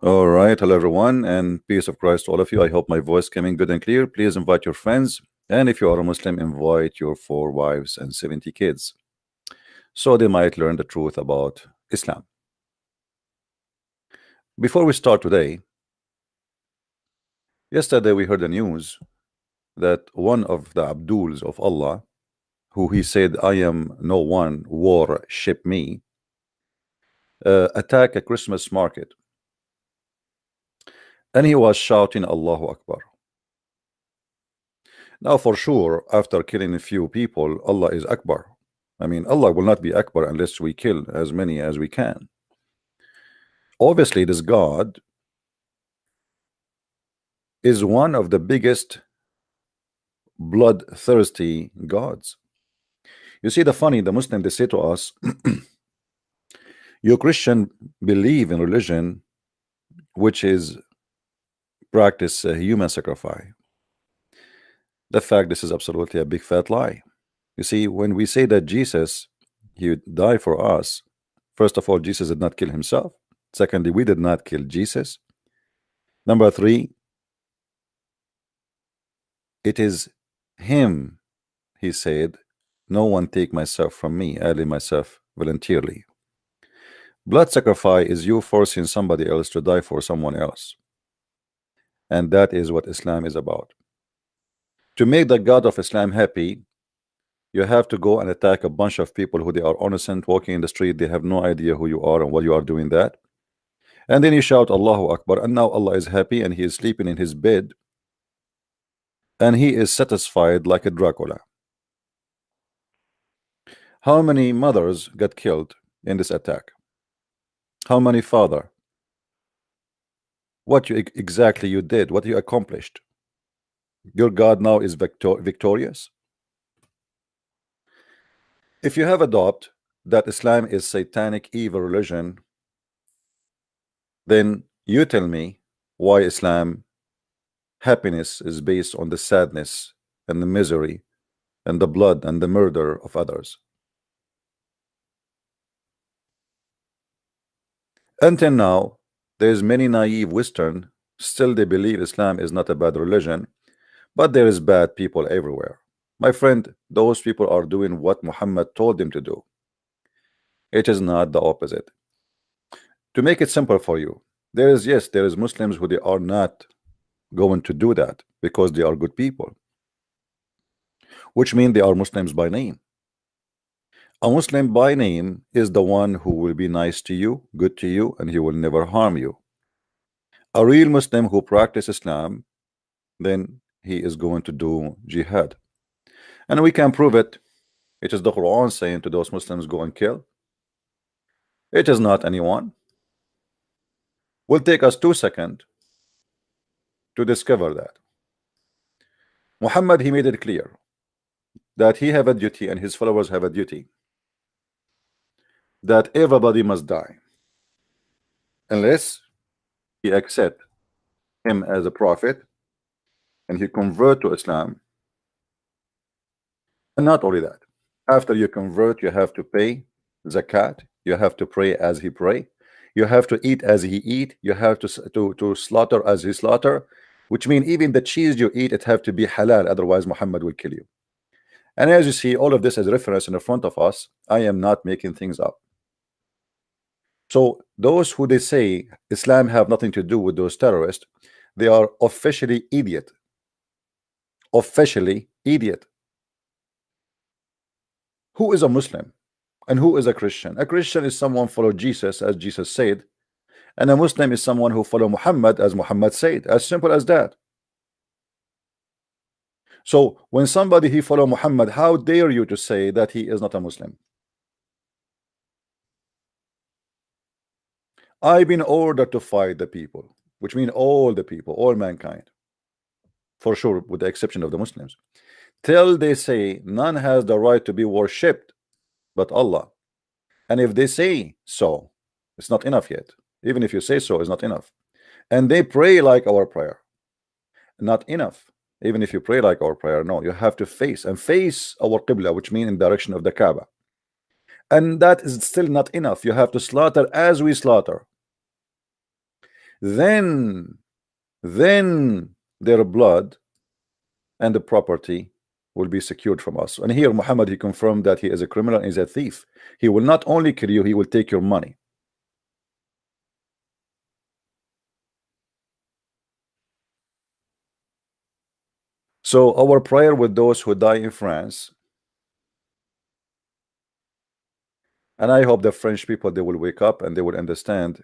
All right, hello everyone, and peace of Christ to all of you. I hope my voice coming good and clear. Please invite your friends, and if you are a Muslim, invite your 4 wives and 70 kids, so they might learn the truth about Islam. Before we start today, yesterday we heard the news that one of the Abduls of Allah, who he said, "I am no one, worship me," attacked a Christmas market, and he was shouting Allahu Akbar. Now, for sure, after killing a few people, Allah is Akbar. I mean, Allah will not be Akbar unless we kill as many as we can. Obviously, this God is one of the biggest bloodthirsty gods. You see, the Muslim, they say to us, you Christian believe in religion which is practice human sacrifice. The fact this is absolutely a big fat lie. You see, when we say that Jesus, he would die for us, first of all, Jesus did not kill himself. Secondly, we did not kill Jesus. Number three, it is him, he said, no one take myself from me, I lay myself voluntarily. Blood sacrifice is you forcing somebody else to die for someone else. And that is what Islam is about. To make the God of Islam happy, you have to go and attack a bunch of people who they are innocent, walking in the street, they have no idea who you are and what you are doing that. And then you shout Allahu Akbar, and now Allah is happy and he is sleeping in his bed and he is satisfied like a Dracula. How many mothers got killed in this attack? How many father? What you exactly you did, what you accomplished? Your God now is victorious. If you have adopted that Islam is satanic evil religion, then you tell me why Islam happiness is based on the sadness and the misery and the blood and the murder of others. Until now, there's many naive Western still they believe Islam is not a bad religion, but there is bad people everywhere. My friend, those people are doing what Muhammad told them to do. It is not the opposite. To make it simple for you, there is Muslims who they are not going to do that because they are good people, which mean they are Muslims by name. A Muslim by name is the one who will be nice to you, good to you, and he will never harm you. A real Muslim who practices Islam, then he is going to do jihad. And we can prove it. It is the Quran saying to those Muslims, go and kill. It is not anyone. Will take us 2 seconds to discover that. Muhammad, he made it clear that he have a duty and his followers have a duty that everybody must die unless he accept him as a prophet and he convert to Islam. And not only that, after you convert, you have to pay zakat, you have to pray as he pray, you have to eat as he eat, you have to slaughter as he slaughter, which means even the cheese you eat, it have to be halal, otherwise Muhammad will kill you. And as you see, all of this is reference in the front of us. I am not making things up. So those who they say Islam have nothing to do with those terrorists, they are officially idiot. Officially idiot. Who is a Muslim and who is a Christian? A Christian is someone follow Jesus as Jesus said, and a Muslim is someone who follow Muhammad as Muhammad said. As simple as that. So when somebody he follow Muhammad, how dare you to say that he is not a Muslim? I've been ordered to fight the people, which mean all the people, all mankind, for sure, with the exception of the Muslims, till they say none has the right to be worshipped but Allah. And if they say so, it's not enough yet. Even if you say so, it's not enough. And they pray like our prayer, not enough. Even if you pray like our prayer, no, you have to face our Qibla, which means in direction of the Kaaba. And that is still not enough. You have to slaughter as we slaughter. then their blood and the property will be secured from us. And here Muhammad, he confirmed that he is a criminal and is a thief. He will not only kill you, he will take your money. So our prayer with those who die in France, and I hope the French people, they will wake up and they will understand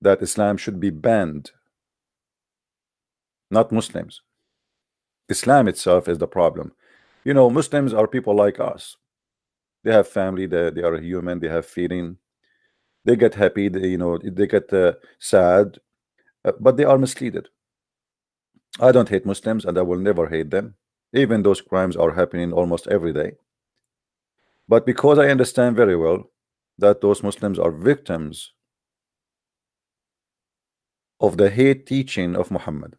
that Islam should be banned, not Muslims. Islam itself is the problem. You know, Muslims are people like us. They have family, they are human, they have feeling, they get happy, they, you know, they get sad, but they are misleaded. I don't hate Muslims and I will never hate them, even those crimes are happening almost every day. But because I understand very well that those Muslims are victims of the hate teaching of Muhammad.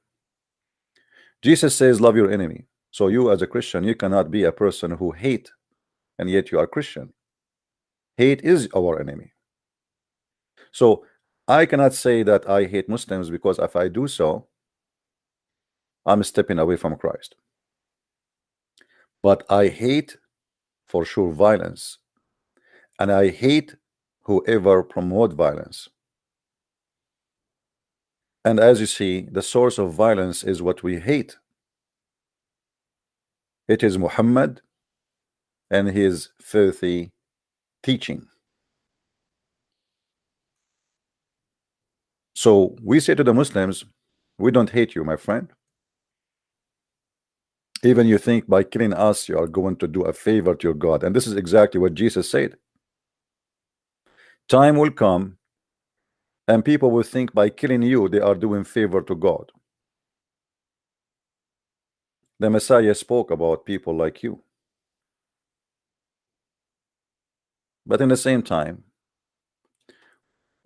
Jesus says, love your enemy. So you as a Christian, you cannot be a person who hate and yet you are Christian. Hate is our enemy. So I cannot say that I hate Muslims, because if I do so, I'm stepping away from Christ. But I hate for sure violence, and I hate whoever promote violence. And as you see, the source of violence is what we hate. It is Muhammad and his filthy teaching. So we say to the Muslims, we don't hate you, my friend. Even you think by killing us you are going to do a favor to your God, and this is exactly what Jesus said. Time will come and people will think by killing you they are doing favor to God. The Messiah spoke about people like you, but in the same time,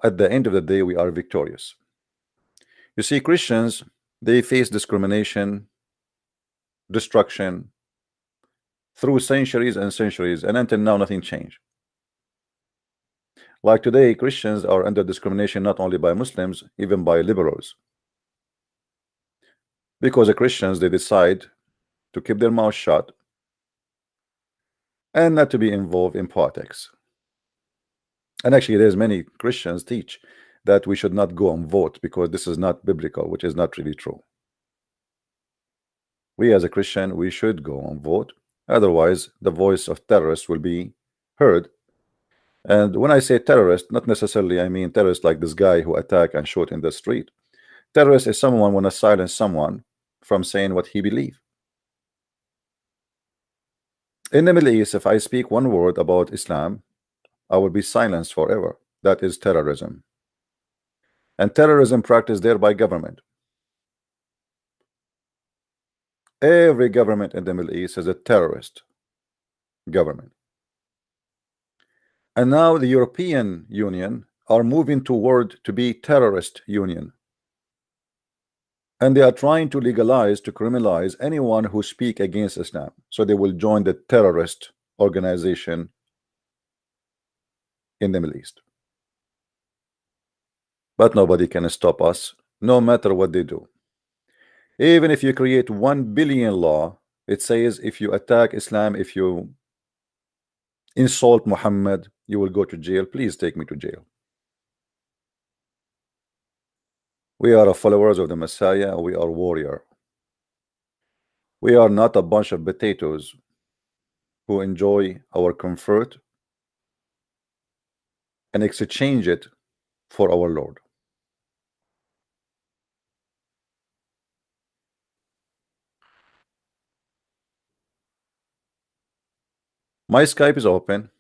at the end of the day, we are victorious. You see, Christians, they face discrimination, destruction through centuries and centuries, and until now nothing changed. Like today, Christians are under discrimination not only by Muslims, even by liberals, because the Christians, they decide to keep their mouth shut and not to be involved in politics. And actually, there's many Christians teach that we should not go and vote because this is not biblical, which is not really true. We as a Christian, we should go and vote. Otherwise, the voice of terrorists will be heard. And when I say terrorist, not necessarily I mean terrorist like this guy who attack and shoot in the street. Terrorist is someone want to silence someone from saying what he believes. In the Middle East, if I speak one word about Islam, I will be silenced forever. That is terrorism. And terrorism practiced there by government. Every government in the Middle East is a terrorist government. And now the European Union are moving toward to be terrorist union. And they are trying to legalize, to criminalize anyone who speak against Islam. So they will join the terrorist organization in the Middle East. But nobody can stop us, no matter what they do. Even if you create 1 billion law, it says if you attack Islam, if you insult Muhammad, you will go to jail. Please take me to jail. We are followers of the Messiah. We are warrior. We are not a bunch of potatoes who enjoy our comfort and exchange it for our Lord. My Skype is open.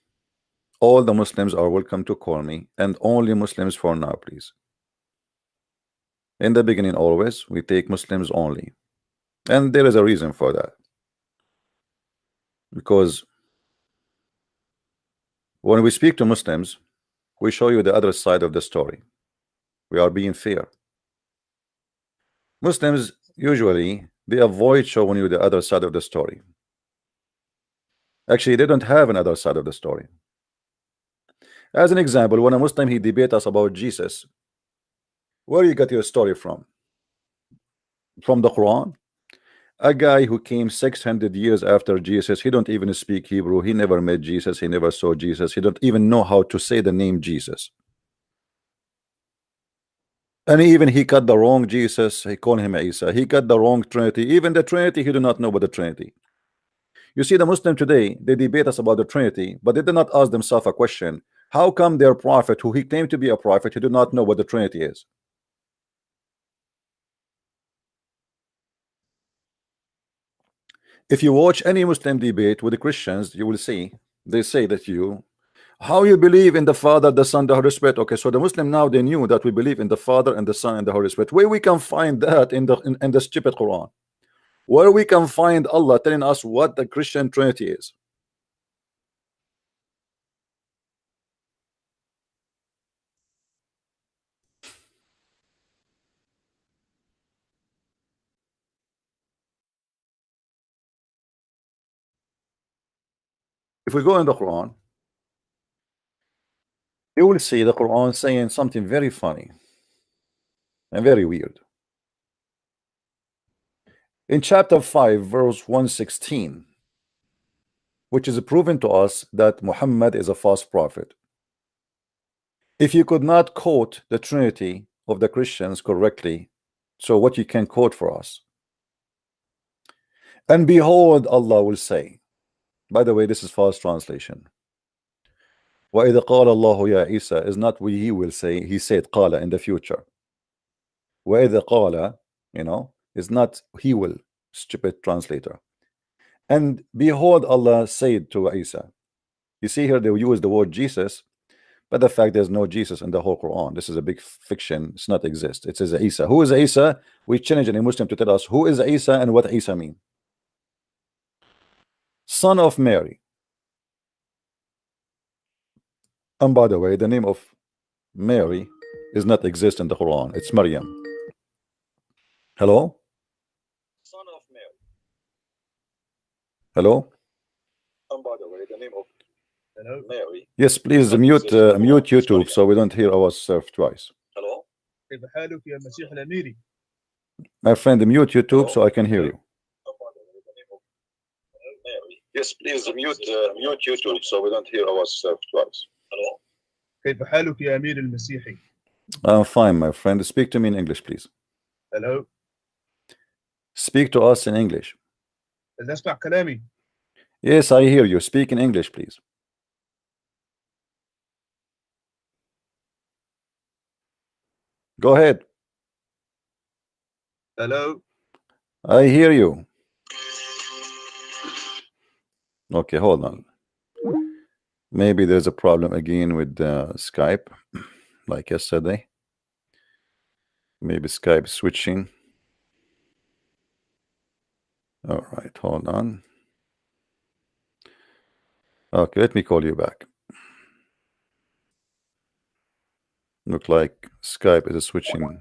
All the Muslims are welcome to call me, and only Muslims for now, please. In the beginning, always, we take Muslims only. And there is a reason for that. Because when we speak to Muslims, we show you the other side of the story. We are being fair. Muslims, usually, they avoid showing you the other side of the story. Actually, they don't have another side of the story. As an example, when a Muslim, he debate us about Jesus, Where you got your story from? From the Quran? A guy who came 600 years after Jesus, he don't even speak Hebrew, he never met Jesus, he never saw Jesus, he don't even know how to say the name Jesus. And even he got the wrong Jesus, he called him Isa. He got the wrong Trinity. Even the Trinity, he do not know about the Trinity. You see, the Muslim today, they debate us about the Trinity, but they did not ask themselves a question. How come their prophet, who he claimed to be a prophet, he did not know what the Trinity is? If you watch any Muslim debate with the Christians, you will see they say that how you believe in the Father, the Son, the Holy Spirit. Okay, so the Muslim now they knew that we believe in the Father and the Son and the Holy Spirit. Where we can find that in the stupid Quran? Where we can find Allah telling us what the Christian Trinity is? If we go in the Quran, you will see the Quran saying something very funny and very weird. In chapter 5, verse 116, which is proven to us that Muhammad is a false prophet. If you could not quote the Trinity of the Christians correctly, so what you can quote for us? And behold, Allah will say, by the way, this is false translation. وَإِذَا قَالَ اللَّهُ يَا عِيسَى is not we he will say, he said قَالَ in the future. وَإِذَا قَالَ, is not he will, stupid translator. And behold, Allah said to Isa. You see here they use the word Jesus, but the fact there's no Jesus in the whole Quran. This is a big fiction. It's not exist. It says Isa. Who is Isa? We challenge any Muslim to tell us who is Isa and what Isa mean. Son of Mary. And by the way, the name of Mary is not exist in the Quran. It's Maryam. Hello? Son of Mary. Hello? And by the way, the name of Mary. Yes, please mute YouTube so we don't hear ourselves twice. Hello? My friend, mute YouTube so I can hear you. Yes, please mute YouTube so we don't hear ourselves twice. Hello? كيف حالك يا أمير المسيحي? I'm fine, my friend. Speak to me in English, please. Hello? Speak to us in English. تسمع كلامي? Yes, I hear you. Speak in English, please. Go ahead. Hello? I hear you. Okay, hold on. Maybe there's a problem again with Skype, like yesterday. Maybe Skype switching. All right, hold on. Okay, let me call you back. Look like Skype is switching.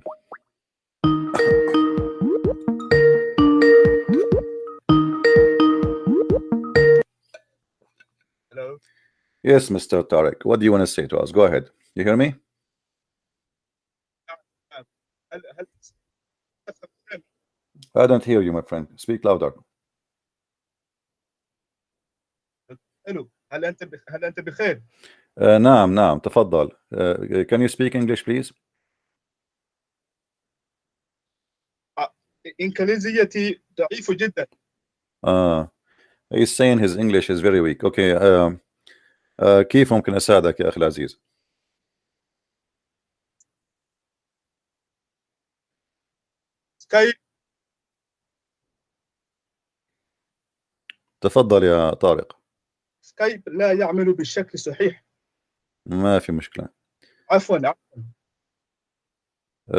Hello? Yes, Mr. Tarek. What do you want to say to us? Go ahead. You hear me? I don't hear you, my friend. Speak louder. Hello. هل أنت بخير؟ نعم نعم تفضل. Can you speak English please? إنجليزيتي ضعيف جدا. He's saying his English is very weak. Okay. كيف ممكن أساعدك يا أخي العزيز؟ سكايب. تفضل يا طارق. سكايب لا يعمل بالشكل الصحيح. ما في مشكلة. عفوا.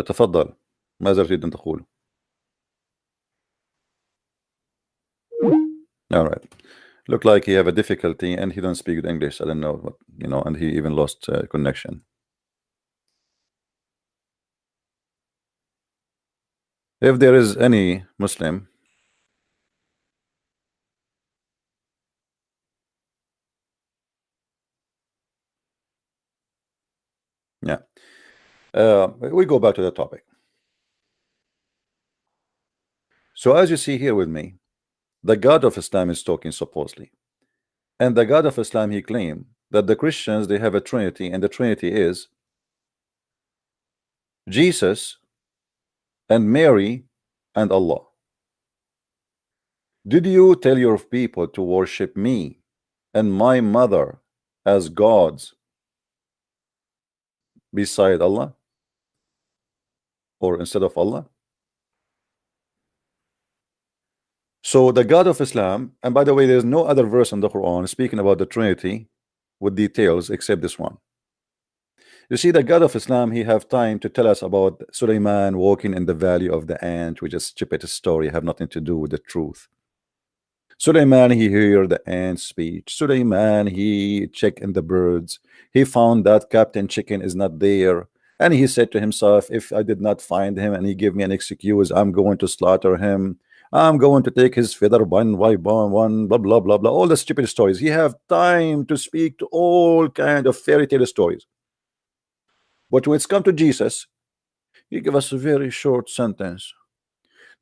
تفضل. ماذا تريد أن تقول؟ All right. Look like he have a difficulty and he don't speak good English. I don't know what, and he even lost connection. If there is any Muslim yeah, We go back to the topic. So as you see here with me, the God of Islam is talking supposedly, and the God of Islam, he claimed that the Christians, they have a Trinity, and the Trinity is Jesus and Mary and Allah. Did you tell your people to worship me and my mother as gods beside Allah, or instead of Allah? So the God of Islam, and by the way, there's no other verse in the Quran speaking about the Trinity with details except this one. You see, the God of Islam, he have time to tell us about Sulaiman walking in the valley of the ant, which is stupid story, have nothing to do with the truth. Sulaiman, he heard the ant speech. Sulaiman, he checked in the birds. He found that Captain Chicken is not there. And he said to himself, if I did not find him and he gave me an excuse, I'm going to slaughter him. I'm going to take his feather one by one, blah, blah, blah, blah. All the stupid stories. He have time to speak to all kind of fairy tale stories. But when it's come to Jesus, he give us a very short sentence.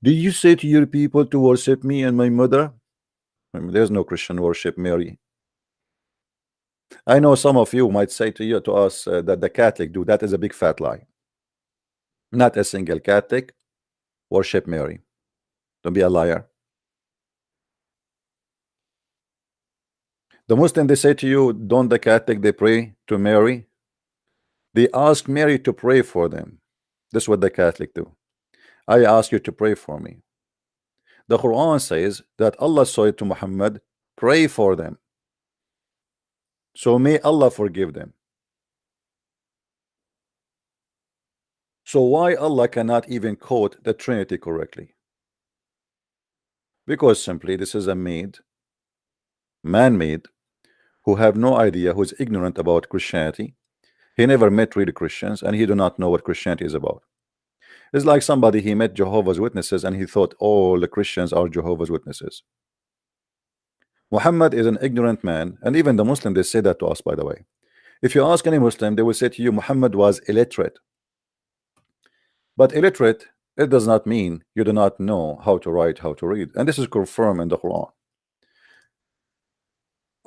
Did you say to your people to worship me and my mother? I mean, there's no Christian worship Mary. I know some of you might say to us that the Catholic do. That is a big fat lie. Not a single Catholic worship Mary. Don't be a liar. The Muslim, they say to you, don't the Catholic, they pray to Mary? They ask Mary to pray for them. This is what the Catholic do. I ask you to pray for me. The Quran says that Allah said to Muhammad, pray for them. So may Allah forgive them. So why Allah cannot even quote the Trinity correctly? Because simply this is a man-made, who have no idea, who's ignorant about Christianity. He never met real Christians, and he do not know what Christianity is about. It's like somebody, he met Jehovah's Witnesses and he thought all the Christians are Jehovah's Witnesses. Muhammad is an ignorant man, and even the Muslim, they say that to us, by the way. If you ask any Muslim, they will say to you Muhammad was illiterate. But illiterate, it does not mean you do not know how to write, how to read, and this is confirmed in the Quran.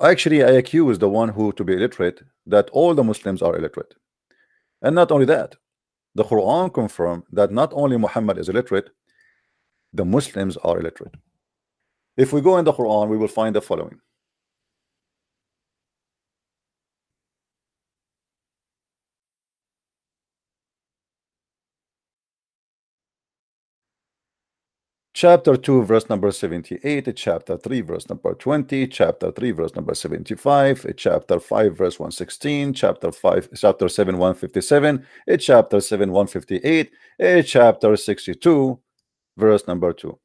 Actually, I accuse the one who to be illiterate that all the Muslims are illiterate. And not only that, the Quran confirmed that not only Muhammad is illiterate, the Muslims are illiterate. If we go in the Quran, we will find the following. Chapter 2 verse number 78, chapter 3 verse number 20, chapter 3 verse number 75, chapter 5 verse 116, chapter 7 157, chapter 7 158, chapter 62 verse number 2.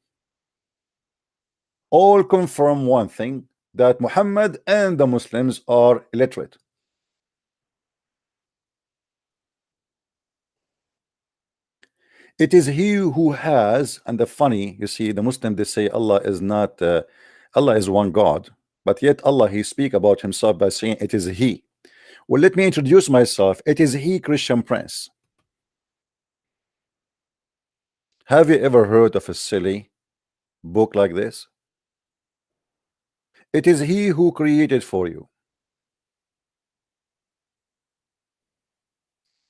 All confirm one thing, that Muhammad and the Muslims are illiterate. It is he who has, and the funny, you see, the Muslim, they say Allah is not, Allah is one God, but yet Allah, he speak about himself by saying it is he. Well, let me introduce myself. It is he, Christian Prince. Have you ever heard of a silly book like this? It is he who created for you.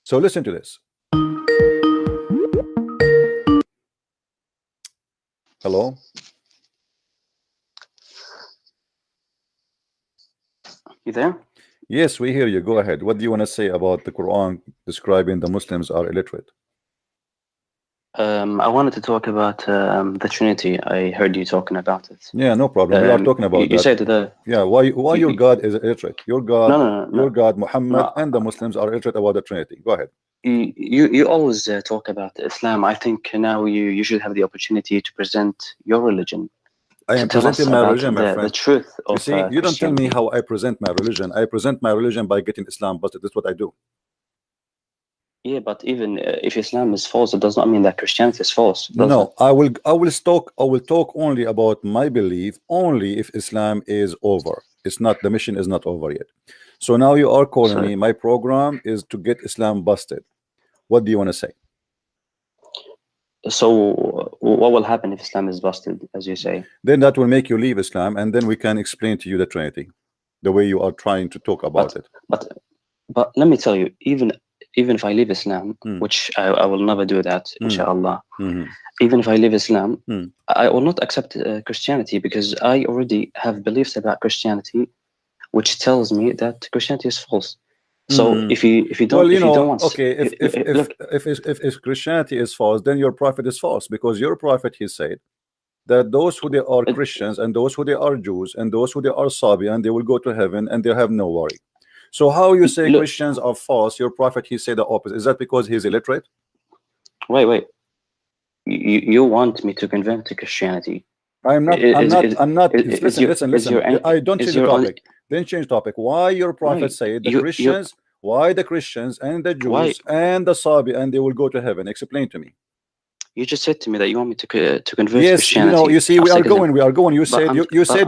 So listen to this. Hello? You there? Yes, we hear you. Go ahead. What do you want to say about the Quran describing the Muslims are illiterate? I wanted to talk about the Trinity. I heard you talking about it. Yeah, no problem. We are talking about you that. said the Yeah, why your God is illiterate? Your God, no. your God Muhammad No. and the Muslims are illiterate about the Trinity. Go ahead. You always talk about Islam. I think now you should have the opportunity to present your religion. I am presenting my religion, my friend. The truth of you see, you don't tell me how I present my religion. I present my religion by getting Islam busted. That's what I do. Yeah, but even if Islam is false, it does not mean that Christianity is false. No, I will talk only about my belief only if Islam is over. It's not, the mission is not over yet. So now you are calling me, my program is to get Islam busted. What do you want to say? So what will happen if Islam is busted, as you say? Then that will make you leave Islam, and then we can explain to you the Trinity, the way you are trying to talk about it. But let me tell you, even if I leave Islam, which I will never do that, inshallah. Even if I leave Islam, I will not accept Christianity, because I already have beliefs about Christianity, which tells me that Christianity is false. So if you don't, well, you if know, you don't want, okay, if Christianity is false, then your prophet is false, because your prophet, he said that those who they are Christians and those who they are Jews and those who they are Sabian, they will go to heaven and they have no worry. So how you say Christians are false? Your prophet, he said the opposite. Is that because he's illiterate? Wait. You want me to convert to Christianity? I'm not. Listen. I don't change the topic. Then change topic. Why your prophet said the Christians? Why the Christians and the Jews and the Sabi and they will go to heaven? Explain to me. You just said to me that you want me to convert yes, Christianity. You know, you see, we are going. You said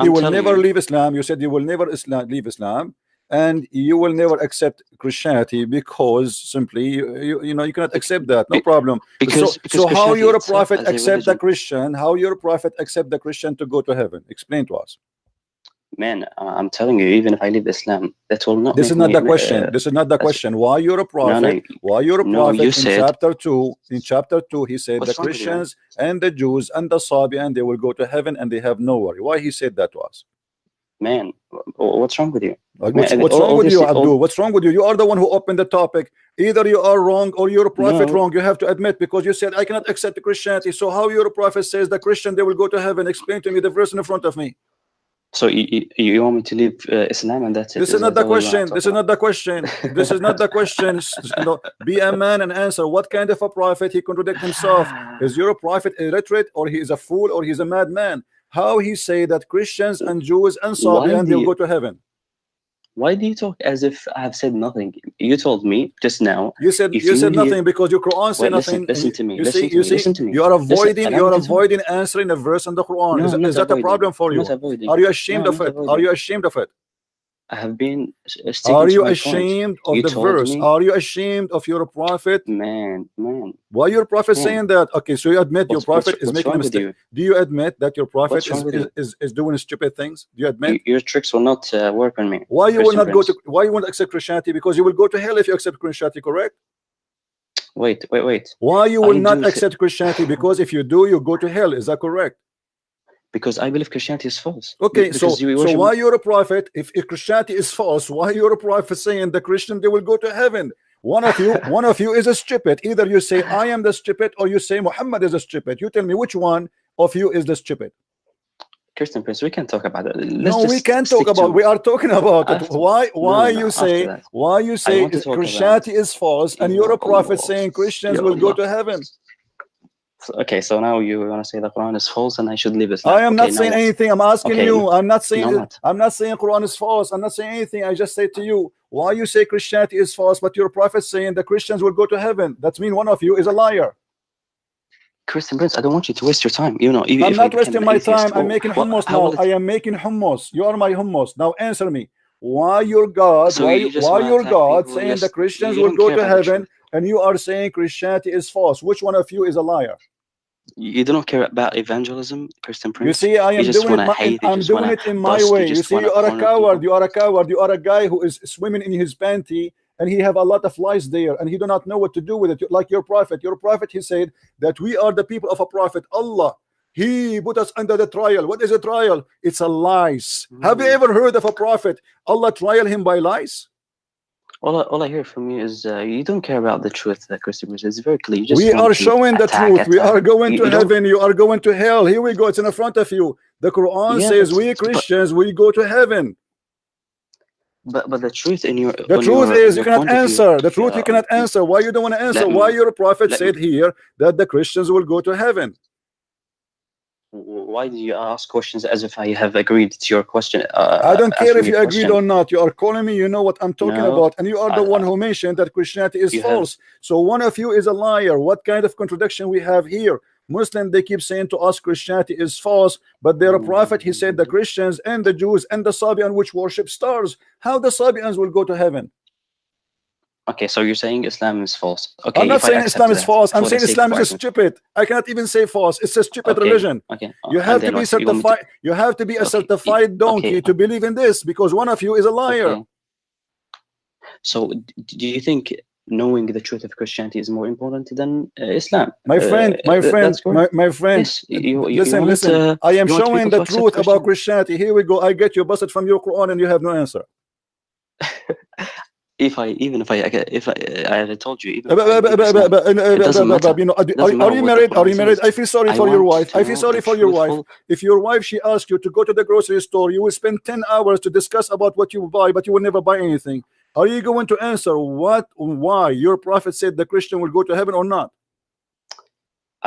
you will never leave Islam. You said you will never leave Islam, and you will never accept Christianity because simply you know you cannot accept that. No problem. Because how your prophet accept the Christian? How your prophet accept the Christian to go to heaven? Explain to us. Man, I'm telling you, even if I leave Islam, that will not. This is not the question. This is not the question. Why you're a prophet? Why you're a prophet? In chapter 2, he said the Christians and the Jews and the Sabian, they will go to heaven and they have no worry. Why he said that to us? Man, what's wrong with you? What's wrong with you, Abdul? What's wrong with you? You are the one who opened the topic. Either you are wrong or you're a prophet wrong. You have to admit, because you said I cannot accept Christianity. So how your prophet says the Christian they will go to heaven? Explain to me the verse in front of me. So you want me to leave Islam and that's it? This is not the question. This is not the question. This is not the question. Be a man and answer. What kind of a prophet? He contradict himself. Is your prophet illiterate, or he is a fool, or he's a madman? How he say that Christians and Jews and Sabian they'll go to heaven? Why do you talk as if I have said nothing? You told me just now. You said nothing because your Quran said nothing. Listen to me. Listen to me. You are avoiding answering a verse in the Quran. Is that a problem for you? Are you ashamed of it? Are you ashamed of it? I have been. Are you ashamed of the verse? Are you ashamed of your prophet? Man. Why your prophet saying that? Okay, so you admit your prophet is making a mistake. Do you admit that your prophet is doing stupid things? Do you admit? Your tricks will not work on me. Why you will not go to? Why you won't accept Christianity? Because you will go to hell if you accept Christianity. Correct? Wait. Why you will not accept Christianity? Because if you do, you go to hell. Is that correct? Because I believe Christianity is false. Okay, so why you're a prophet? If Christianity is false, why you're a prophet saying the Christian they will go to heaven? One of you is a stupid. Either you say I am the stupid, or you say Muhammad is a stupid. You tell me which one of you is the stupid. Christian Prince, we can talk about it. No, we can't talk about. We are talking about it. Why you say Christianity is false, and you're a prophet saying Christians will go to heaven? Okay, so now you want to say the Quran is false and I should leave Islam. I am not saying anything. I'm asking you. I'm not saying I'm not saying Quran is false. I'm not saying anything. I just say to you, why you say Christianity is false, but your prophet saying the Christians will go to heaven? That means one of you is a liar. Christian Prince, I don't want you to waste your time. You know, I'm not wasting my time. I'm making hummus now. I am making hummus. You are my hummus. Now answer me. Why your God? So why your God saying the Christians will go to heaven, and you are saying Christianity is false? Which one of you is a liar? You don't care about evangelism, Christian Prince. You see, I am doing it in my way. You see, you are a coward. You are a coward. You are a guy who is swimming in his panty, and he have a lot of lies there, and he do not know what to do with it. Like your prophet. Your prophet, he said that we are the people of a prophet. Allah, he put us under the trial. What is a trial? It's a lies. Have you ever heard of a prophet Allah trial him by lies? All I hear from you is you don't care about the truth, Christian Prince. It's very clear. We are showing the truth. We are going to heaven. You are going to hell. Here we go. It's in front of you. The Quran says we Christians, we go to heaven. But the truth in your truth is you cannot answer. The truth you cannot answer. Why you don't want to answer? Why your prophet said here that the Christians will go to heaven? Why do you ask questions as if I have agreed to your question? I don't care if you agreed or not. You are calling me. You know what I'm talking about, and you are the one who mentioned that Christianity is false. So one of you is a liar. What kind of contradiction we have here? Muslims, they keep saying to us Christianity is false, but their prophet, he said the Christians and the Jews and the Sabian which worship stars. How the Sabians will go to heaven? Okay, so you're saying Islam is false. Okay, I'm not saying Islam is false. I'm saying Islam is stupid. I cannot even say false. It's a stupid religion. Okay. You have to be certified. You have to be a certified donkey to believe in this, because one of you is a liar. Okay. So, do you think knowing the truth of Christianity is more important than Islam? My friend, my friend. Yes, listen. I am showing the truth about Christianity. Here we go. I get you busted from your Quran, and you have no answer. If I told you, you know, are you married? Are you married? I feel sorry for your wife. I feel sorry for your wife. If your wife, she asks you to go to the grocery store, you will spend 10 hours to discuss about what you buy, but you will never buy anything. Are you going to answer why your prophet said the Christian will go to heaven or not?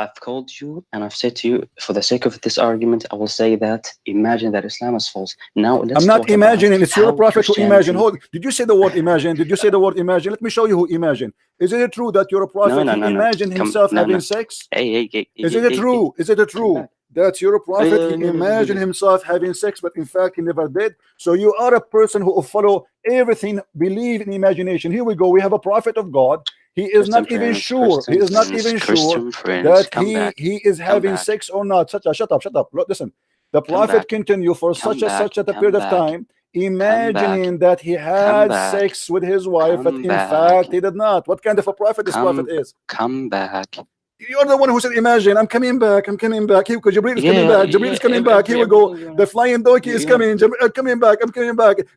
I've called you and I've said to you, for the sake of this argument, I will say that imagine that Islam is false. Now let's I'm not imagining. It's your prophet who imagine. Did you say the word imagine? Did you say the word imagine? Let me show you who imagine. Is it true that your prophet imagined himself having sex? Is it true? Is it true that your prophet he imagined himself having sex, but in fact he never did? So you are a person who follow everything, believe in imagination. Here we go. We have a prophet of God. He is not even sure. He is not even sure that he is having sex or not. Shut up. Listen, the prophet continued for such a period of time, imagining that he had sex with his wife, but in fact he did not. What kind of a prophet this prophet is? Come back. You're the one who said, imagine, I'm coming back. Here, because Jibreel is coming back. Jibreel is coming back. Here we go. The flying donkey is coming. I'm coming back.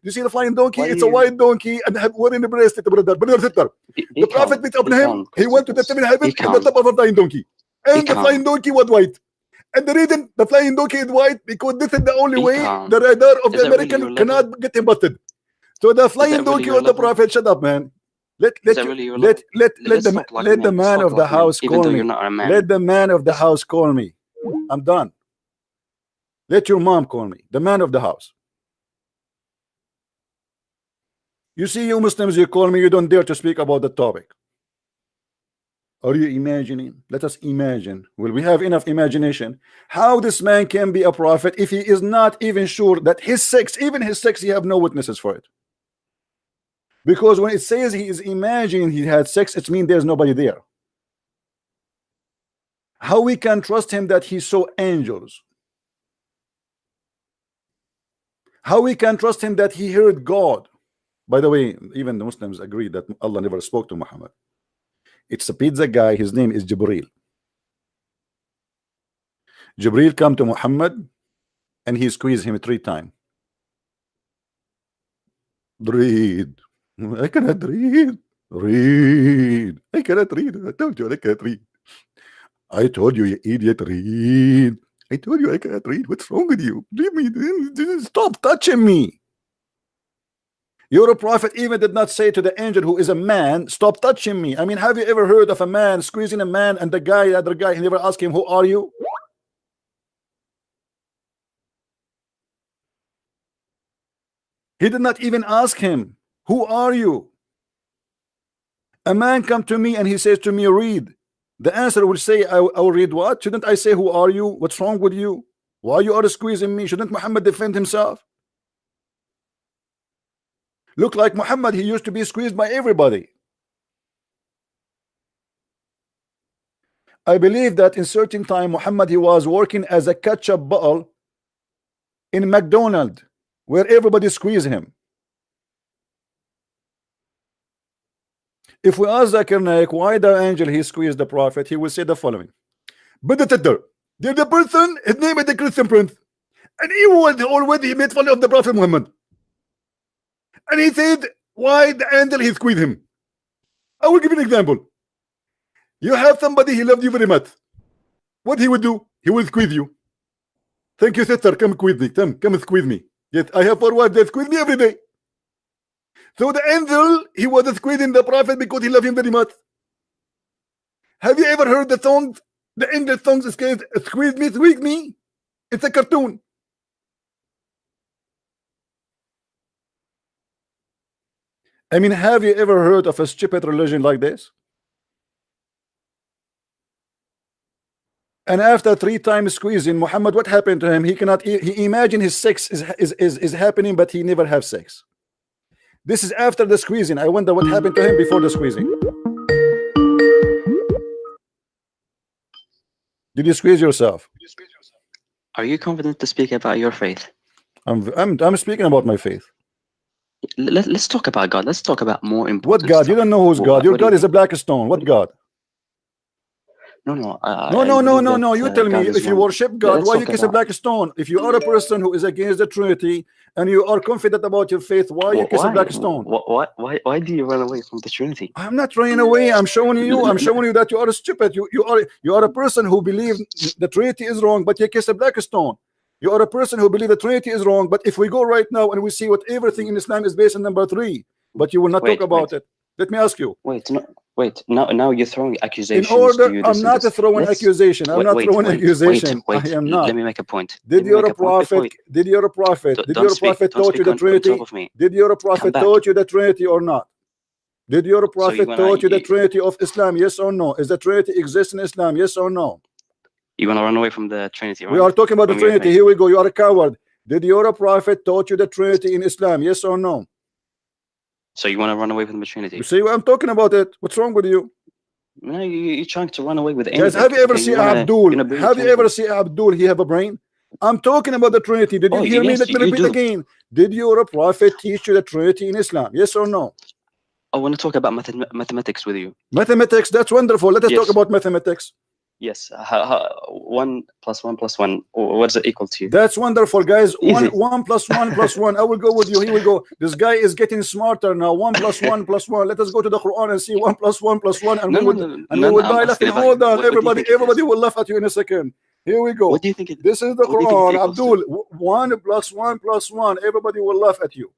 You see the flying donkey? It's a white donkey and have one in the breast. The prophet met up him. He went to the seventh heaven on the top of a flying donkey. And the flying donkey was white. And the reason the flying donkey is white, because this is the only way the radar of the American cannot get him busted. So the flying donkey was the prophet. Shut up, man. Let the man of the house call me. Let the man of the house call me. I'm done. Let your mom call me. The man of the house. You see, you Muslims, you call me, you don't dare to speak about the topic. Are you imagining? Let us imagine. Will we have enough imagination? How this man can be a prophet if he is not even sure that his sex, even his sex, he have no witnesses for it. Because when it says he is imagining he had sex, it means there's nobody there. How we can trust him that he saw angels? How we can trust him that he heard God? By the way, even the Muslims agree that Allah never spoke to Muhammad. It's a pizza guy. His name is Jibreel. Jibreel come to Muhammad and he squeezed him 3 times. Read. I cannot read. I cannot read. I told you I cannot read. I told you, you idiot, read. I told you I cannot read. What's wrong with you? Leave me. Stop touching me. Your prophet even did not say to the angel who is a man, stop touching me. I mean, have you ever heard of a man squeezing a man and the other guy, he never asked him, who are you? He did not even ask him, who are you? A man come to me and he says to me, read. The answer will say, I will read what? Shouldn't I say, who are you? What's wrong with you? Why you are squeezing me? Shouldn't Muhammad defend himself? Look like Muhammad, he used to be squeezed by everybody. I believe that in certain time Muhammad, he was working as a ketchup bottle in McDonald's, where everybody squeezed him. If we ask Zakir Naik why the angel he squeezed the prophet, he will say the following: there's the person, his name is the Christian Prince, and he was already made fun of the Prophet Muhammad. And he said, why the angel he squeezed him? I will give you an example. You have somebody, he loved you very much. What he would do? He will squeeze you. Thank you, sister. Come squeeze me. Come squeeze me. Yes, I have 4 wives that squeeze me every day. So the angel, he was squeezing the prophet because he loved him very much. Have you ever heard the song, the English song, squeeze me, squeeze me? It's a cartoon. I mean, have you ever heard of a stupid religion like this? And after 3 times squeezing Muhammad, what happened to him? He cannot. He imagined his sex is happening, but he never have sex. This is after the squeezing. I wonder what happened to him before the squeezing. Did you squeeze yourself? Are you confident to speak about your faith? I'm speaking about my faith. Let's talk about God. Let's talk about more important What God? stuff. You don't know who's God. Your God is a black stone. What God? No. No. You tell me, if you worship God, why you kiss a black stone? If you are a person who is against the Trinity and you are confident about your faith, why you kiss a black stone? Why do you run away from the Trinity? I'm not running away. I'm showing you. I'm showing you that you are stupid. You are a person who believes the Trinity is wrong, but you kiss a black stone. You are a person who believes the Trinity is wrong, but if we go right now and we see what everything in Islam is based on number 3, but you will not talk about it. Let me ask you. Wait. Now you're throwing accusations. In order, I'm not throwing accusation. I'm not throwing accusation. I am not. Let me make a point. Did your prophet taught you the Trinity? Did your prophet taught you the Trinity or not? Did your prophet taught you the Trinity of Islam? Yes or no? Is the Trinity exist in Islam? Yes or no? You want to run away from the Trinity, right? We are talking about the Trinity. Here we go. You are a coward. Did your prophet taught you the Trinity in Islam? Yes or no? So you want to run away from the Trinity? You see, I'm talking about it. What's wrong with you? No, you're trying to run away with anything. Guys, have you ever seen Abdul? Have you ever seen Abdul? He have a brain? I'm talking about the Trinity. Did you hear me? Let me repeat again. Did your prophet teach you the Trinity in Islam? Yes or no? I want to talk about mathematics with you. Mathematics, that's wonderful. Let us talk about mathematics. Yes. 1 + 1 + 1. What's it equal to? That's wonderful, guys. 1 + 1 + 1. I will go with you. Here we go. This guy is getting smarter now. 1 + 1 + 1. Let us go to the Quran and see 1 + 1 + 1. And we will die laughing. Hold on, everybody will laugh at you in a second. Here we go. What do you think? This is the Quran, Abdul. 1 + 1 + 1. Everybody will laugh at you.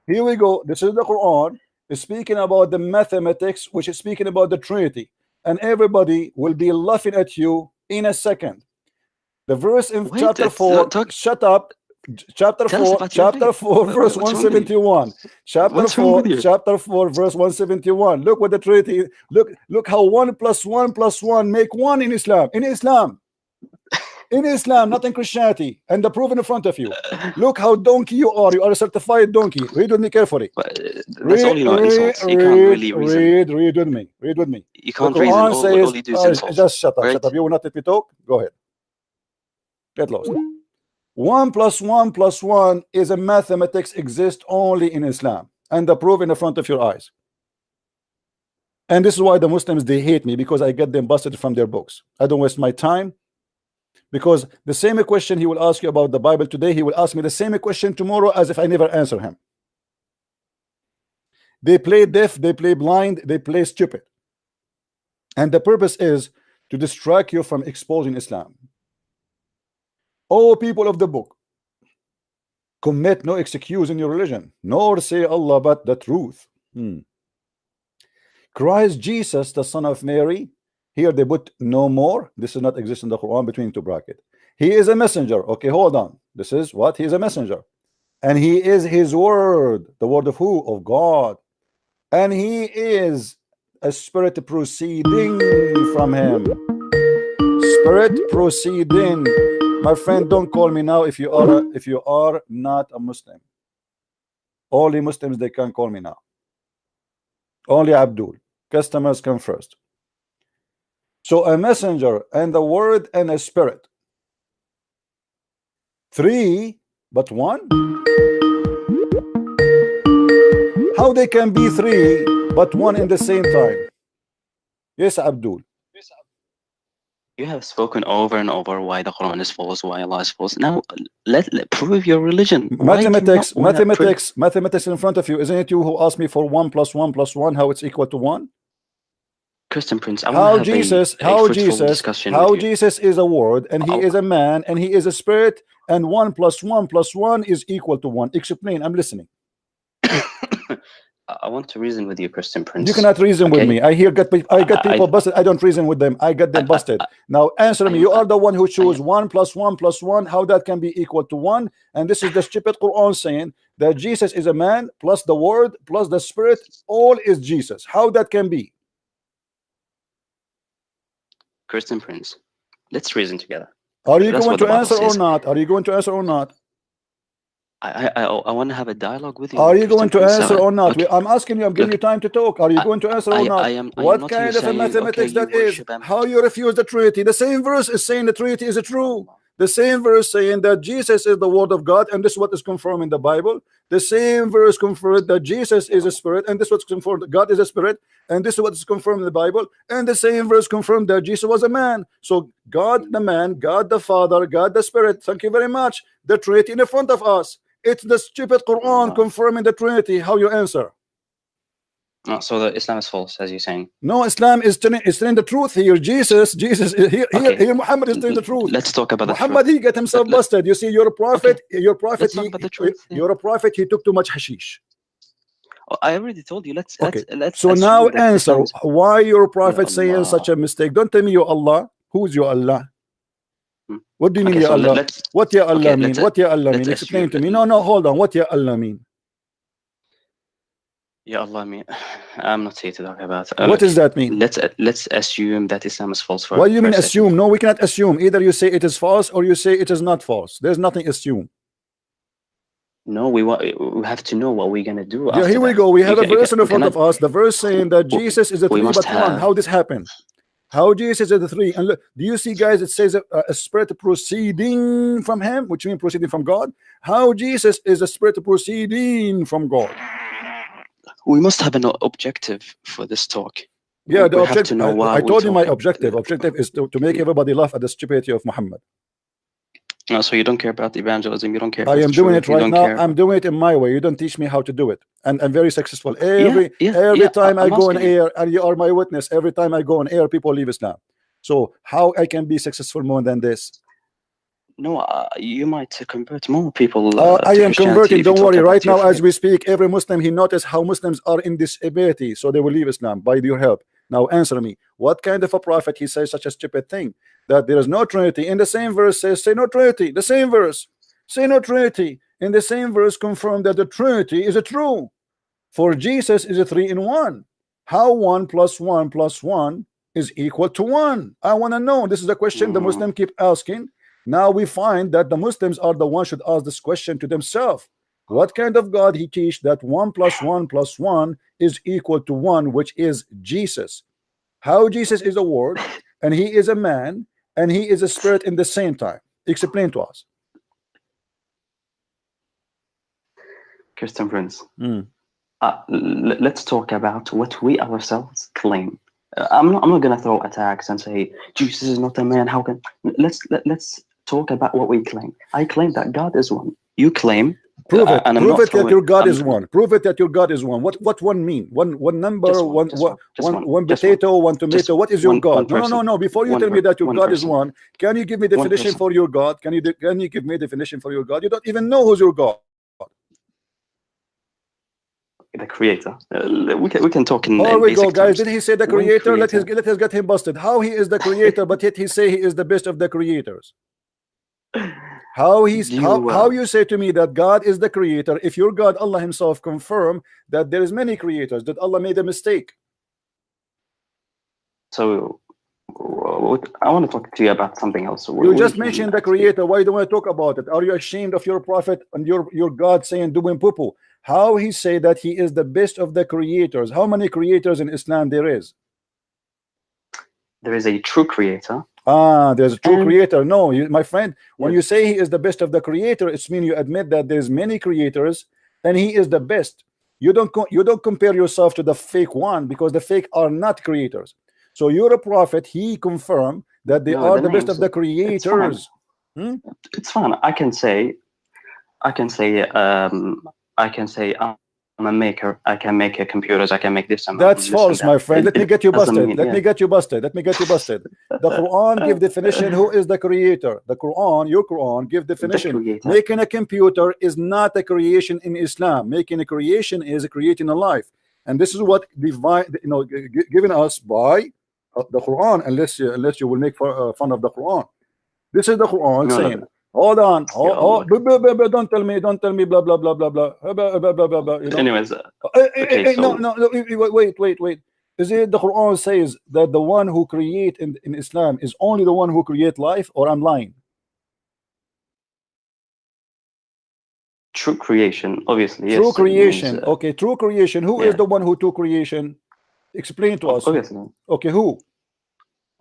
Here we go. This is the Quran. It's speaking about the mathematics, which is speaking about the Trinity. And everybody will be laughing at you in a second. The verse in chapter 4, shut up. Chapter 4, verse 171. Chapter 4, verse 171. Look what the Trinity. Look how 1 + 1 + 1 make 1 in Islam. In Islam, not in Christianity. And the proof in front of you. Look how donkey you are. You are a certified donkey. Read with me carefully. That's all you know. Insults. You can't really reason. Read with me. Read with me. You can't reason. All you do is insult. Just shut up. Right? Shut up. You will not let me talk. Go ahead. Get lost. 1 + 1 + 1 is a mathematics exist only in Islam. And the proof in the front of your eyes. And this is why the Muslims, they hate me, because I get them busted from their books. I don't waste my time. Because the same question he will ask you about the Bible today, he will ask me the same question tomorrow, as if I never answer him. They play deaf, they play blind, they play stupid. And the purpose is to distract you from exposing Islam. Oh, people of the book, commit no excuse in your religion, nor say Allah but the truth. Christ Jesus, the son of Mary. Here they put no more. This is not exist in the Quran between 2 brackets. He is a messenger. Okay, hold on. This is what? He is a messenger. And he is his word. The word of who? Of God. And he is a spirit proceeding from him. Spirit proceeding. My friend, don't call me now if you are not a Muslim. Only Muslims, they can call me now. Only Abdul. Customers come first. So a messenger and the word and a spirit. 3 but 1. How they can be 3 but 1 in the same time? Yes, Abdul. You have spoken over and over why the Quran is false, why Allah is false. Now let prove your religion. Mathematics in front of you. Isn't it you who asked me for 1 + 1 + 1 how it's equal to 1? Christian Prince, how Jesus is a word, and he is a man, and he is a spirit, and 1 + 1 + 1 is equal to 1. Explain. I'm listening. I want to reason with you, Christian Prince. You cannot reason with me. I got people busted. I don't reason with them. I got them busted. Now answer me. You are the one who chose 1 + 1 + 1. How that can be equal to 1? And this is the stupid Quran saying that Jesus is a man plus the word plus the spirit. All is Jesus. How that can be? Christian Prince, let's reason together. Are you going to answer or not? Are you going to answer or not? I want to have a dialogue with you. Are you going to answer or not? Okay. I'm asking you. I'm giving you time to talk. Are you going to answer or not? What kind of a mathematics that is? How you refuse the Trinity? The same verse is saying the Trinity is true. The same verse saying that Jesus is the Word of God, and this is what is confirmed in the Bible. The same verse confirmed that Jesus is a spirit, and this is what's confirmed that God is a spirit, and this is what is confirmed in the Bible. And the same verse confirmed that Jesus was a man. So God the man, God the Father, God the Spirit. Thank you very much. The Trinity in the front of us. It's the stupid Quran confirming the Trinity. How you answer? So the Islam is false, as you're saying. No, Islam is telling the truth here. Jesus here Muhammad is telling the truth. Let's talk about Muhammad. He got himself busted. You see, you're a prophet. Okay. You're a prophet. You're a prophet. He took too much hashish. I already told you. Let's so now answer why your prophet saying such a mistake. Don't tell me you Allah. Who's your Allah? What do you mean, Ya Allah? What Ya Allah mean? What Ya Allah mean? Explain to me. No, hold on. What Ya Allah mean? Ya Allah mean, I'm not here to talk about. What does that mean? Let's assume that Islam is false. What do you mean assume? No, we cannot assume. Either you say it is false or you say it is not false. There's nothing assume. No, we have to know what we're gonna do. Yeah, here we go. We have a verse in front of us. The verse saying that Jesus is a three but one. How this happened? How Jesus is the three? And look, do you see, guys? It says a spirit proceeding from him, which means proceeding from God. How Jesus is a spirit proceeding from God? We must have an objective for this talk. Yeah, the objective. I told you my objective. Objective is to make everybody laugh at the stupidity of Muhammad. No, so you don't care about evangelism. You don't care. I am doing it right now. I'm doing it in my way. You don't teach me how to do it, and I'm very successful. Every time I go on air, and you are my witness. Every time I go on air, people leave Islam. So how I can be successful more than this? No, you might convert more people. I am converting. Don't worry. Right now, as we speak, every Muslim, he noticed how Muslims are in disability, so they will leave Islam by your help. Now answer me. What kind of a prophet he says such a stupid thing? That there is no Trinity. In the same verse says, say no Trinity. The same verse, say no Trinity. In the same verse confirm that the Trinity is a true. For Jesus is a 3 in 1. How 1 plus 1 plus 1 is equal to 1? I want to know. This is the question the Muslim keep asking. Now we find that the Muslims are the ones should ask this question to themselves. What kind of God he teach that 1 plus 1 plus 1 is equal to 1, which is Jesus? How Jesus is a word, and he is a man, and he is a spirit in the same time. Explain to us. Christian friends, let's talk about what we ourselves claim. I'm not going to throw attacks and say Jesus is not a man. How can let's talk about what we claim. I claim that God is one. You claim. Prove it. Prove it that your God is one. Prove it that your God is one. What one mean? One number, one potato, one tomato. What is your God? No. Before you tell me that your God is one, can you give me definition for your God? Can you give me a definition for your God? You don't even know who's your God. The creator. We can talk in. Oh, we go, guys. Did he say the creator? Let us get him busted. How he is the creator, but yet he say he is the best of the creators. How you say to me that God is the creator if your God Allah himself confirmed that there is many creators, that Allah made a mistake? So I want to talk to you about something else. You just mentioned the creator. Why don't I talk about it? Are you ashamed of your prophet and your God saying doing poo-poo? How he say that he is the best of the creators? How many creators in Islam there is? There is a true creator. There's a true creator. No, my friend, when you say he is the best of the creator, it's mean you admit that there's many creators and he is the best. You don't compare yourself to the fake one, because the fake are not creators. So you're a prophet. He confirmed that they are the best of the creators. It's fine. I can say I'm a maker. I can make computers. I can make this. That's false, my friend. Let me get you busted. Let me get you busted. The Quran give definition. Who is the creator? The Quran, your Quran, give definition. Making a computer is not a creation in Islam. Making a creation is creating a life, and this is what divine, given us by the Quran. Unless you will make fun of the Quran. This is the Quran saying. Hold on. Don't tell me blah blah blah blah blah. Anyways, wait. Is it the Quran says that the one who create in Islam is only the one who create life, or I'm lying? True creation, obviously. True yes, creation. means, Okay, true creation. Who is the one who took creation? Explain to us. Obviously. Okay, who?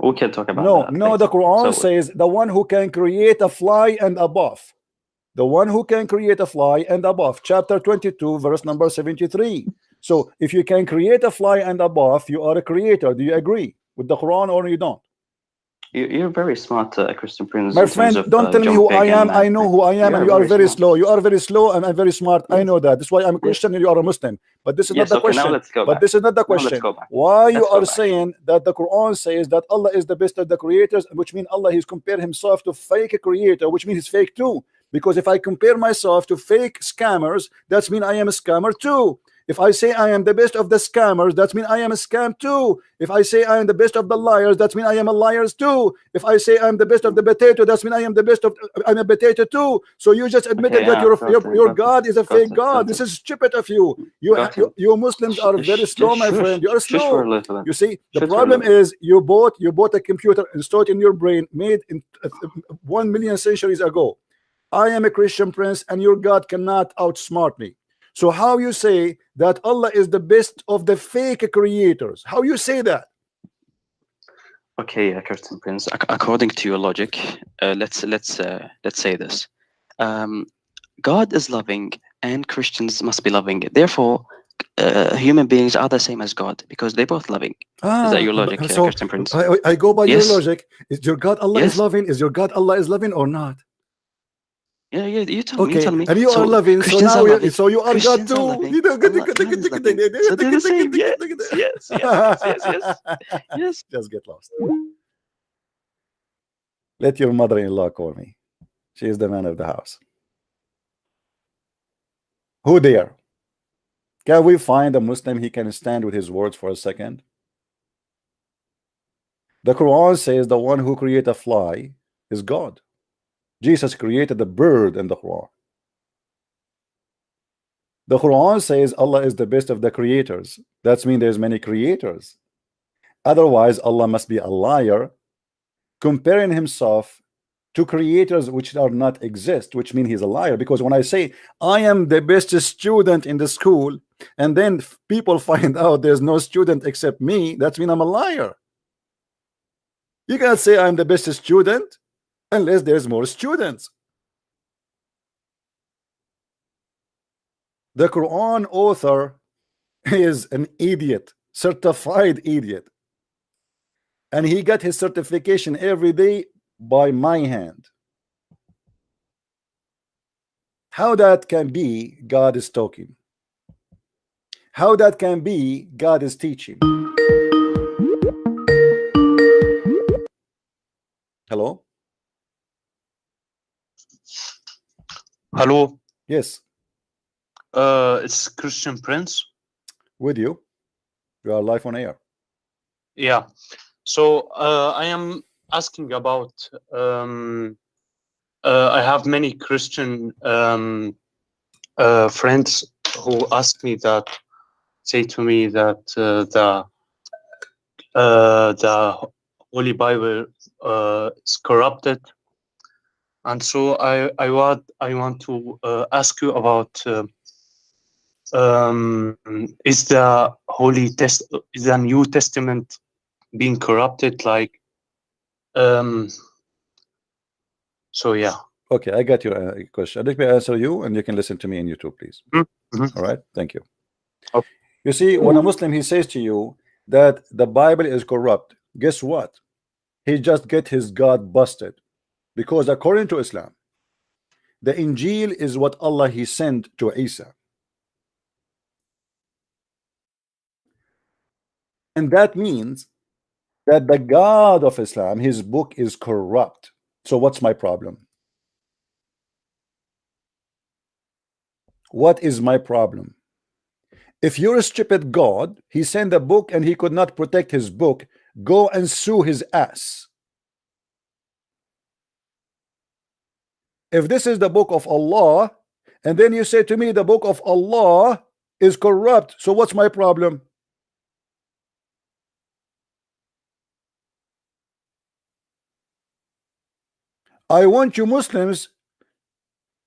We can talk about No, that no, later. the Quran says the one who can create a fly and a buff. The one who can create a fly and a buff. Chapter 22, verse number 73. So if you can create a fly and a buff, you are a creator. Do you agree with the Quran or you don't? You're very smart, Christian Prince. My friend, don't tell me who I am. I know who I am, and you are very slow. You are very slow, and I'm very smart. I know that. That's why I'm a Christian and you are a Muslim. But this is not the question. But this is not the question. Why you are saying that the Quran says that Allah is the best of the creators, which means Allah has compared himself to fake creator, which means he's fake too. Because if I compare myself to fake scammers, that means I am a scammer too. If I say I am the best of the scammers, that means I am a scam too. If I say I am the best of the liars, that means I am a liars too. If I say I am the best of the potato, that means I am the best of I'm a potato too. So you just admitted that your God is a fake God. This is stupid of you. You Muslims are very slow, my friend. You are slow. You see, the problem is you bought a computer installed in your brain, made in 1 million centuries ago. I am a Christian Prince, and your God cannot outsmart me. So how you say that Allah is the best of the fake creators? How you say that? Okay, Christian Prince. According to your logic, let's say this: God is loving, and Christians must be loving. Therefore, human beings are the same as God because they're both loving. Is that your logic, Christian Prince? I go by your logic. Is your God Allah is loving? Is your God Allah is loving or not? Yeah, you tell me. You tell me. And you are loving, so now you are God too. You know, so they're the same. Yes. Just get lost. Let your mother-in-law call me. She is the man of the house. Who there? Can we find a Muslim he can stand with his words for a second? The Quran says the one who created a fly is God. Jesus created the bird in the Quran. The Quran says Allah is the best of the creators. That means there's many creators. Otherwise, Allah must be a liar, comparing himself to creators which are not exist, which means he's a liar. Because when I say I am the best student in the school, and then people find out there's no student except me, that means I'm a liar. You can't say I'm the best student unless there's more students. The Quran author is an idiot, certified idiot, and he got his certification every day by my hand. How that can be God is talking? How that can be God is teaching? Hello? Hello. Yes. It's Christian Prince. With you. You are live on air. Yeah. So I am asking about I have many Christian friends who ask me that, say to me that the Holy Bible is corrupted, and so I want to ask you about is the is the New Testament being corrupted? Like, so yeah. Okay, I got your question. Let me answer you, and you can listen to me in YouTube, please. All right, thank you. Okay. You see, when a Muslim he says to you that the Bible is corrupt, guess what? He just get his God busted, because according to Islam, the Injil is what Allah he sent to Isa, and that means that the God of Islam, his book is corrupt. So what's my problem? What is my problem? If you're a stupid God, he sent a book and he could not protect his book, go and sue his ass. If this is the book of Allah, and then you say to me the book of Allah is corrupt, so what's my problem? I want you Muslims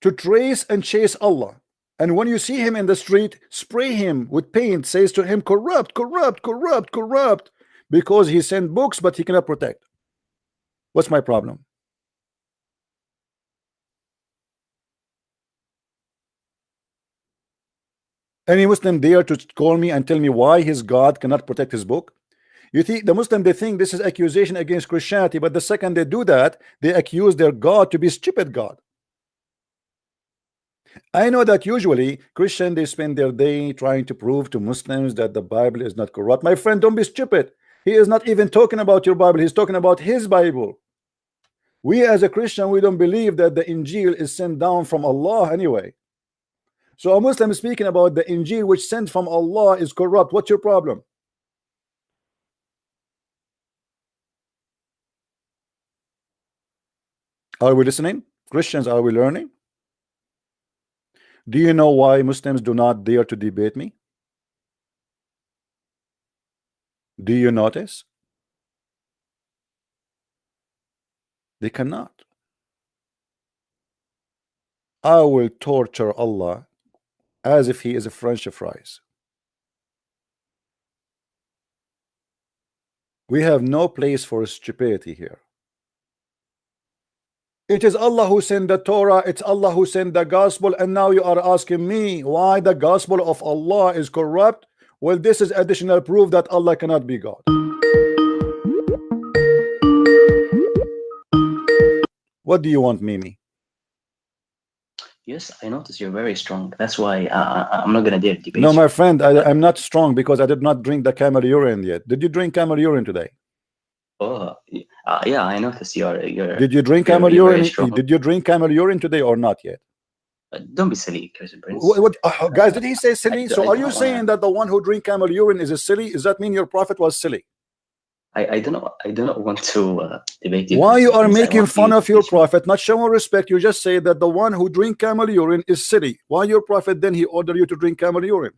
to trace and chase Allah. And when you see him in the street, spray him with paint, says to him, corrupt, corrupt, corrupt, corrupt, because he sent books, but he cannot protect. What's my problem? Any Muslim dare to call me and tell me why his God cannot protect his book? You see, the Muslim, they think this is accusation against Christianity, but the second they do that, they accuse their God to be stupid God. I know that usually Christians, they spend their day trying to prove to Muslims that the Bible is not corrupt. My friend, don't be stupid. He is not even talking about your Bible. He's talking about his Bible. We as a Christian, we don't believe that the Injil is sent down from Allah anyway. So a Muslim speaking about the Injil which sent from Allah is corrupt. What's your problem? Are we listening? Christians, are we learning? Do you know why Muslims do not dare to debate me? Do you notice? They cannot. I will torture Allah as if he is a French fries. We have no place for stupidity here. It is Allah who sent the Torah, it's Allah who sent the gospel, and now you are asking me why the gospel of Allah is corrupt. Well, this is additional proof that Allah cannot be God. What do you want, Mimi? Yes, I notice you're very strong. That's why I'm not going to dare debate. No, my friend, I'm not strong because I did not drink the camel urine yet. Did you drink camel urine today? Oh, yeah, I noticed you're. Did you drink camel urine? Did you drink camel urine today or not yet? Don't be silly, Christian Prince. Guys, did he say silly? So are you saying that the one who drink camel urine is a silly? Does that mean your prophet was silly? I do not want to debate you. Why you are making fun of your prophet, not showing respect? You just say that the one who drink camel urine is silly. Why your prophet then he ordered you to drink camel urine?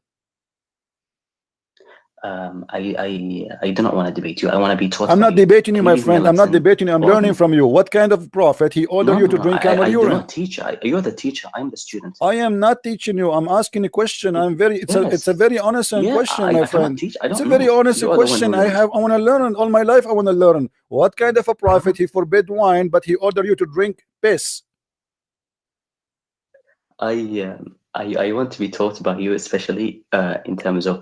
I do not want to debate you. I want to be taught. I'm not debating you, my friend. I'm not debating you. I'm learning from you. What kind of prophet he ordered you to drink camel urine? I do not teach. You're the teacher. I'm the student. I am not teaching you. I'm asking a question. It's a very honest question, my friend. It's a very honest question. I want to learn. All my life I want to learn. What kind of a prophet he forbid wine, but he ordered you to drink piss? I want to be taught by you, especially in terms of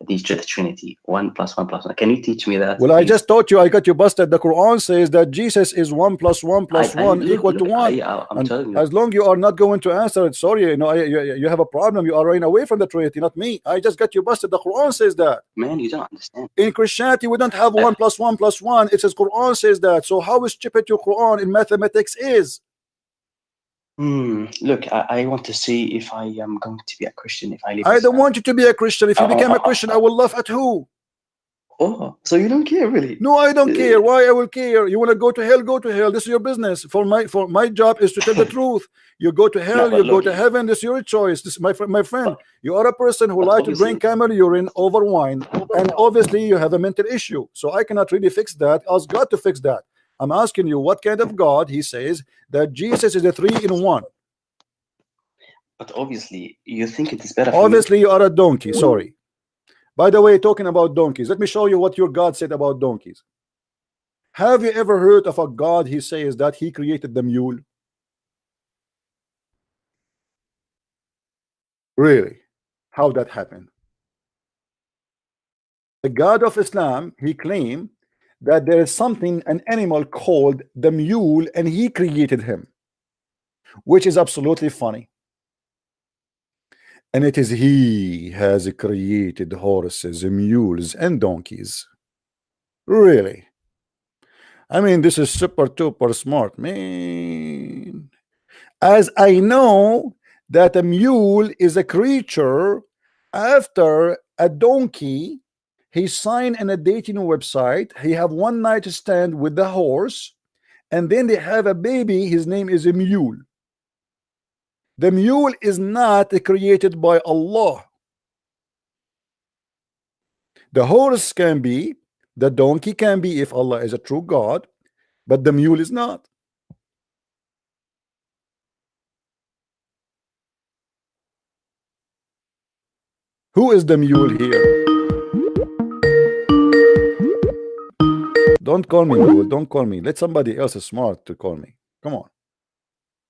the Trinity, 1 + 1 + 1. Can you teach me that? Well, please? I just taught you. I got you busted. The Quran says that Jesus is 1 + 1 + 1 equal to 1. I'm telling you. As long you are not going to answer it, sorry, you have a problem. You are running away from the Trinity, not me. I just got you busted. The Quran says that. Man, you don't understand. In Christianity, we don't have 1 + 1 + 1. It says Quran says that. So how stupid your Quran in mathematics is? Look, I want to see if I am going to be a Christian if I leave. I don't want you to be a Christian. If you become a Christian, I will laugh at who? Oh, so you don't care, really? No, I don't care. Why I will care? You want to go to hell? Go to hell. This is your business. For my job is to tell the truth. You go to hell. You go to heaven. This is your choice. This, my friend. You are a person who likes to drink camel urine over wine, and obviously you have a mental issue. So I cannot really fix that. Ask God to fix that. I'm asking you, what kind of God he says that Jesus is a 3-in-1? But obviously, you think it is better. Obviously, you are a donkey. Sorry. By the way, talking about donkeys, let me show you what your God said about donkeys. Have you ever heard of a God he says that he created the mule? Really? How that happened? The God of Islam, he claimed that there is something, an animal called the mule, and he created him, which is absolutely funny. And it is he has created horses, mules, and donkeys. Really? I mean, this is super duper smart, man. As I know that a mule is a creature after a donkey. He signed in a dating website. He have one night stand with the horse, and then they have a baby. His name is a mule. The mule is not created by Allah. The horse can be, the donkey can be if Allah is a true God, but the mule is not. Who is the mule here? Don't call me mule. Don't call me. Let somebody else smart to call me. Come on.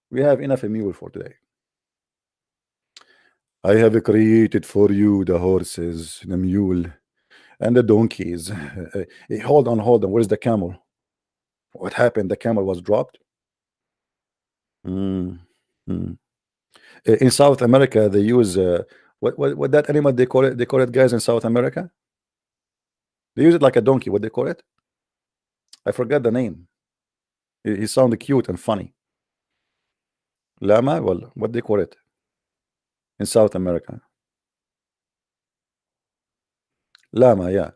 We have enough a mule for today. I have created for you the horses, the mule, and the donkeys. Hold on, hold on. Where's the camel? What happened? The camel was dropped. In South America, they use what that animal they call it? They call it, guys, in South America. They use it like a donkey. What they call it? I forgot the name. He sounded cute and funny. Llama? Well, what they call it in South America? Llama, yeah.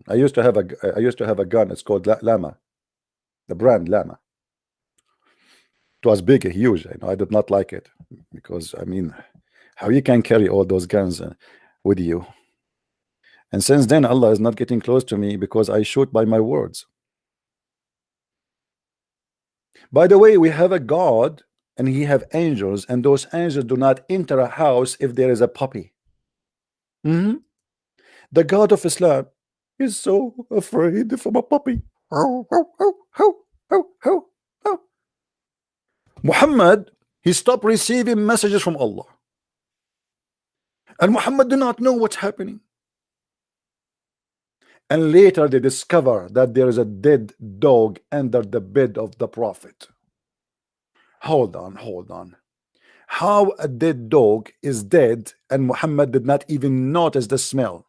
I used to have a gun. It's called Llama. The brand Llama. It was big, huge. I did not like it because I mean, how you can carry all those guns with you? And since then, Allah is not getting close to me because I shoot by my words. By the way, we have a God and he have angels, and those angels do not enter a house if there is a puppy. The God of Islam is so afraid from a puppy. Muhammad, he stopped receiving messages from Allah, and Muhammad did not know what's happening. And later they discover that there is a dead dog under the bed of the Prophet. Hold on. How a dead dog is dead and Muhammad did not even notice the smell?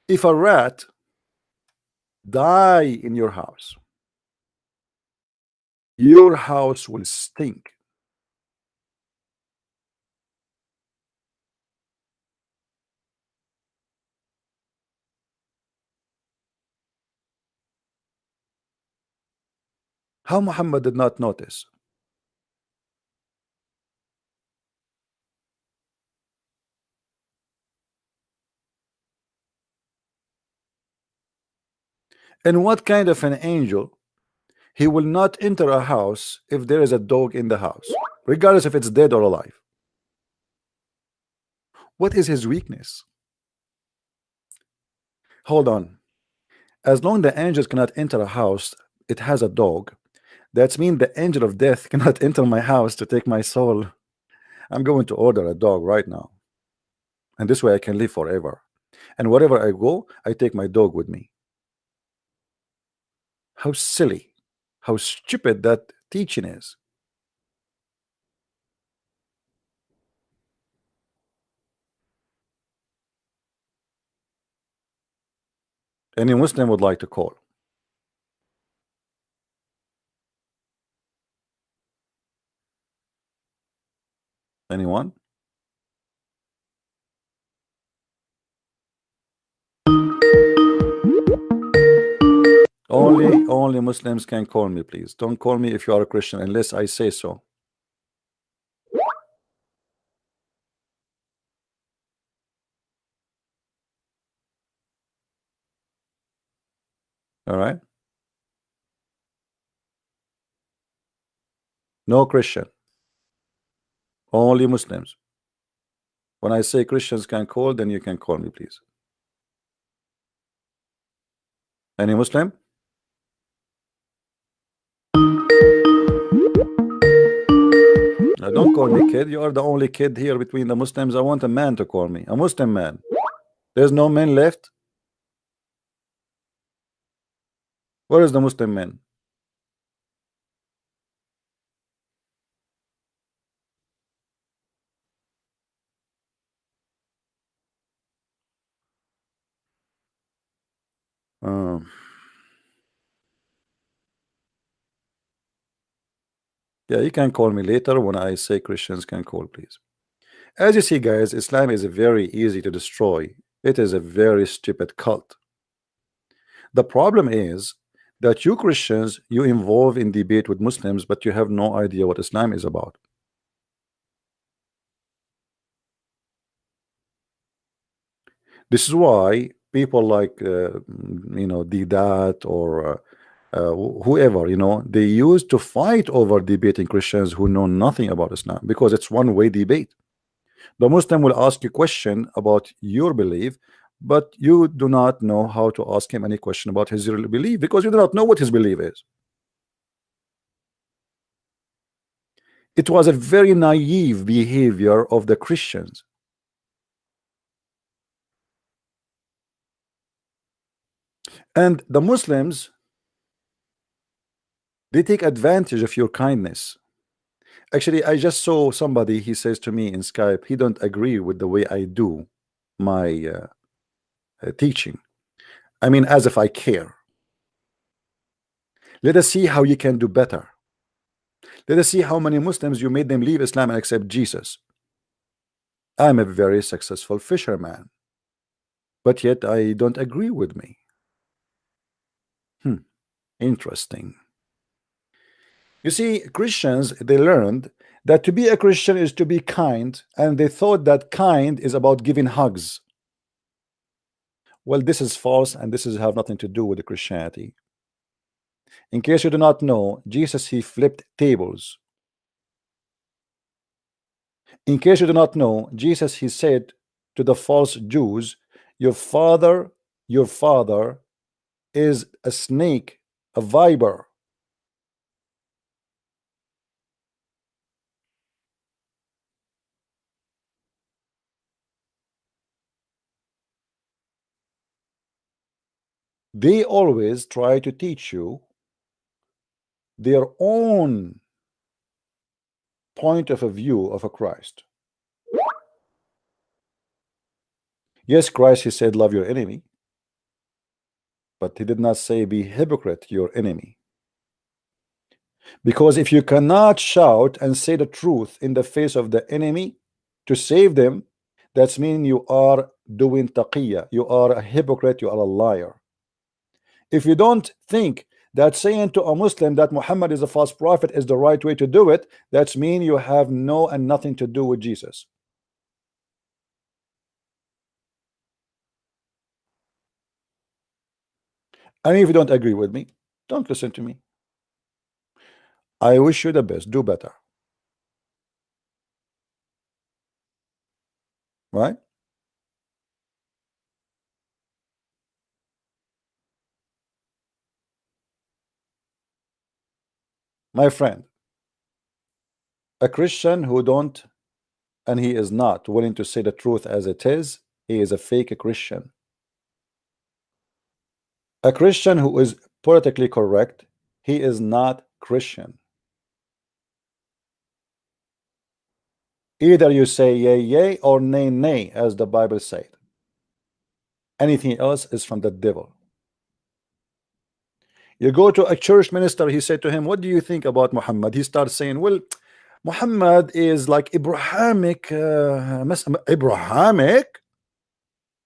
If a rat die in your house will stink. How Muhammad did not notice? And what kind of an angel? He will not enter a house if there is a dog in the house, regardless if it's dead or alive. What is his weakness? Hold on. As long the angels cannot enter a house, it has a dog. That means the angel of death cannot enter my house to take my soul. I'm going to order a dog right now. And this way I can live forever. And wherever I go, I take my dog with me. How silly, how stupid that teaching is. Any Muslim would like to call? Anyone? Only Muslims can call me, please. Don't call me if you are a Christian unless I say so. All right. No Christian. Only Muslims. When I say Christians can call, then you can call me, please. Any Muslim? Don't call me kid. You are the only kid here between the Muslims. I want a man to call me. A Muslim man. There's no men left. Where is the Muslim man? Yeah, you can call me later when I say Christians can call, please. As you see, guys, Islam is very easy to destroy. It is a very stupid cult. The problem is that you Christians, you involve in debate with Muslims, but you have no idea what Islam is about. This is why people like Deedat or whoever, you know, they used to fight over debating Christians who know nothing about Islam, because it's one-way debate. The Muslim will ask you a question about your belief, but you do not know how to ask him any question about his real belief, because you do not know what his belief is. It was a very naive behavior of the Christians. And the Muslims, they take advantage of your kindness. Actually, I just saw somebody, he says to me in Skype, he don't agree with the way I do my teaching. I mean, as if I care. Let us see how you can do better. Let us see how many Muslims you made them leave Islam and accept Jesus. I'm a very successful fisherman, but yet I don't agree with me. Interesting. You see, Christians, they learned that to be a Christian is to be kind, and they thought that kind is about giving hugs. Well, this is false, and this is have nothing to do with the Christianity. In case you do not know, Jesus, he flipped tables. In case you do not know, Jesus, he said to the false Jews, your father is a snake, a viper. They always try to teach you their own point of a view of a Christ. Yes, Christ, he said, love your enemy. But he did not say, be hypocrite, your enemy. Because if you cannot shout and say the truth in the face of the enemy to save them, that means you are doing taqiyya. You are a hypocrite, you are a liar. If you don't think that saying to a Muslim that Muhammad is a false prophet is the right way to do it, that means you have no and nothing to do with Jesus. And if you don't agree with me, don't listen to me. I wish you the best. Do better. Right? My friend, a Christian who don't, and he is not willing to say the truth as it is, he is a fake Christian. A Christian who is politically correct, he is not Christian. Either you say yay, yay, or nay, nay, as the Bible said. Anything else is from the devil. You go to a church minister, he said to him, what do you think about Muhammad? He starts saying, well, Muhammad is like Abrahamic. Abrahamic?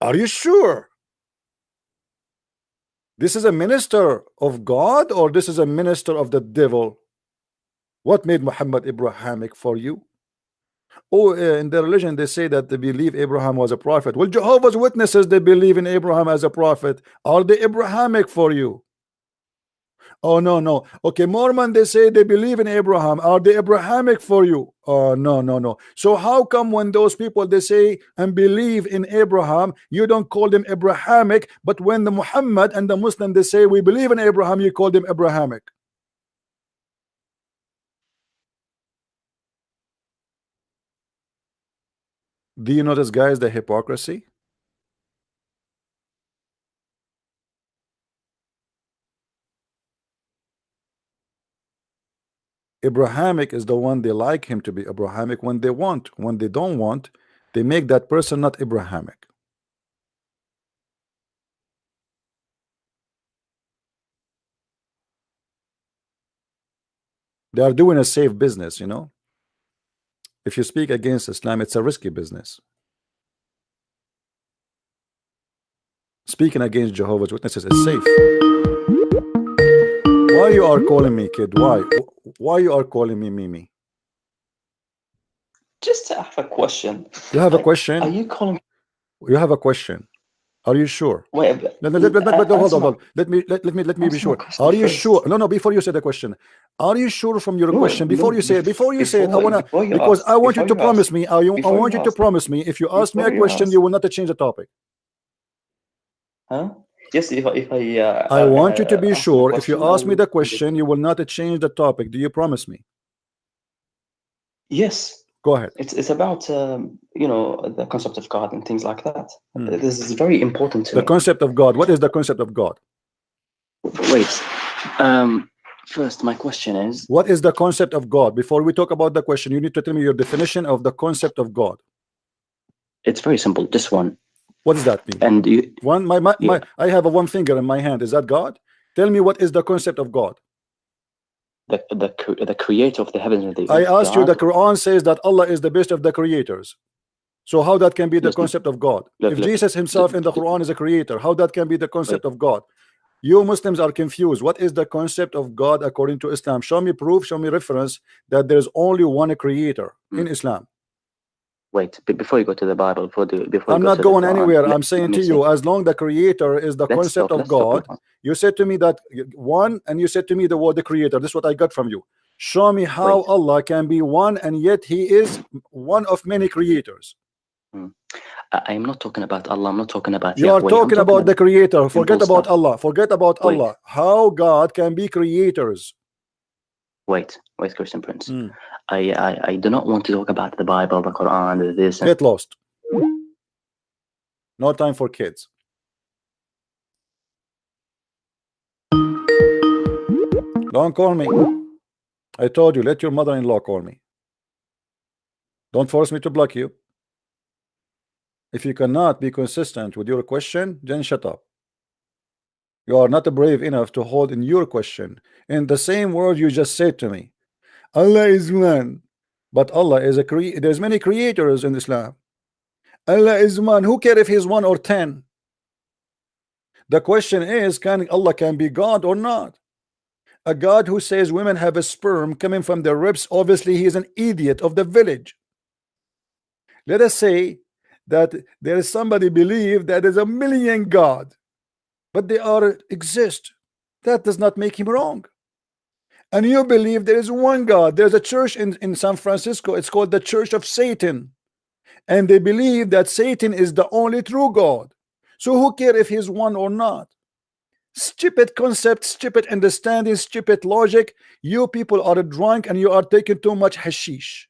Are you sure? This is a minister of God, or this is a minister of the devil? What made Muhammad Abrahamic for you? Oh, in their religion they say that they believe Abraham was a prophet. Well, Jehovah's Witnesses, they believe in Abraham as a prophet. Are they Abrahamic for you? Oh, no, no. Okay, Mormon, they say they believe in Abraham. Are they Abrahamic for you? Oh, no, no, no. So how come when those people, they say and believe in Abraham, you don't call them Abrahamic, but when the Muhammad and the Muslim, they say we believe in Abraham, you call them Abrahamic? Do you notice, guys, the hypocrisy? Abrahamic is the one they like him to be Abrahamic when they want. When they don't want, they make that person not Abrahamic. They are doing a safe business, you know. If you speak against Islam, it's a risky business. Speaking against Jehovah's Witnesses is safe. Why you are calling me, kid? Why you are calling me Mimi? Just to have a question. You have a question? Are you calling? You have a question. Are you sure? Wait, hold on. Let me be sure. Are you sure? No, before you say the question, are you sure from your question? Before you say it, I wanna, because I want you to promise me. I want you to promise me, if you ask me a question, you will not change the topic. Huh? Yes, if I want you to be sure, if you ask me the question, you will not change the topic. Do you promise me? Yes. Go ahead. It's about the concept of God and things like that. This is very important to me. The concept of God. What is the concept of God? Wait. First, my question is, what is the concept of God? Before we talk about the question, you need to tell me your definition of the concept of God. It's very simple. This one. What does that mean? And you, I have a one finger in my hand. Is that God? Tell me, what is the concept of God? The creator of the heavens and the earth. I asked you, the Quran says that Allah is the best of the creators. So how that can be the concept of God? If Jesus himself in the Quran is a creator, how that can be the concept of God? You Muslims are confused. What is the concept of God according to Islam? Show me proof, show me reference that there's only one creator in Islam. Wait, before you go to the Bible, I'm not going anywhere. I'm saying to you, as long the creator is the concept of God, you said to me that one, and you said to me the word the creator. This is what I got from you. Show me how Allah can be one and yet he is one of many creators. I'm not talking about Allah. I'm not talking about you are talking about the creator. Forget about Allah. Forget about Allah. How God can be creators. Wait, Christian Prince. I do not want to talk about the Bible, the Quran, this. Get lost. No time for kids. Don't call me. I told you, let your mother-in-law call me. Don't force me to block you. If you cannot be consistent with your question, then shut up. You are not brave enough to hold in your question in the same word you just said to me. Allah is one, but Allah is there's many creators in Islam. Allah is one. Who cares if he's 1 or 10? The question is, Allah can be God or not? A God who says women have a sperm coming from their ribs, obviously he is an idiot of the village. Let us say that there is somebody believe that there's 1 million God, but they exist. That does not make him wrong. And you believe there is one God. There's a church in San Francisco. It's called the Church of Satan. And they believe that Satan is the only true God. So who cares if he's one or not? Stupid concept, stupid understanding, stupid logic. You people are drunk and you are taking too much hashish.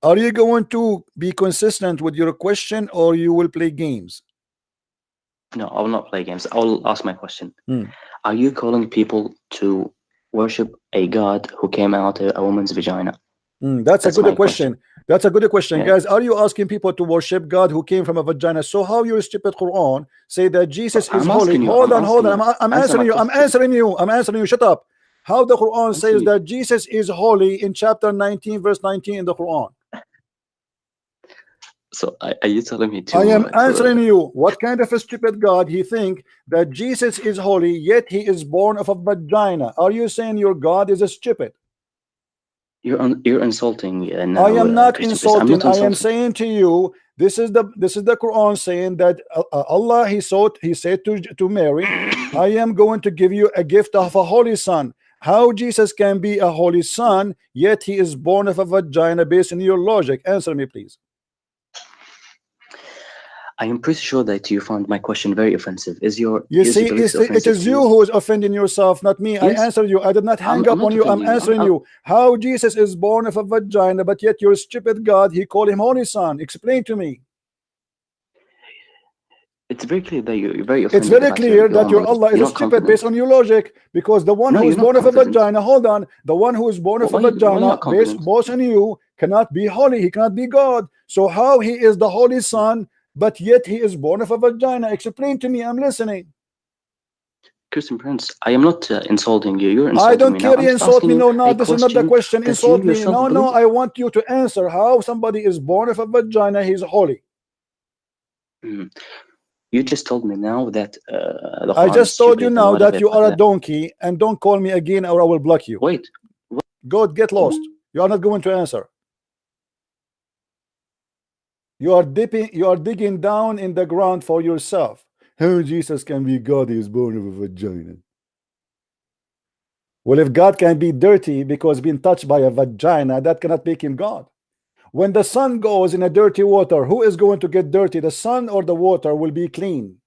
Are you going to be consistent with your question, or you will play games? No, I will not play games. I will ask my question. Are you calling people to worship a God who came out of a woman's vagina? That's a good question. That's a good question, guys. Are you asking people to worship God who came from a vagina? So how your stupid Quran say that Jesus is holy? Hold on. I'm answering you. Shut up. How the Quran says that Jesus is holy in chapter 19, verse 19 in the Quran? So are you telling me to? I am answering you. What kind of a stupid God he think that Jesus is holy, yet he is born of a vagina? Are you saying your God is a stupid? You're insulting. Now, I am not insulting. I am saying to you, this is the Quran saying that Allah he said to Mary, I am going to give you a gift of a holy son. How Jesus can be a holy son, yet he is born of a vagina? Based on your logic, answer me, please. I am pretty sure that you found my question very offensive. It is you who is offending yourself, not me. Yes. I answered you. I did not hang up on you. I'm answering you. How Jesus is born of a vagina, but yet your stupid God, he called him holy son. Explain to me. It's very clear that you're very offended. It's very clear that your Allah is stupid based on your logic, because the one who is born of a vagina, hold on, the one who is born of a vagina, based on you, cannot be holy. He cannot be God. So how he is the holy son, but yet he is born of a vagina? Explain to me. I'm listening. Christian Prince, I am not insulting you. You're insulting me. I don't care. You insult me. No, this is not the question. Insult me. No, I want you to answer how somebody is born of a vagina, he's holy. You just told me now that I just told you now that you are a donkey, and don't call me again or I will block you. Wait. God, get lost. You are not going to answer. You are digging down in the ground for yourself. How Jesus can be God? He is born of a vagina. Well, if God can be dirty because being touched by a vagina, that cannot make him God. When the sun goes in a dirty water, who is going to get dirty? The sun or the water will be clean.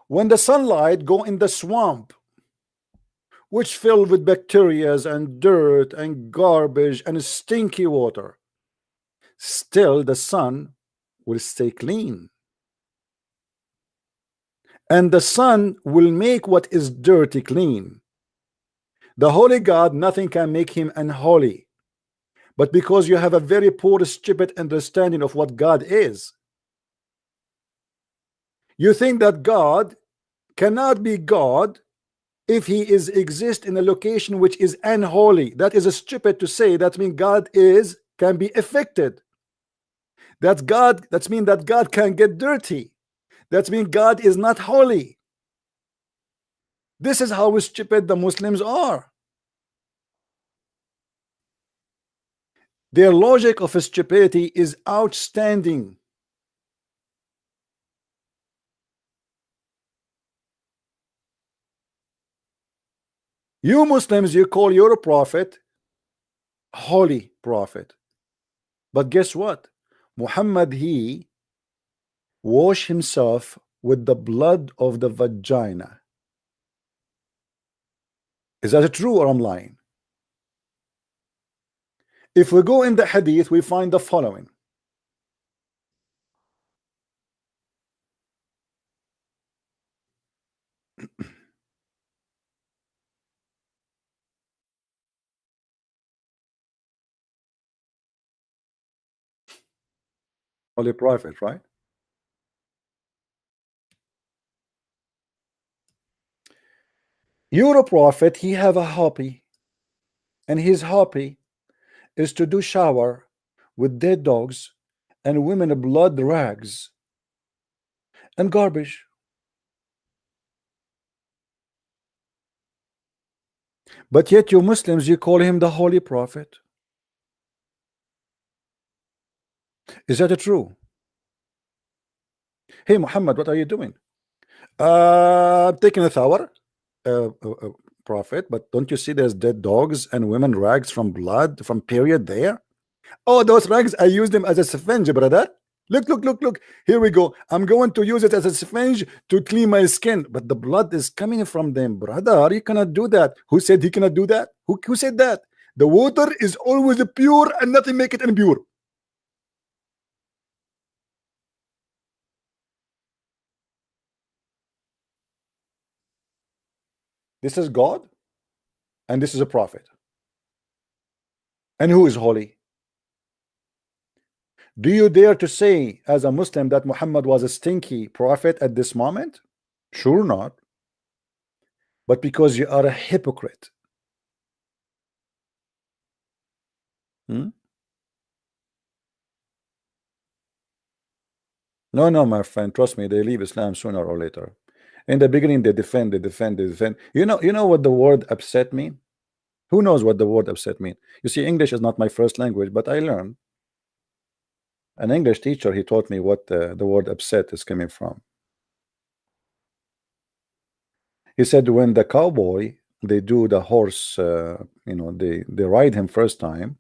When the sunlight go in the swamp, which filled with bacteria and dirt and garbage and stinky water, still the sun will stay clean. And the sun will make what is dirty clean. The holy God, nothing can make him unholy. But because you have a very poor, stupid understanding of what God is, you think that God cannot be God if he is exist in a location which is unholy. That is a stupid to say. That means God can be affected. That's mean that God can get dirty. That means God is not holy. This is how stupid the Muslims are. Their logic of stupidity is outstanding. You Muslims, you call your prophet holy prophet. But guess what? Muhammad, he washed himself with the blood of the vagina. Is that true or I'm lying? If we go in the hadith, we find the following. Holy prophet, right? Your prophet, he have a hobby, and his hobby is to do shower with dead dogs and women blood rags and garbage. But yet you Muslims, you call him the holy prophet. Is that true? Hey Muhammad, what are you doing? Taking a shower, prophet, but don't you see there's dead dogs and women rags from blood from period there? Oh, those rags, I use them as a sponge, brother. Look, here we go. I'm going to use it as a sponge to clean my skin, but the blood is coming from them, brother. You cannot do that. Who said he cannot do that? Who said that? The water is always pure and nothing make it impure. This is God and this is a prophet. And who is holy? Do you dare to say as a Muslim that Muhammad was a stinky prophet at this moment? Sure not. But because you are a hypocrite. No, my friend, trust me, they leave Islam sooner or later. In the beginning, they defend. You know what the word upset mean? Who knows what the word upset mean? You see, English is not my first language, but I learned. An English teacher, he taught me what the word upset is coming from. He said when the cowboy, they do the horse, they ride him first time,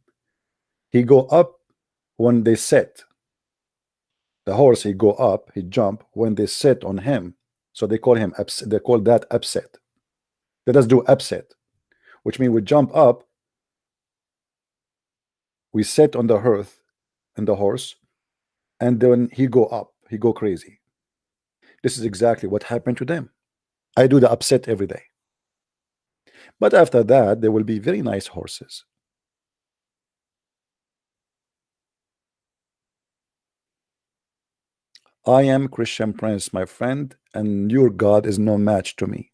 he go up when they sit. The horse, he go up, he jump when they sit on him. So they call him upset. They call that upset. Let us do upset, which means we jump up, we sit on the hearth and the horse, and then he go up, he go crazy. This is exactly what happened to them. I do the upset every day. But after that, there will be very nice horses. I am Christian Prince, my friend, and your God is no match to me.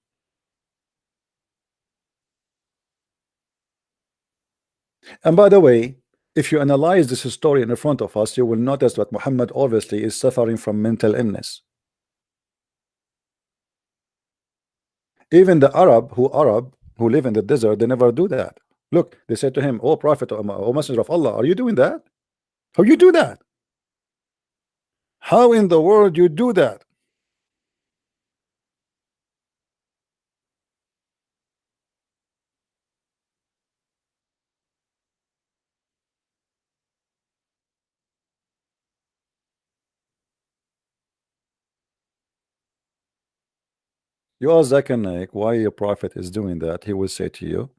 And by the way, if you analyze this story in front of us, you will notice that Muhammad obviously is suffering from mental illness. Even the Arab who live in the desert, they never do that. Look, they said to him, "Oh Prophet, oh Messenger of Allah, are you doing that? How you do that? How in the world you do that?" You ask Zakir Naik why your Prophet is doing that, he will say to you,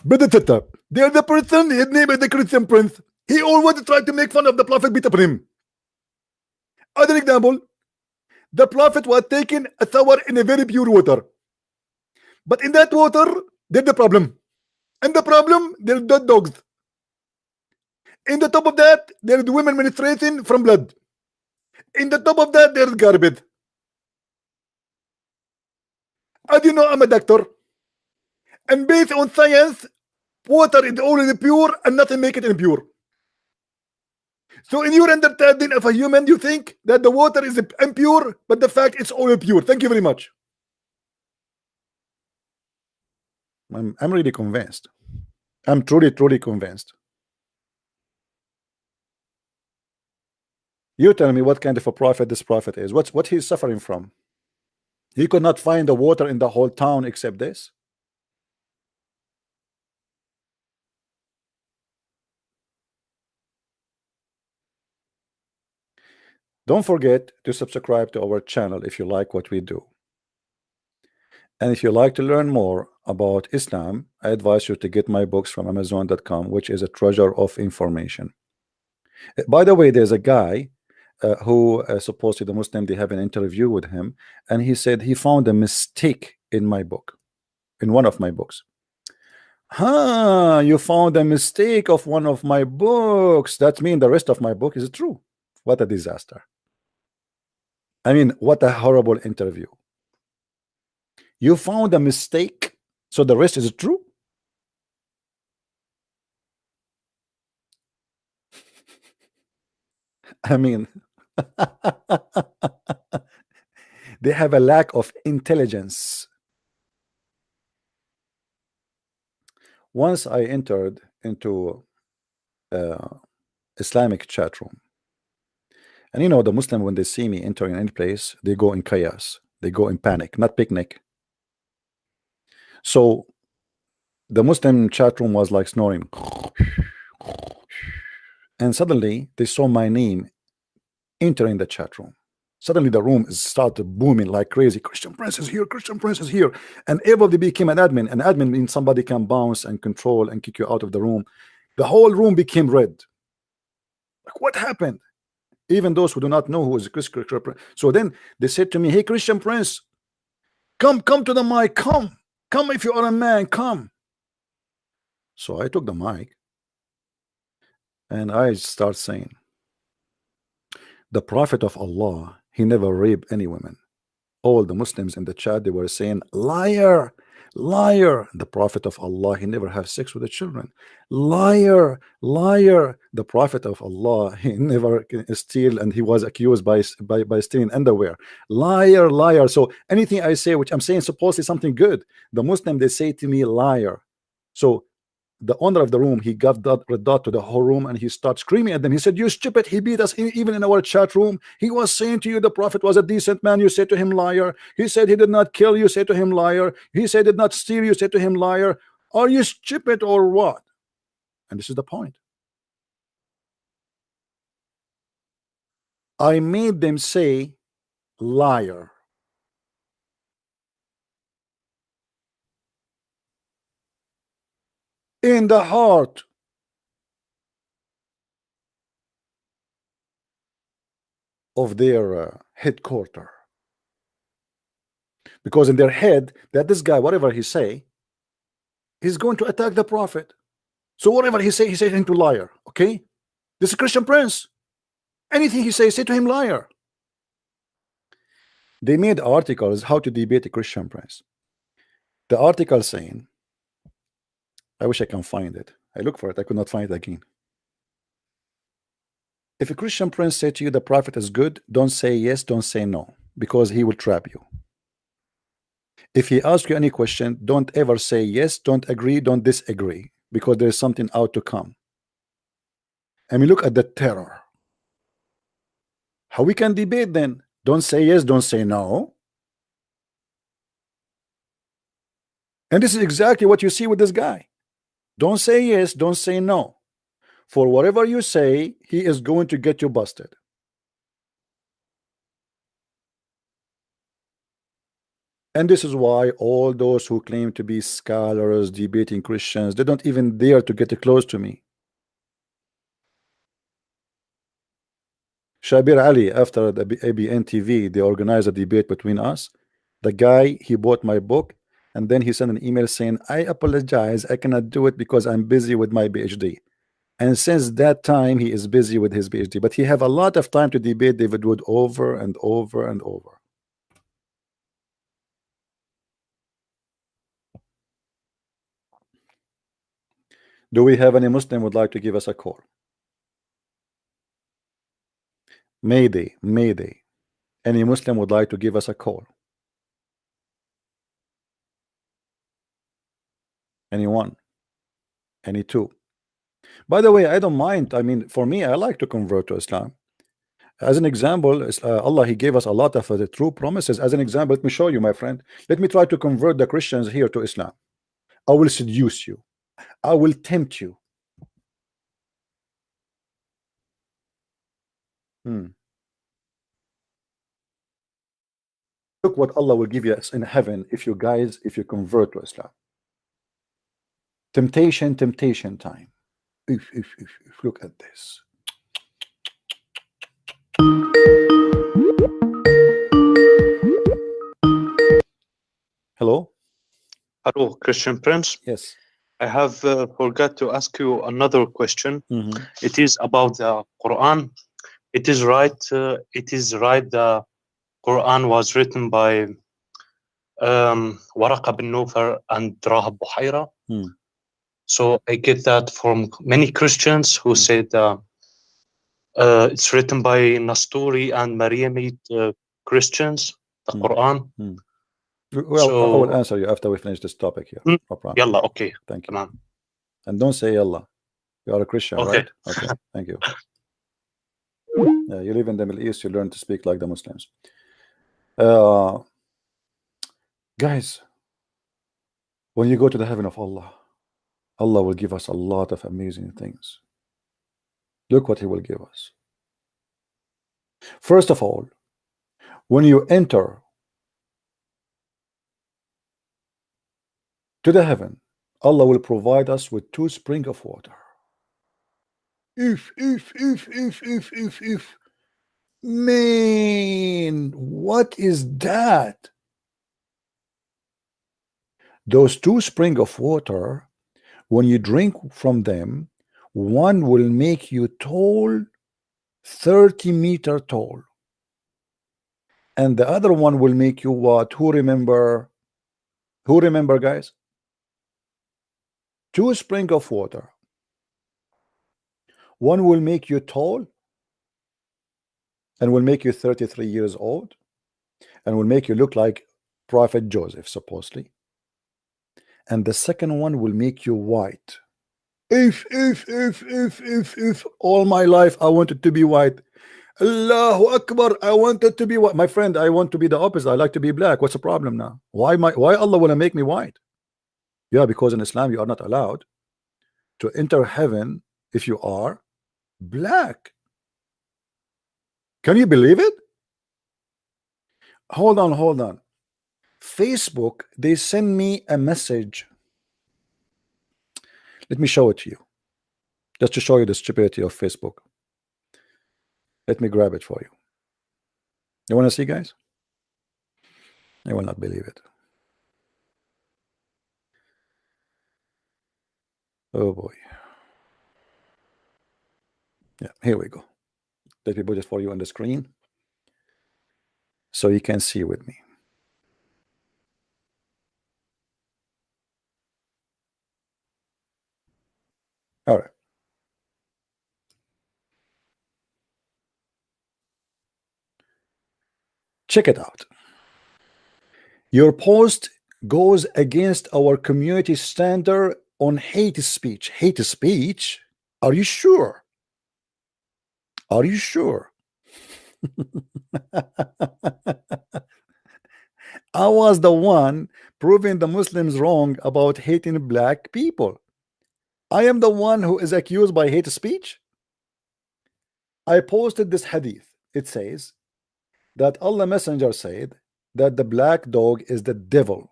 they're the person, his name is the Christian Prince. He always tried to make fun of the Prophet, beat up him. Other example, the Prophet was taking a shower in a very pure water. But in that water, there's the problem. And the problem, there's dead dogs. In the top of that, there's women menstruating from blood. In the top of that, there's garbage. As you know, I'm a doctor. And based on science, water is already pure and nothing make it impure. So in your understanding of a human, you think that the water is impure, but the fact it's all pure. Thank you very much. I'm really convinced. I'm truly convinced. You tell me what kind of a prophet this prophet is. What he's suffering from? He could not find the water in the whole town except this. Don't forget to subscribe to our channel if you like what we do. And if you like to learn more about Islam, I advise you to get my books from Amazon.com, which is a treasure of information. By the way, there's a guy who supposedly the Muslim, they have an interview with him, and he said he found a mistake in my book, in one of my books. You found a mistake of one of my books. That means the rest of my book is true. What a disaster. I mean, what a horrible interview. You found a mistake, so the rest is true? I mean, they have a lack of intelligence. Once I entered into Islamic chat room, and you know, the Muslim, when they see me entering any place, they go in chaos, they go in panic, not picnic. So the Muslim chat room was like snoring, and suddenly they saw my name entering the chat room. Suddenly the room started booming like crazy. Christian Prince is here, Christian Prince is here. And everybody became an admin. An admin means somebody can bounce and control and kick you out of the room. The whole room became red. Like, what happened? Even those who do not know who is Christian Prince. So then they said to me, hey, Christian Prince, come to the mic, come if you are a man, come. So I took the mic and I start saying, the Prophet of Allah, he never raped any women. All the Muslims in the chat, they were saying, liar, liar. The Prophet of Allah, he never have sex with the children. Liar, liar. The Prophet of Allah, he never steal, and he was accused by stealing underwear. Liar, liar. So anything I say, which I'm saying supposedly something good, the Muslim, they say to me, liar. So the owner of the room, he got that red dot to the whole room, and he started screaming at them. He said, you stupid, he beat us even in our chat room. He was saying to you the Prophet was a decent man. You said to him, liar. He said he did not kill. You said to him, liar. He said he did not steal. You said to him, liar. Are you stupid or what? And this is the point. I made them say liar. In the heart of their headquarters, because in their head that this guy, whatever he say, he's going to attack the Prophet. So whatever he say him to liar. Okay, this is Christian Prince. Anything he say to him liar. They made articles how to debate a Christian Prince. The article saying, I wish I can find it. I look for it. I could not find it again. If a Christian Prince say to you the Prophet is good, don't say yes, don't say no, because he will trap you. If he asks you any question, don't ever say yes, don't agree, don't disagree, because there is something out to come. I mean, look at the terror. How we can debate then? Don't say yes, don't say no. And this is exactly what you see with this guy. Don't say yes, don't say no. For whatever you say, he is going to get you busted. And this is why all those who claim to be scholars debating Christians, they don't even dare to get close to me. Shabir Ali, after the ABN TV, they organized a debate between us. The guy, he bought my book, and then he sent an email saying, I apologize, I cannot do it because I'm busy with my PhD. And since that time, he is busy with his PhD, but he have a lot of time to debate David Wood over and over and over. Do we have any Muslim would like to give us a call? Mayday, Mayday. Any Muslim would like to give us a call? Anyone? Any two? By the way, I don't mind. I mean, for me, I like to convert to Islam. As an example, Allah, he gave us a lot of the true promises. As an example, let me show you, my friend. Let me try to convert the Christians here to Islam. I will seduce you. I will tempt you. Look what Allah will give you in heaven if you convert to Islam. Temptation time. Look at this. Hello? Hello, Christian Prince. Yes. I have forgot to ask you another question. It is about the Quran. It is right. The Quran was written by Waraq bin Nawfal and Rahab Buhaira. So I get that from many Christians who said it's written by Nasturi and Maryamite Christians, the Quran. Well, so, I will answer you after we finish this topic here. No problem. Yalla, okay. Thank you. And don't say Yalla. You are a Christian, okay. Right? Okay. Thank you. Yeah, you live in the Middle East, you learn to speak like the Muslims. Guys, when you go to the heaven of Allah, Allah will give us a lot of amazing things. Look what He will give us. First of all, when you enter to the heaven, Allah will provide us with 2 springs of water. If. Man, what is that? Those 2 springs of water, when you drink from them, one will make you tall, 30 meters tall. And the other one will make you what? Who remember, guys? 2 springs of water. One will make you tall and will make you 33 years old and will make you look like Prophet Joseph, supposedly. And the second one will make you white. If all my life I wanted to be white. Allahu Akbar, I wanted to be white. My friend, I want to be the opposite. I like to be black. What's the problem now? Why Allah want to make me white? Yeah, because in Islam you are not allowed to enter heaven if you are black. Can you believe it? Hold on. Facebook, they send me a message. Let me show it to you, just to show you the stupidity of Facebook. Let me grab it for you. You want to see, guys? You will not believe it. Oh boy. Yeah, here we go. Let me put it for you on the screen so you can see with me. All right. Check it out. Your post goes against our community standard on hate speech. Hate speech? Are you sure? Are you sure? I was the one proving the Muslims wrong about hating black people. I am the one who is accused by hate speech. I posted this hadith. It says that Allah Messenger said that the black dog is the devil.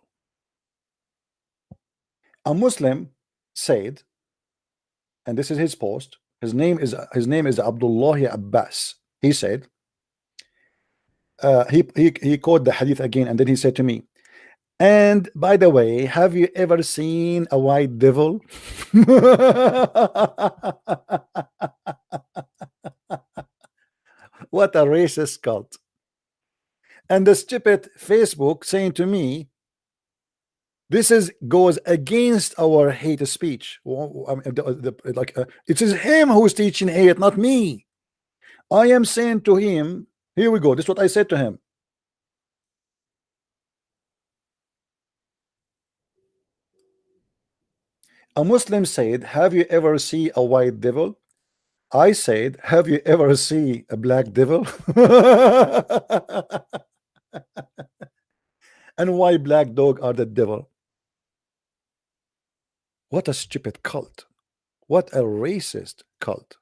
A Muslim said, and this is his post, his name is Abdullah Abbas. He said, he quoted the hadith again, and then he said to me, and by the way, have you ever seen a white devil? What a racist cult. And the stupid Facebook saying to me, this goes against our hate speech. It is him who's teaching hate, not me. I am saying to him, here we go, this is what I said to him. A Muslim said, have you ever seen a white devil? I said, have you ever seen a black devil? And why black dog are the devil? What a stupid cult. What a racist cult.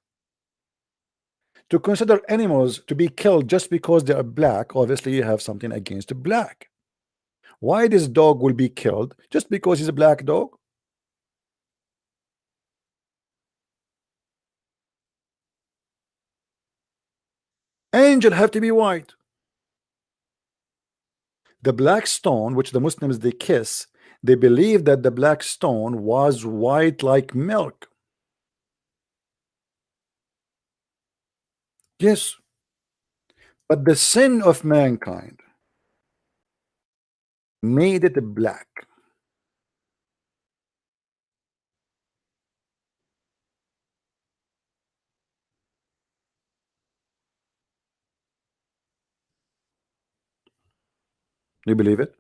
To consider animals to be killed just because they are black, obviously you have something against black. Why this dog will be killed just because he's a black dog? Angel have to be white. The black stone, which the Muslims they kiss, they believe that the black stone was white like milk. Yes, but the sin of mankind made it black. You believe it?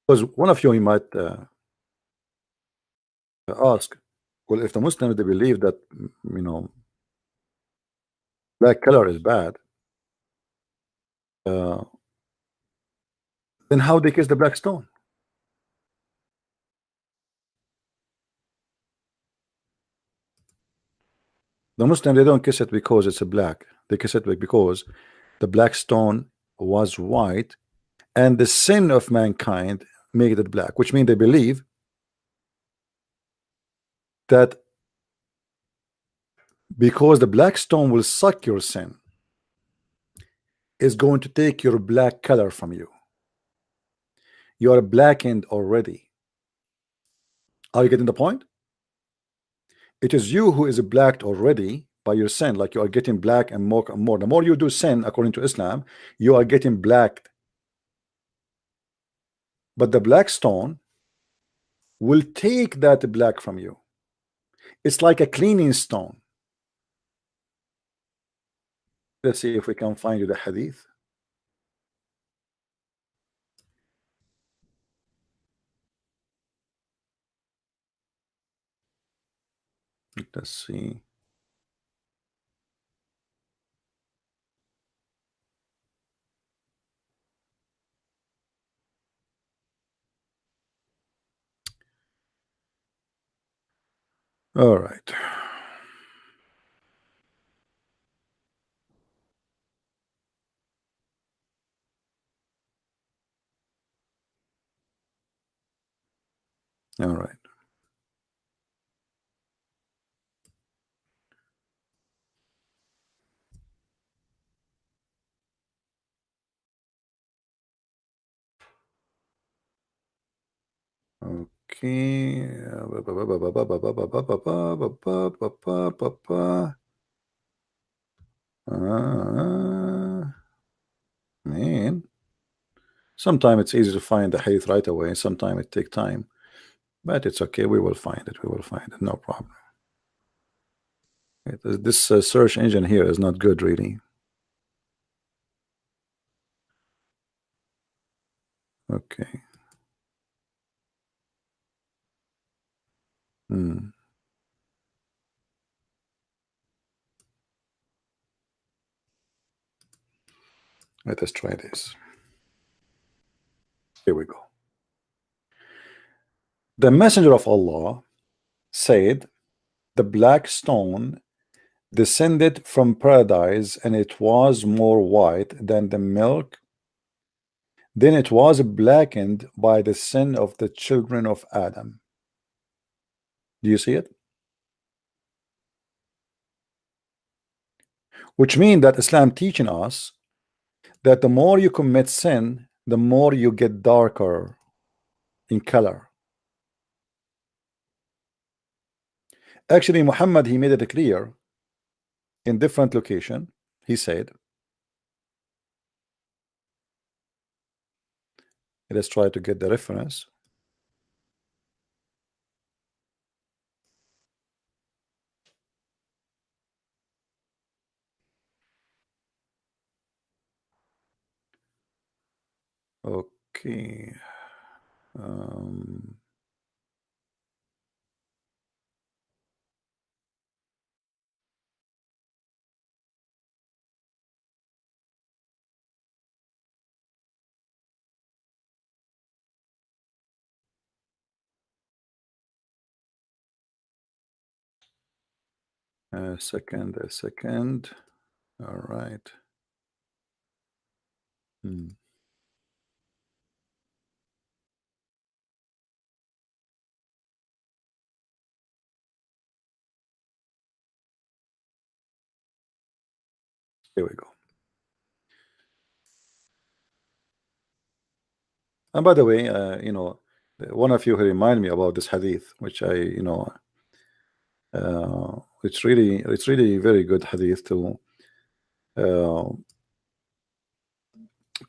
Because one of you might ask, well, if the Muslims they believe that, you know, black color is bad, then how they kiss the black stone? The Muslim, they don't kiss it because it's a black. They kiss it because the black stone was white, and the sin of mankind made it black, which means they believe that because the black stone will suck your sin, is going to take your black color from you. You are blackened already. Are you getting the point? It is you who is blacked already by your sin, like you are getting black and more and more. The more you do sin, according to Islam, you are getting blacked. But the black stone will take that black from you. It's like a cleaning stone. Let's see if we can find you the hadith. Let's see. All right. All right. Okay. Man, sometimes it's easy to find the hadith right away, sometimes it takes time, but it's okay. We will find it. We will find it. No problem. This search engine here is not good, really. Okay. Let us try this. Here we go. The messenger of Allah said, the black stone descended from paradise, and it was more white than the milk. Then it was blackened by the sin of the children of Adam. Do you see it? Which means that Islam teaching us that the more you commit sin, the more you get darker in color. Actually, Muhammad, he made it clear in different location. He said, let's try to get the reference. Okay. A second. All right. Here we go. And by the way, you know, one of you remind me about this hadith, which I, you know, it's really very good hadith to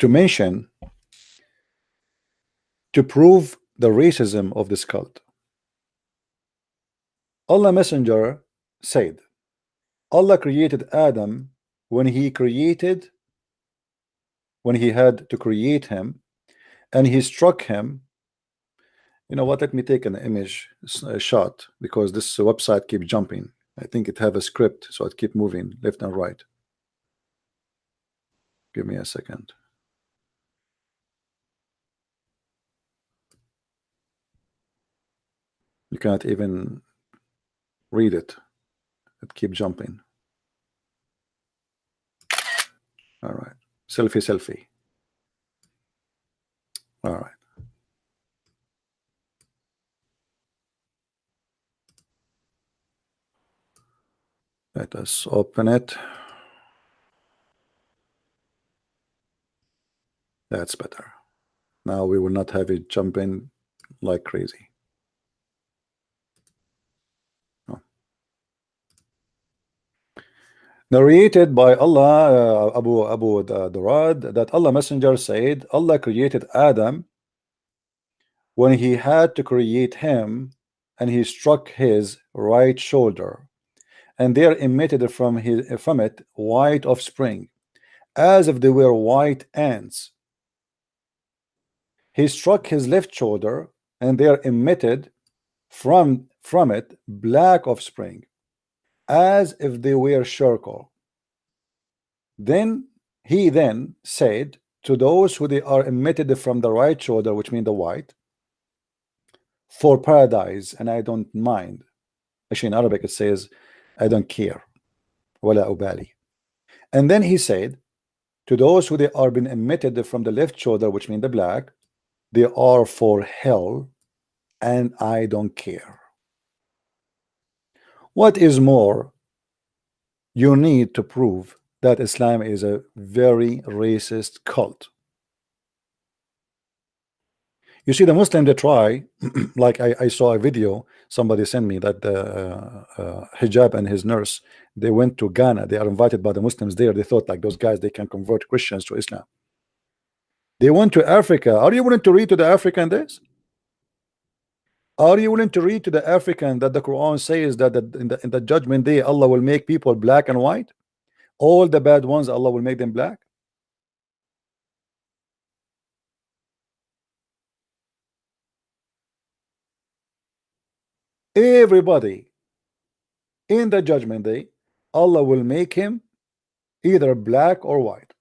mention to prove the racism of this cult. Allah Messenger said, Allah created Adam when he had to create him, and he struck him. You know what, let me take an image, a shot, because this website keeps jumping. I think it have a script, so it keep moving left and right. Give me a second. You can't even read it. It keep jumping. All right. Selfie. All right. Let us open it. That's better. Now we will not have it jumping like crazy. No. Narrated by Allah, Abu Durad, that Allah Messenger said, Allah created Adam when he had to create him, and he struck his right shoulder, and there emitted from it white offspring, as if they were white ants. He struck his left shoulder, and there emitted from it black offspring, as if they were charcoal. Then he said to those who they are emitted from the right shoulder, which means the white, for paradise, and I don't mind. Actually, in Arabic it says, I don't care. Wala ubali. And then he said to those who they are been emitted from the left shoulder, which means the black, they are for hell, and I don't care. What is more, you need to prove that Islam is a very racist cult. You see, the Muslim, they try, like I saw a video, somebody sent me that Hijab and his nurse, they went to Ghana. They are invited by the Muslims there. They thought like those guys, they can convert Christians to Islam. They went to Africa. Are you willing to read to the African this? Are you willing to read to the African that the Quran says that in the judgment day Allah will make people black and white? All the bad ones Allah will make them black? Everybody in the judgment day Allah will make him either black or white.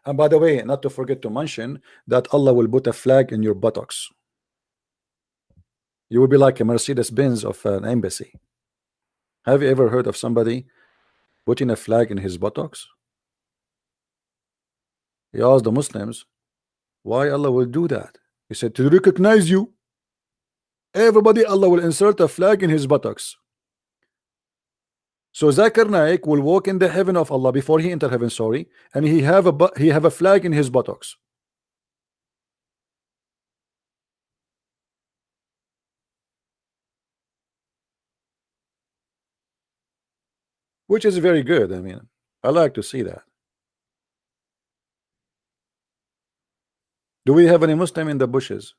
And by the way, not to forget to mention that Allah will put a flag in your buttocks. You will be like a Mercedes-Benz of an embassy. Have you ever heard of somebody putting a flag in his buttocks? He asked the Muslims why Allah will do that. He said, to recognize you. Everybody, Allah will insert a flag in his buttocks. So Zakir Naik will walk in the heaven of Allah before he enter heaven, sorry, and he have a flag in his buttocks. Which is very good. I mean, I like to see that. Do we have any Muslim in the bushes?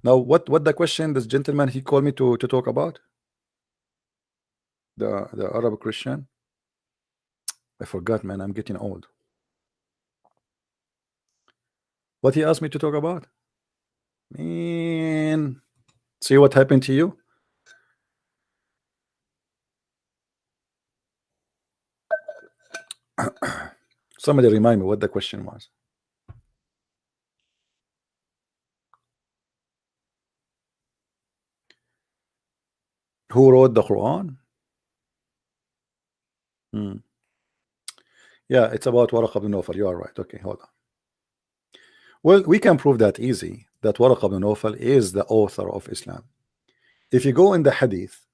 Now, what the question this gentleman he called me to talk about? The Arab Christian? I forgot, man. I'm getting old. What he asked me to talk about? Man, see what happened to you? Somebody remind me what the question was. Who wrote the Quran? Yeah, it's about Waraq ibn Nawfal. You are right. Okay, hold on. Well, we can prove that easy, that Waraq ibn Nawfal is the author of Islam. If you go in the hadith,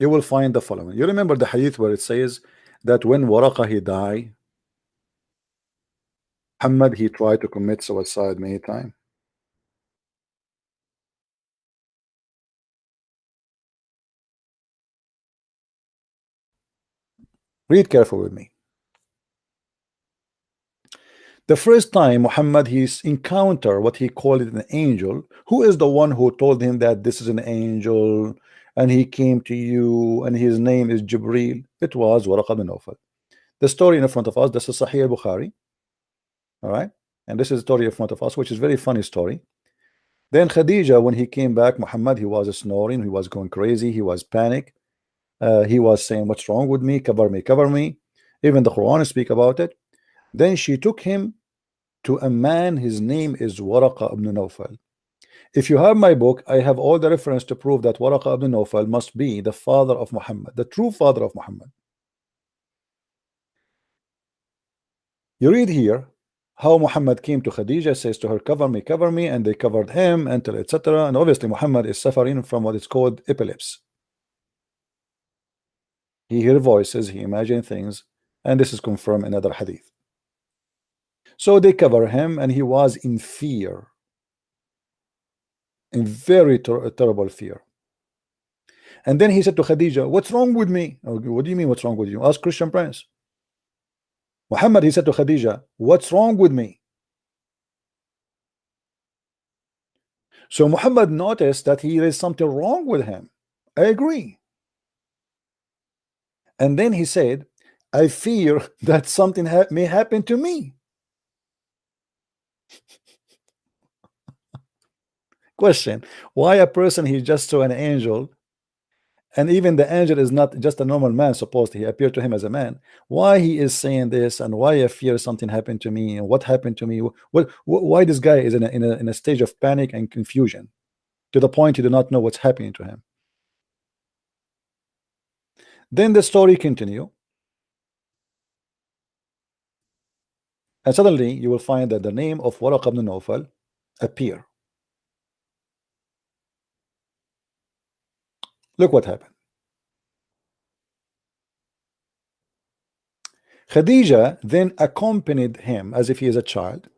you will find the following. You remember the hadith where it says that when Waraqa he died, Muhammad he tried to commit suicide many times. Read carefully with me. The first time Muhammad he's encounter what he called it an angel, who is the one who told him that this is an angel and he came to you and his name is Jibreel? It was Waraq ibn Nawfal. The story in front of us, this is Sahih al-Bukhari. All right, and this is the story in front of us, which is very funny story. Then Khadija, when he came back, Muhammad he was snoring, he was going crazy, he was panic. He was saying, what's wrong with me? Cover me, cover me. Even the Quran speak about it. Then she took him to a man, his name is Waraqa ibn Nawfal. If you have my book, I have all the reference to prove that Waraqa ibn Nawfal must be the father of Muhammad, the true father of Muhammad. You read here how Muhammad came to Khadija, says to her, cover me, and they covered him, until etc. And obviously Muhammad is suffering from what is called epilepsy. He hears voices, he imagines things, and this is confirmed in other hadith. So they cover him, and he was in fear, in very terrible fear. And then he said to Khadija, what's wrong with me? What do you mean what's wrong with you? Ask Christian Prince. Muhammad, he said to Khadija, what's wrong with me? So Muhammad noticed that there is something wrong with him. I agree. And then he said, I fear that something may happen to me. Question, why a person he just saw an angel, and even the angel is not just a normal man, supposed he appeared to him as a man, why he is saying this, and why I fear something happened to me, and what happened to me? Why this guy is in a stage of panic and confusion to the point he do not know what's happening to him? Then the story continue, and suddenly you will find that the name of Waraq ibn Nawfal appear. Look what happened. Khadija then accompanied him as if he is a child,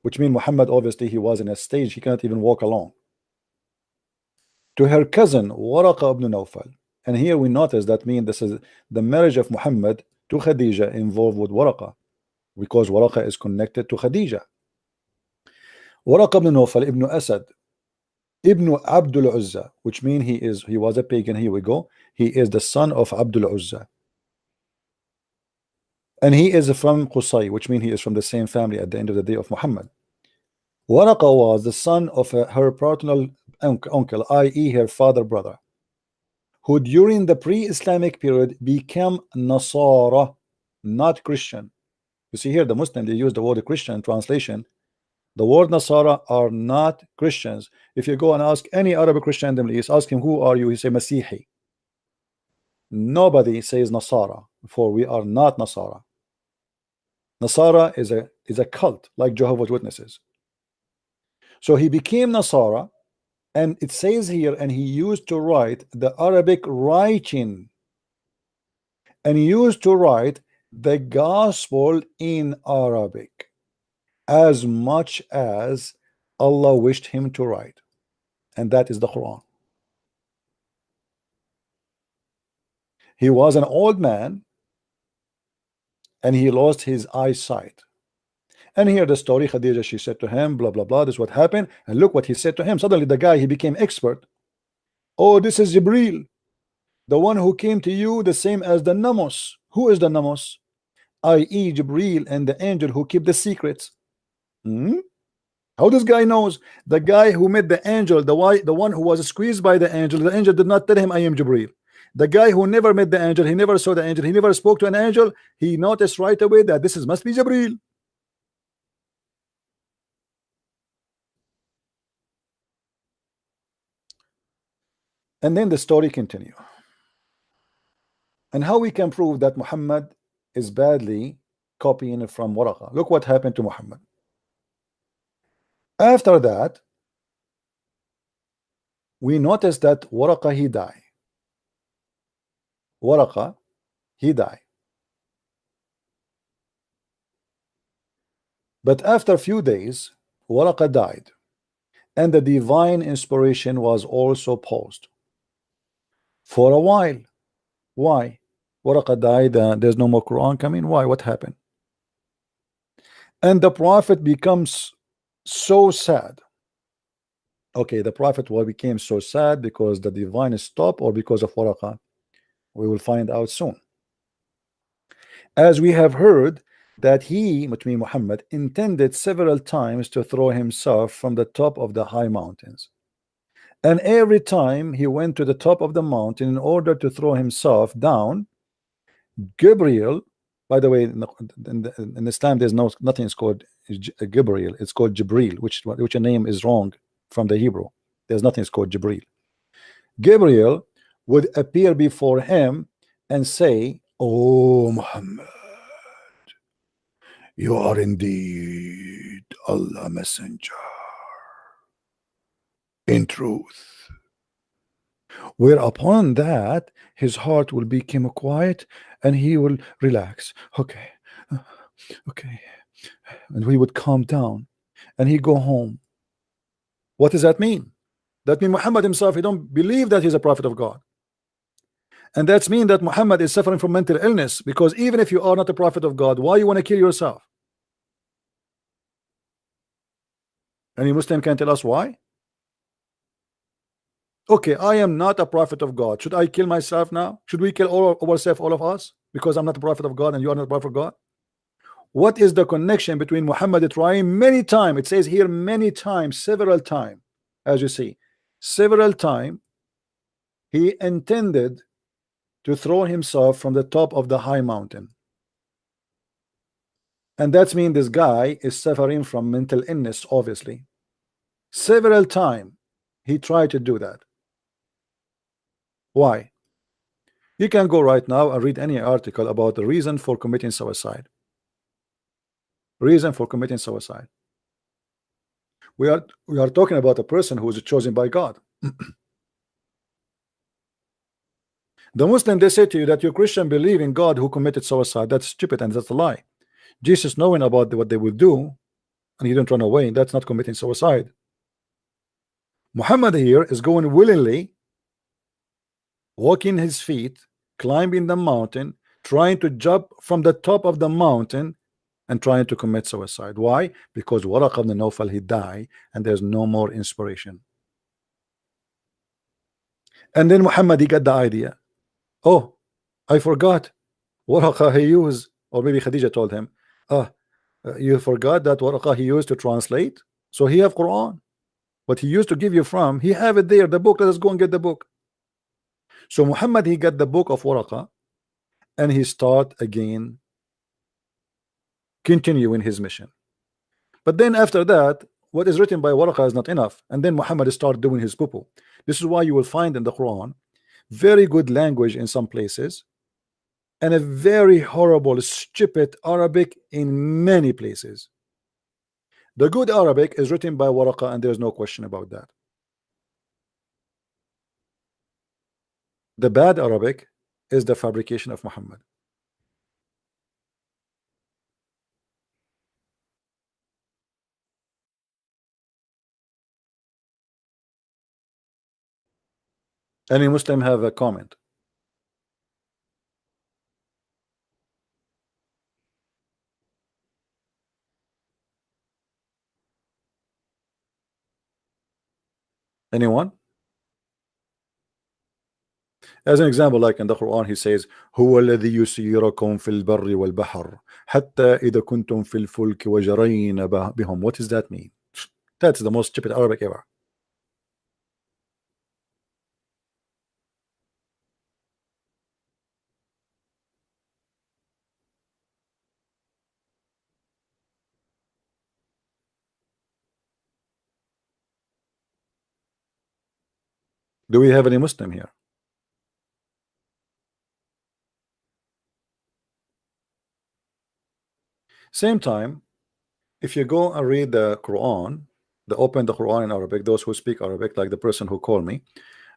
which means Muhammad obviously he was in a stage he cannot even walk alone, to her cousin Waraqa ibn Nawfal. And here we notice that means this is the marriage of Muhammad to Khadija involved with Waraqa, because Waraqa is connected to Khadija. Waraqa ibn Nawfal ibn Asad ibn Abdul Uzza, which means he was a pagan. Here we go. He is the son of Abdul Uzza, and he is from Qusay, which means he is from the same family at the end of the day of Muhammad. Waraqa was the son of her paternal uncle, i.e. her father brother, who during the pre-Islamic period became Nasara, not Christian. You see here, the Muslim, they use the word Christian in translation. The word Nasara are not Christians. If you go and ask any Arabic Christian in the Middle East, ask him, who are you? He say Masihi. Nobody says Nasara, for we are not Nasara. Nasara is a cult like Jehovah's Witnesses. So he became Nasara, and it says here, and he used to write the Arabic writing, and he used to write the gospel in Arabic as much as Allah wished him to write, and that is the Quran. He was an old man, and he lost his eyesight. And here the story, Khadija, she said to him, blah blah blah, this is what happened, and look what he said to him. Suddenly the guy, he became expert. Oh, this is Jibril, the one who came to you, the same as the Namus. Who is the Namus? I.e. Jibril, and the angel who keep the secrets. How this guy knows? The guy who met the angel, the one who was squeezed by the angel did not tell him I am Jibril. The guy who never met the angel, he never saw the angel, he never spoke to an angel, he noticed right away that this must be Jibril. And then the story continue. And how we can prove that Muhammad is badly copying it from Waraqa. Look what happened to Muhammad. After that, we notice that Waraqa, he died. Waraqa, he died. But after a few days, Waraqa died, and the divine inspiration was also paused for a while. Why? Waraqa died, there's no more Quran coming. Why? What happened? And the prophet becomes so sad. Okay, the prophet became so sad because the divine stopped, or because of Waraqa? We will find out soon. As we have heard that he, between Muhammad, intended several times to throw himself from the top of the high mountains. And every time he went to the top of the mountain in order to throw himself down, Gabriel, by the way, in Islam there's nothing is called Gabriel, it's called Jibril, which a name is wrong from the Hebrew. There's nothing is called Jibril. Gabriel would appear before him and say, "Oh Muhammad, you are indeed Allah messenger in truth." Whereupon that his heart will become quiet and he will relax. Okay, and we would calm down and he go home. What does that mean? That means Muhammad himself, he don't believe that he's a prophet of God. And that's mean that Muhammad is suffering from mental illness, because even if you are not a prophet of God, why you want to kill yourself? Any Muslim can tell us why? Okay, I am not a prophet of God. Should I kill myself now? Should we kill all of ourselves, all of us, because I'm not a prophet of God and you are not a prophet of God? What is the connection between Muhammad trying many times? It says here many times, several times, as you see, several times he intended to throw himself from the top of the high mountain. And that's mean this guy is suffering from mental illness, obviously. Several times he tried to do that. Why? You can go right now and read any article about the reason for committing suicide. Reason for committing suicide. We are talking about a person who is chosen by God. The Muslim, they say to you that your Christian believe in God who committed suicide. That's stupid and that's a lie. Jesus, knowing about what they will do, and he didn't run away, that's not committing suicide. Muhammad here is going willingly, walking his feet, climbing the mountain trying to jump from the top of the mountain and trying to commit suicide. Why? Because Waraq ibn Nawfal, he died and there's no more inspiration. And then Muhammad, he got the idea. Oh, I forgot. Waraq he used, or maybe Khadija told him, you forgot that Waraq he used to translate. So he have Quran. What he used to give you from, he have it there, the book. Let us go and get the book. So Muhammad, he got the book of Waraq and he start again continuing his mission. But then after that, what is written by Waraq is not enough, and then Muhammad start doing his poo-poo. This is why you will find in the Quran very good language in some places and a very horrible, stupid Arabic in many places. The good Arabic is written by Waraq, and there's no question about that. The bad Arabic is the fabrication of Muhammad. Any Muslim have a comment? Anyone? As an example, like in the Quran, he says, هو الذي يسيركم في البر والبحر حتى إذا كنتم في الفلك وجرين بهم. What does that mean? That's the most stupid Arabic ever. Do we have any Muslim here? Same time, if you go and read the Quran, open the Quran in Arabic, those who speak Arabic, like the person who called me,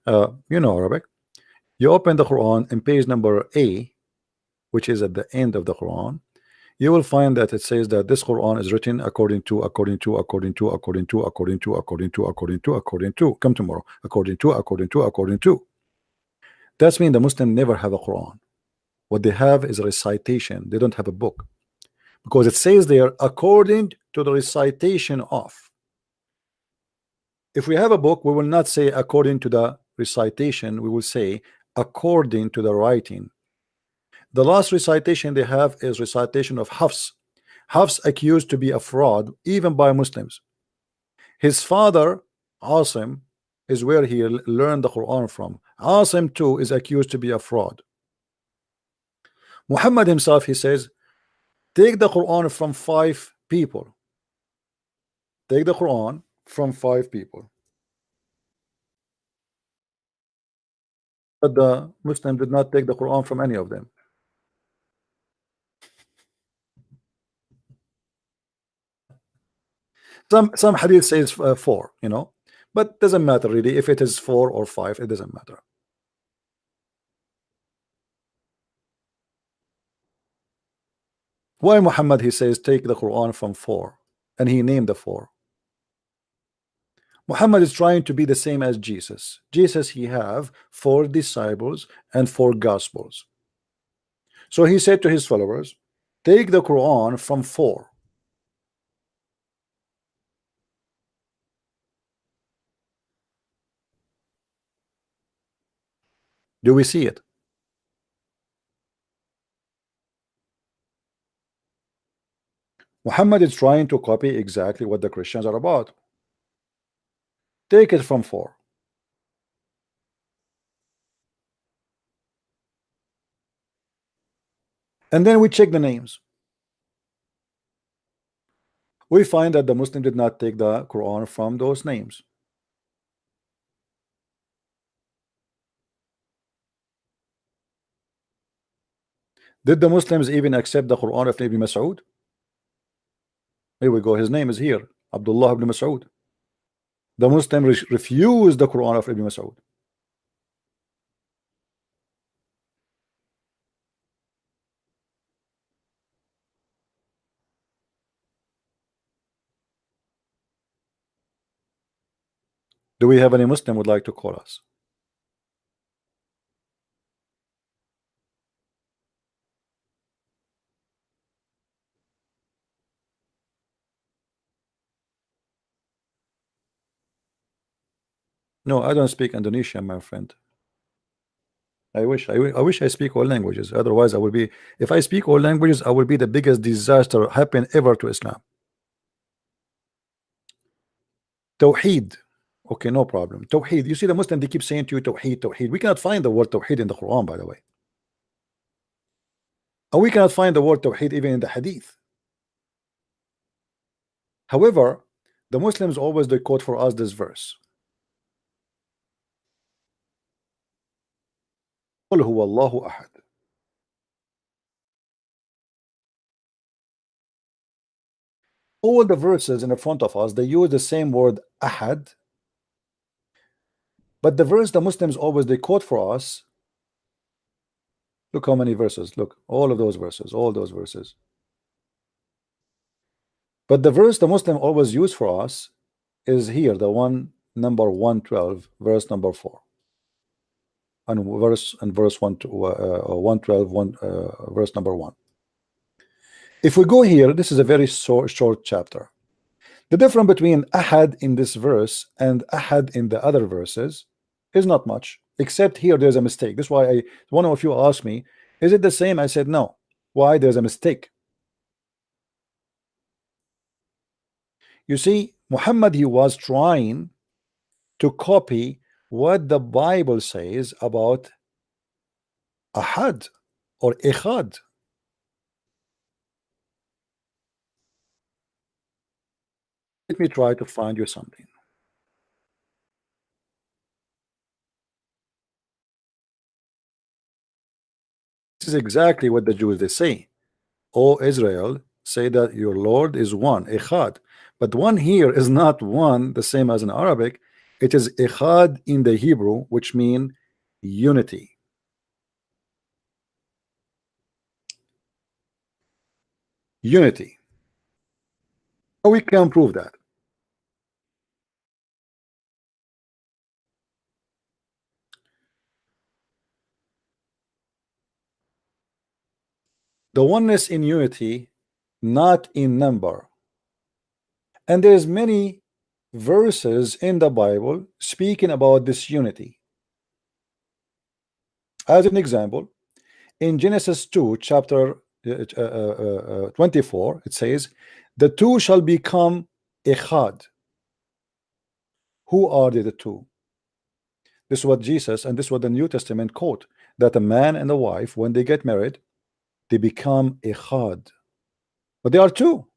you know Arabic. You open the Quran in page number A, which is at the end of the Quran, you will find that it says that this Quran is written according to, come tomorrow, according to. That's mean the Muslim never have a Quran. What they have is a recitation. They don't have a book, because it says there according to the recitation of. If we have a book, we will not say according to the recitation, we will say according to the writing. The last recitation they have is recitation of Hafs. Hafs accused to be a fraud even by Muslims. His father Asim is where he learned the Quran from. Asim too is accused to be a fraud. Muhammad himself, he says, take the Quran from 5 people. Take the Quran from 5 people. But the Muslim did not take the Quran from any of them. Some hadith says 4, you know, but doesn't matter really if it is 4 or 5. It doesn't matter. Why Muhammad, he says take the Quran from 4, and he named the 4. Muhammad is trying to be the same as Jesus. Jesus, he have 4 disciples and 4 gospels. So he said to his followers, take the Quran from 4. Do we see it? Muhammad is trying to copy exactly what the Christians are about. Take it from 4. And then we check the names. We find that the Muslim did not take the Quran from those names. Did the Muslims even accept the Quran of Ibn Mas'ud? Here we go. His name is here, Abdullah ibn Mas'ud. The Muslim refused the Quran of Ibn Mas'ud. Do we have any Muslim would like to call us? No, I don't speak Indonesian, my friend. I wish I speak all languages. Otherwise, I will be. If I speak all languages, I will be the biggest disaster happen ever to Islam. Tawheed. Okay, no problem. Tawheed. You see, the Muslim, they keep saying to you, Tawheed, Tawheed. We cannot find the word Tawheed in the Quran, by the way. And we cannot find the word Tawheed even in the Hadith. However, the Muslims always they quote for us this verse. قل هو الله أحد. All the verses in the front of us, they use the same word Ahad. But the verse the Muslims always they quote for us, look how many verses, look, all of those verses, all those verses. But the verse the Muslim always use for us is here, the one number 112, verse number 4. And verse 112, verse number 1. If we go here, this is a very short chapter. The difference between Ahad in this verse and Ahad in the other verses is not much, except here there's a mistake. This is why one of you asked me, is it the same? I said no. Why? There's a mistake. You see, Muhammad, he was trying to copy what the Bible says about Ahad or Echad. Let me try to find you something. This is exactly what the Jews they say. O Israel, say that your Lord is one, Echad. But one here is not one the same as in Arabic. It is Echad in the Hebrew, which means unity. Unity. How we can prove that? The oneness in unity, not in number. And there's many verses in the Bible speaking about this unity. As an example, in Genesis 2, chapter 24, it says, the two shall become Echad. Who are the two? This is what Jesus, and this is what the New Testament quote, that a man and a wife, when they get married, they become Echad. But they are two.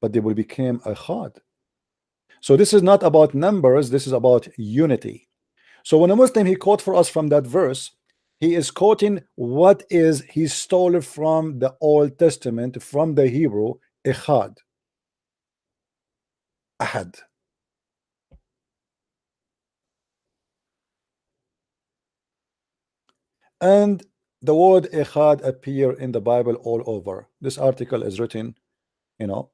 But they will become Echad. So this is not about numbers, this is about unity. So when a Muslim, he quote for us from that verse, he is quoting what is he stole from the Old Testament, from the Hebrew, Echad. Ahad. And the word Echad appear in the Bible all over. This article is written, you know,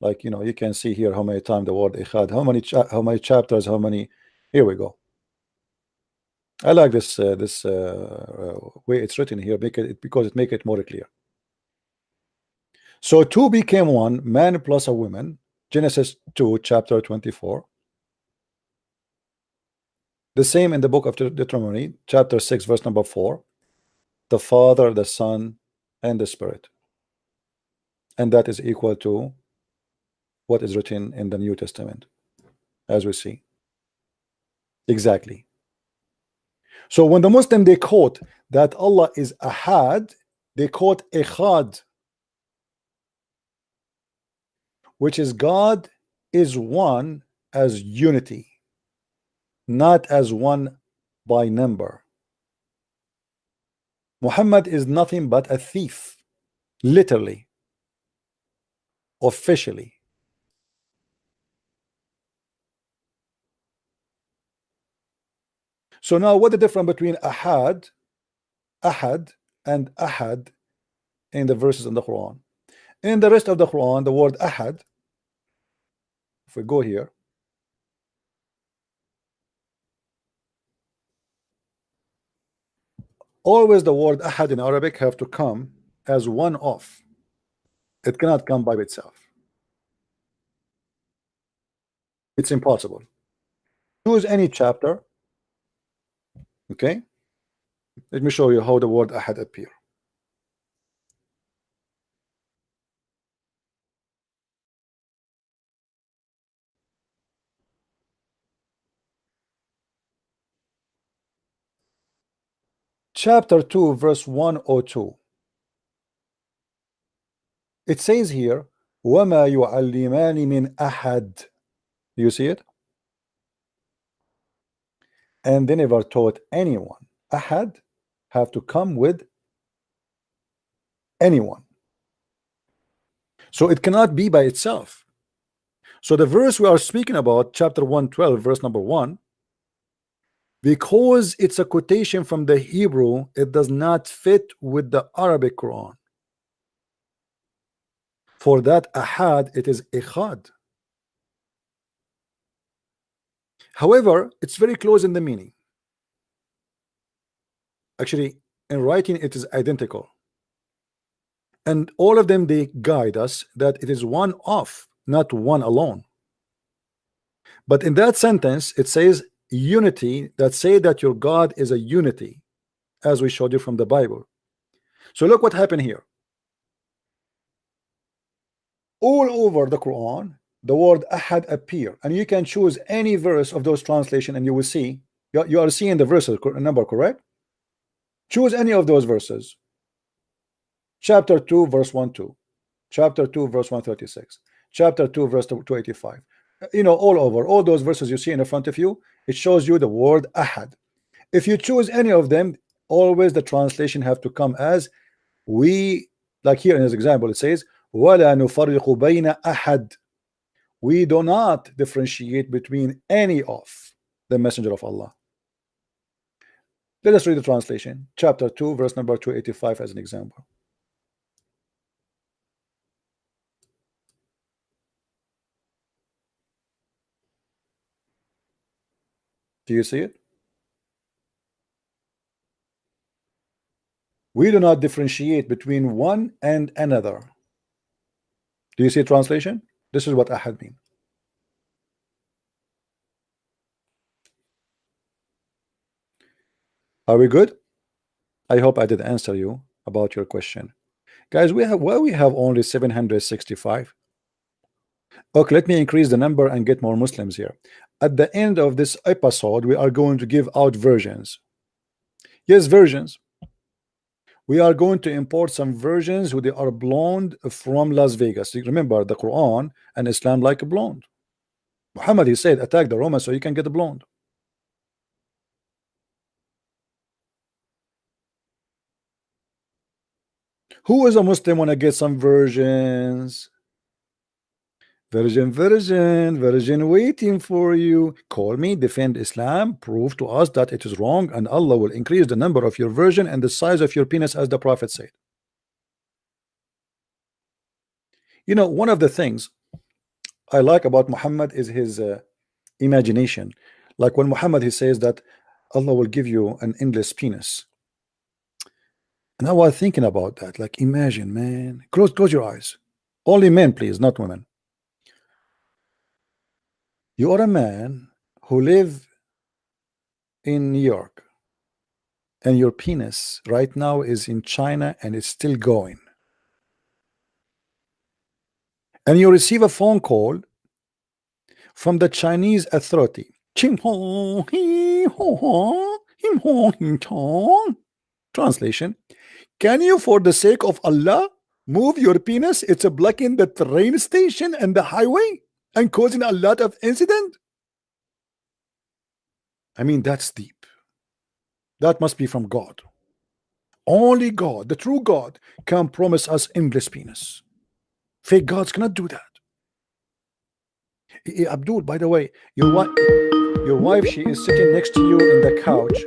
like, you know, you can see here how many times the word Echad, how many chapters, how many. Here we go. I like this way it's written here because it make it more clear. So two became one, man plus a woman. Genesis 2, chapter 24. The same in the book of Deuteronomy, chapter 6, verse number 4. The Father, the Son, and the Spirit. And that is equal to what is written in the New Testament, as we see. Exactly. So when the Muslim, they quote that Allah is Ahad, they quote Echad, which is God is one as unity, not as one by number. Muhammad is nothing but a thief, literally, officially. So now what the difference between Ahad and Ahad in the verses in the Quran? In the rest of the Quran, the word Ahad, if we go here, always the word Ahad in Arabic have to come as one of. It cannot come by itself. It's impossible. Choose any chapter. Okay. Let me show you how the word ahad appear. Chapter 2, verse 102. It says here, وَمَا يُعَلِّمَانِ مِنْ أَحَدٍ. Do you see it? And they never taught anyone. Ahad have to come with anyone. So it cannot be by itself. So the verse we are speaking about, chapter 112, verse number 1, because it's a quotation from the Hebrew, it does not fit with the Arabic Quran. For that ahad, it is ikhad. However, it's very close in the meaning. Actually, in writing, it is identical. And all of them, they guide us that it is one of, not one alone. But in that sentence, it says unity, that say that your God is a unity, as we showed you from the Bible. So look what happened here. All over the Quran, the word ahad appear, and you can choose any verse of those translation, and you will see you are seeing the verses number, correct? Choose any of those verses. Chapter 2, verse 12, chapter 2, verse 136, chapter 2, verse 285. You know, all over, all those verses you see in front of you, it shows you the word ahad. If you choose any of them, always the translation have to come as we, like here in this example, it says وَلَا نُفَرِّقُ بَيْنَ أَحَدٍ. We do not differentiate between any of the messenger of Allah. Let us read the translation, chapter 2, verse number 285 as an example. Do you see it? We do not differentiate between one and another. Do you see translation? This is what ahad mean. Are we good? I hope I did answer you about your question. Guys, we have only 765. Okay, let me increase the number and get more Muslims here. At the end of this episode, we are going to give out versions. Yes, versions. We are going to import some versions who they are blonde from Las Vegas. Remember, the Quran and Islam like a blonde. Muhammad, he said, attack the Romans so you can get a blonde. Who is a Muslim when I get some versions? Virgin waiting for you. Call me, defend Islam, prove to us that it is wrong, and Allah will increase the number of your virgin and the size of your penis, as the Prophet said. You know, one of the things I like about Muhammad is his imagination. Like when Muhammad, he says that Allah will give you an endless penis. And I was thinking about that. Like, imagine, man. Close your eyes. Only men, please, not women. You are a man who live in New York, and your penis right now is in China and it's still going. And you receive a phone call from the Chinese authority. Translation: can you, for the sake of Allah, move your penis? It's blocking the train station and the highway and causing a lot of incident. I mean, that's deep. That must be from God. Only God, the true God, can promise us endless penis. Fake gods cannot do that. Abdul, by the way, your wife, she is sitting next to you in the couch.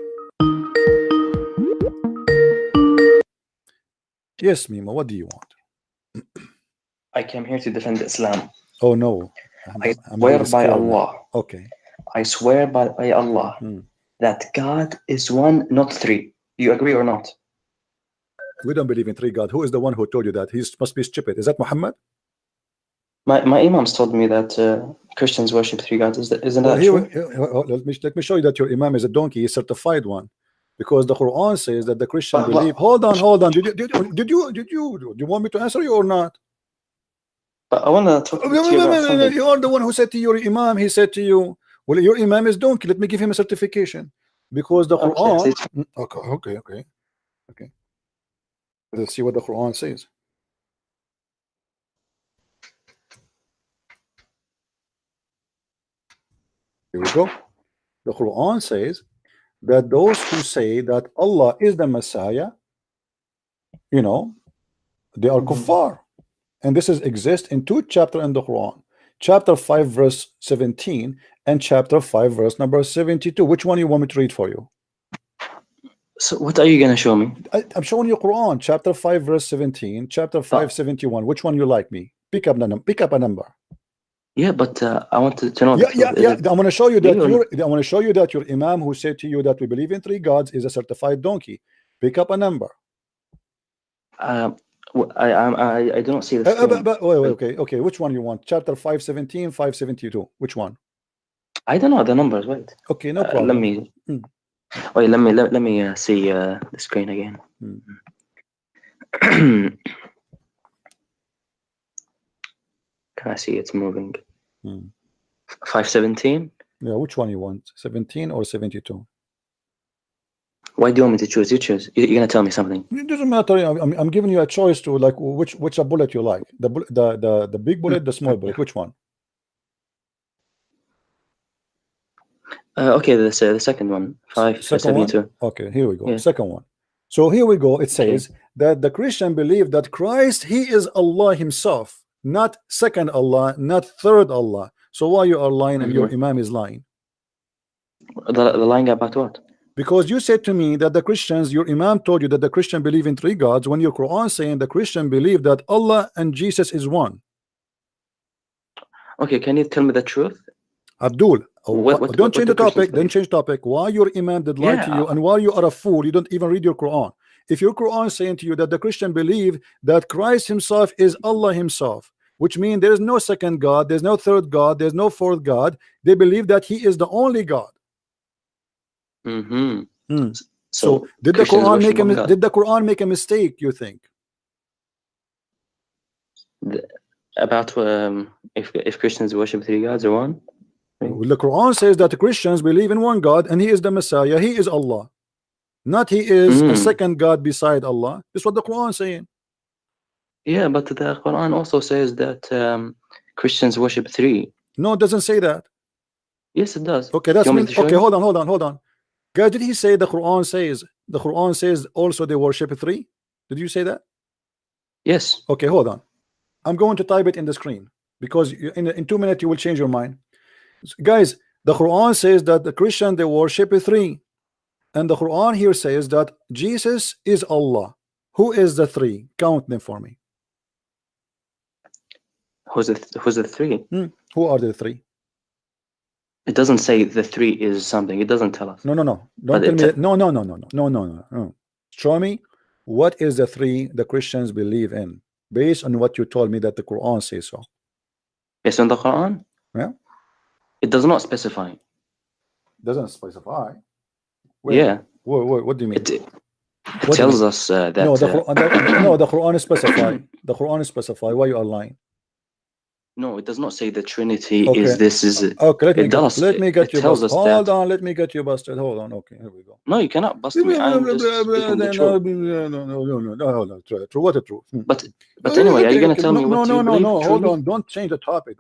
Yes, Mima, what do you want? I came here to defend Islam. Oh no. I swear by Allah. Okay. I swear by Allah that God is one, not three. Do you agree or not? We don't believe in three God. Who is the one who told you that? He must be stupid. Is that Muhammad? My imams told me that Christians worship 3 gods. Isn't well, that true? Let me show you that your imam is a donkey, a certified one, because the Quran says that the Christian believe. Hold on. Did you want me to answer you or not? But I want to talk to you about something. You are the one who said to your imam. He said to you, "Well, your imam is donkey. Let me give him a certification." Because the Quran. Okay. Let's see what the Quran says. Here we go. The Quran says that those who say that Allah is the Messiah, you know, they are kuffar. And this exists in 2 chapters in the Quran. Chapter 5 verse 17 and chapter 5 verse number 72. Which one you want me to read for you? So what are you going to show me? I'm showing you Quran, chapter 5 verse 17, chapter 5 71. Which one you like me? Pick up a number. Yeah, but I want to know. Yeah. I want to show you that your imam who said to you that we believe in 3 gods is a certified donkey. Pick up a number. I don't see this. Wait, okay. Which one you want? Chapter 517, 572. Which one? I don't know the numbers. Wait. Okay, no problem. Let me see the screen again. Can I see it's moving? 517. Yeah, which one you want? 17 or 72? Why do you want me to choose? You choose. You're gonna tell me something. It doesn't matter. I'm giving you a choice to like which a bullet you like. The big bullet, the small bullet. Which one? Okay, the second one. 572. Okay, here we go. Yeah. Second one. So here we go. It says that the Christian believe that Christ, he is Allah himself, not second Allah, not third Allah. So why you are lying and your imam is lying? The lying about what? Because you said to me that the Christians, your imam told you that the Christian believe in 3 gods, when your Quran saying the Christian believe that Allah and Jesus is one. Okay, can you tell me the truth? Abdul, don't change the topic. Don't change topic. Why your imam did lie to you, and why you are a fool? You don't even read your Quran. If your Quran is saying to you that the Christian believe that Christ himself is Allah himself, which means there is no second God, there's no third God, there's no fourth God. They believe that he is the only God. So did the Quran make a mistake, you think? About if Christians worship 3 gods or one? Well, the Quran says that the Christians believe in one God and he is the Messiah, he is Allah, not he is a second God beside Allah. This is what the Quran is saying. Yeah, but the Quran also says that Christians worship 3. No, it doesn't say that. Yes, it does. Okay, that's okay. Hold on. Guys, did he say the Quran says also they worship 3? Did you say that? Yes. Okay, hold on. I'm going to type it in the screen because in 2 minutes you will change your mind. Guys, the Quran says that the Christian they worship 3, and the Quran here says that Jesus is Allah. Who is the 3? Count them for me. Who's the 3? Who are the 3? It doesn't say the 3 is something. It doesn't tell us. No. Don't tell me that. No. Show me what is the 3 the Christians believe in based on what you told me that the Quran says so. Based on the Quran? Yeah. It does not specify. Doesn't specify. Wait, yeah. What do you mean? It tells us that. No, the Quran is specify. The Quran is specify. Why you are lying? No, it does not say the Trinity is this. Is it? Okay, let me get you busted. Hold on, let me get you busted. Hold on. Okay, here we go. No, you cannot bust me. I'm just speaking the truth. No. True. What a truth. But anyway, are you going to tell me what you believe? No. Hold on. Don't change the topic.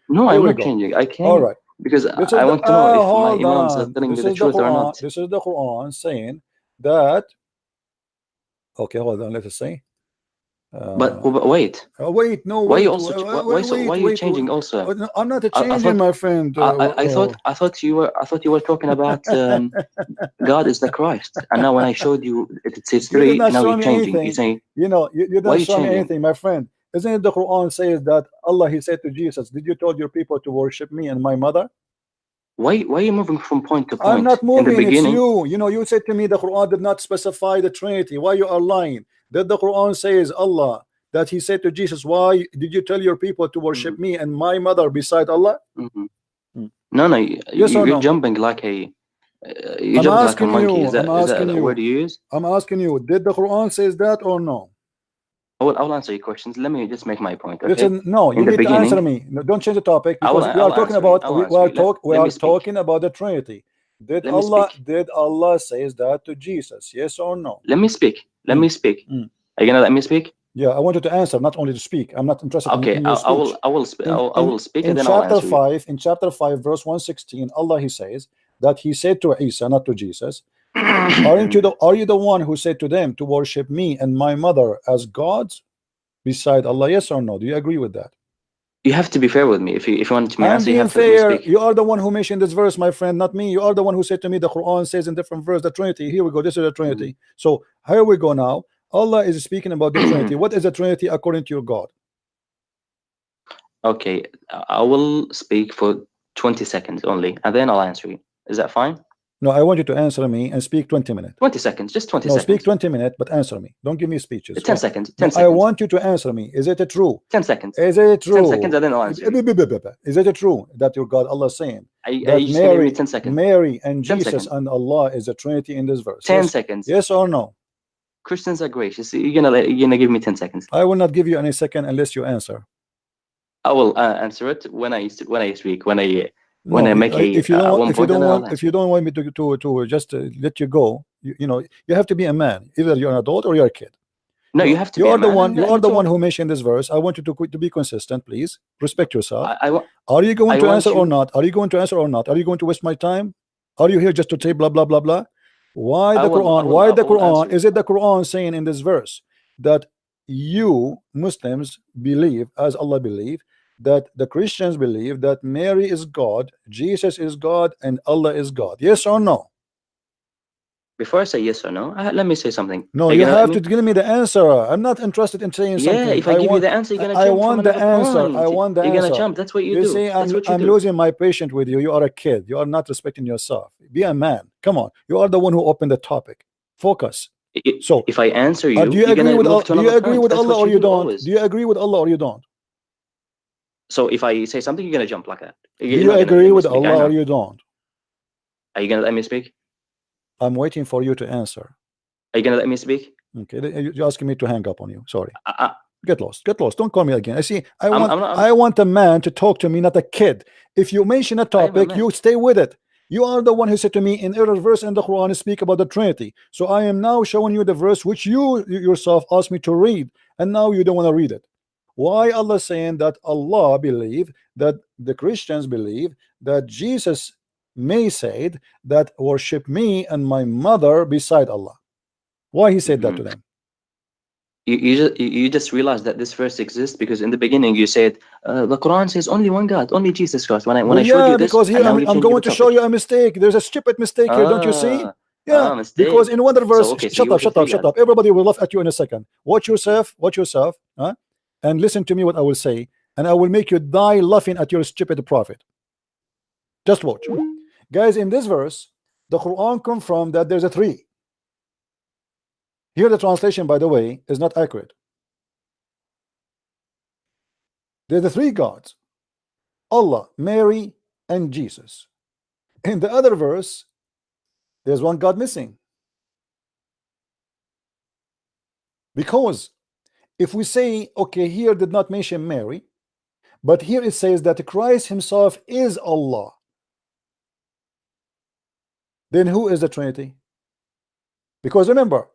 No, I'm not changing. I can't. All right. Because I want to know if my imams are telling me the truth or not. This is the Quran saying that. Okay, hold on. Let us see. But wait. Wait, no. Why are you changing also? No, I'm not changing, my friend. I thought you were talking about God is the Christ, and now when I showed you it says 3, now you're changing. You're saying, you don't show me anything, my friend. Isn't it the Quran says that Allah, he said to Jesus, did you told your people to worship me and my mother? Why are you moving from point to point? I'm not moving. It's you. You said to me the Quran did not specify the Trinity. Why you are lying? That the Quran says Allah, that he said to Jesus, why did you tell your people to worship me and my mother beside Allah? No, Yes or you're no? jumping like a I'm asking like a monkey. you, Is that a word you use? I'm asking you, did the Quran says that or no? I'll answer your questions. Let me just make my point. Okay? Listen, no, you need to answer me. No, don't change the topic, because we are talking about talking about the Trinity. Did Allah says that to Jesus? Yes or no? Let me speak. Let me speak. Are you gonna let me speak? Yeah, I want you to answer, not only to speak. I'm not interested in your speech. I will speak, and then chapter I'll answer 5, in chapter 5, verse 116, Allah he says that he said to Isa, not to Jesus, are you the one who said to them to worship me and my mother as gods beside Allah? Yes or no? Do you agree with that? You have to be fair with me. If you want to answer, you have to fair. Speak. You are the one who mentioned this verse, my friend, not me. You are the one who said to me the Quran says in different verse the Trinity. Here we go. This is the Trinity. So here we go now. Allah is speaking about the Trinity. What is the Trinity according to your God? Okay, I will speak for 20 seconds only, and then I'll answer you. Is that fine? No, I want you to answer me and speak 20 minutes. 20 seconds, just 20 seconds. No, speak 20 minutes, but answer me. Don't give me speeches. 10 seconds. 10 seconds. I want you to answer me. Is it true? 10 seconds. Is it true? 10 seconds, and then I'll answer you. Is it true that your God, Allah, is saying that Mary and Jesus and Allah is a Trinity in this verse? 10 seconds. Yes or no? Christians are gracious. You're gonna give me 10 seconds. I will not give you any second unless you answer. I will answer it when I speak. When I make if you don't want me to just let you go, you have to be a man. Either you're an adult or you're a kid. No, you have to. You are the one. You are the one who mentioned this verse. I want you to be consistent, please. Respect yourself. Are you going to answer or not? Are you going to answer or not? Are you going to waste my time? Are you here just to say blah blah blah blah? Why the Quran? Why the Quran? Is it the Quran saying in this verse that you Muslims believe, as Allah believe, that the Christians believe that Mary is God, Jesus is God, and Allah is God? Yes or no? Before I say yes or no, let me say something. No, you have to give me the answer. I'm not interested in saying something. Yeah, if I give you the answer, you're gonna jump. I want the answer. I want the answer. You're gonna jump. That's what you do. You see, I'm losing my patience with you. You are a kid. You are not respecting yourself. Be a man. Come on. You are the one who opened the topic. Focus. So if I answer you, do you agree with Allah or you don't? Do you agree with Allah or you don't? So if I say something, you're gonna jump like that. Do you agree with Allah or you don't? Are you gonna let me speak? I'm waiting for you to answer. Are you gonna let me speak? Okay, you're asking me to hang up on you. Sorry. Get lost. Get lost. Don't call me again. I want a man to talk to me, not a kid. If you mention a topic, you stay with it. You are the one who said to me in every verse in the Quran speak about the Trinity. So I am now showing you the verse which you yourself asked me to read, and now you don't want to read it. Why Allah saying that Allah believe, that the Christians believe that Jesus may said that worship me and my mother beside Allah? Why he said that to them? You just realized that this verse exists because in the beginning you said the Quran says only one God, only Jesus Christ. When I showed you this, because here I'm going to show you a mistake. There's a stupid mistake here, don't you see? Yeah, because in one verse, shut up. Everybody will laugh at you in a second. Watch yourself, huh? And listen to me what I will say, and I will make you die laughing at your stupid prophet. Just watch. Guys, in this verse, the Quran confirmed that there's a three. Here the translation, by the way, is not accurate. There's the three gods: Allah, Mary, and Jesus. In the other verse, there's one God missing. Because if we say, okay, here did not mention Mary, but here it says that Christ himself is Allah, then who is the Trinity? Because remember,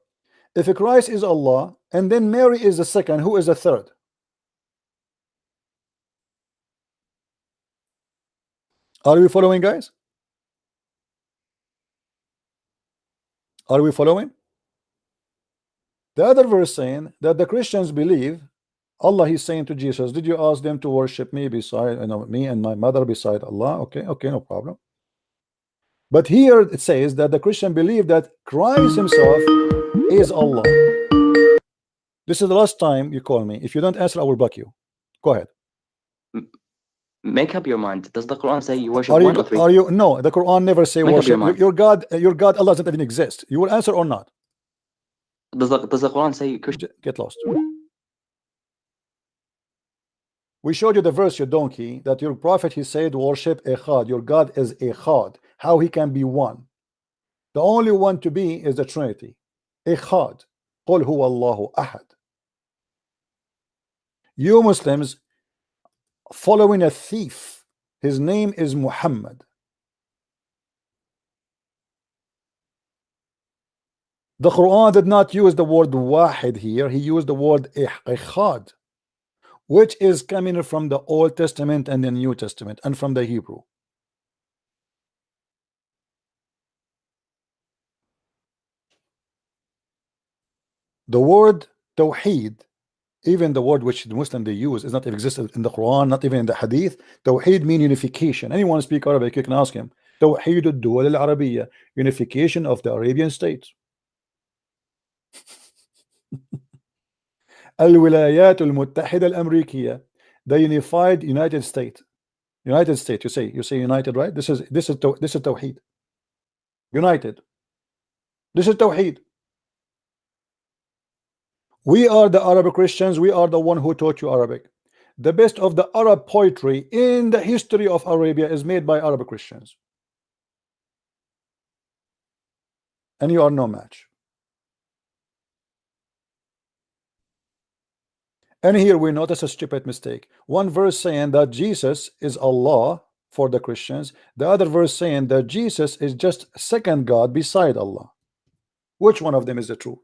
if Christ is Allah and then Mary is the second, who is the third? Are we following, guys? Are we following? The other verse saying that the Christians believe Allah, he's saying to Jesus, did you ask them to worship me beside me and my mother beside Allah? Okay, no problem. But here it says that the Christian believe that Christ himself is Allah. This is the last time you call me. If you don't answer, I will block you. Go ahead. Make up your mind. Does the Quran say you worship one or three? No, the Quran never say worship. Your God Allah doesn't even exist. You will answer or not? Does the Quran say Christian? Get lost. We showed you the verse, you donkey, that your prophet, he said, worship Echad. Your God is Echad. How he can be one? The only one to be is the Trinity. Echad. Qul huwa Allahu ahad. You Muslims following a thief. His name is Muhammad. The Quran did not use the word wahid here. He used the word Echad, which is coming from the Old Testament and the New Testament and from the Hebrew. The word Tawheed, even the word which the Muslim they use, is not existed in the Quran, not even in the Hadith. Tawheed means unification. Anyone speak Arabic, you can ask him. Tawheed al-Duwal al-Arabiya, unification of the Arabian states. الولايات المتحدة الأمريكية, the unified United States. United States, you say united, right? This is Tawheed. United. This is Tawheed. We are the Arab Christians. We are the one who taught you Arabic. The best of the Arab poetry in the history of Arabia is made by Arab Christians. And you are no match. And here we notice a stupid mistake. One verse saying that Jesus is Allah for the Christians. The other verse saying that Jesus is just second God beside Allah. Which one of them is the true?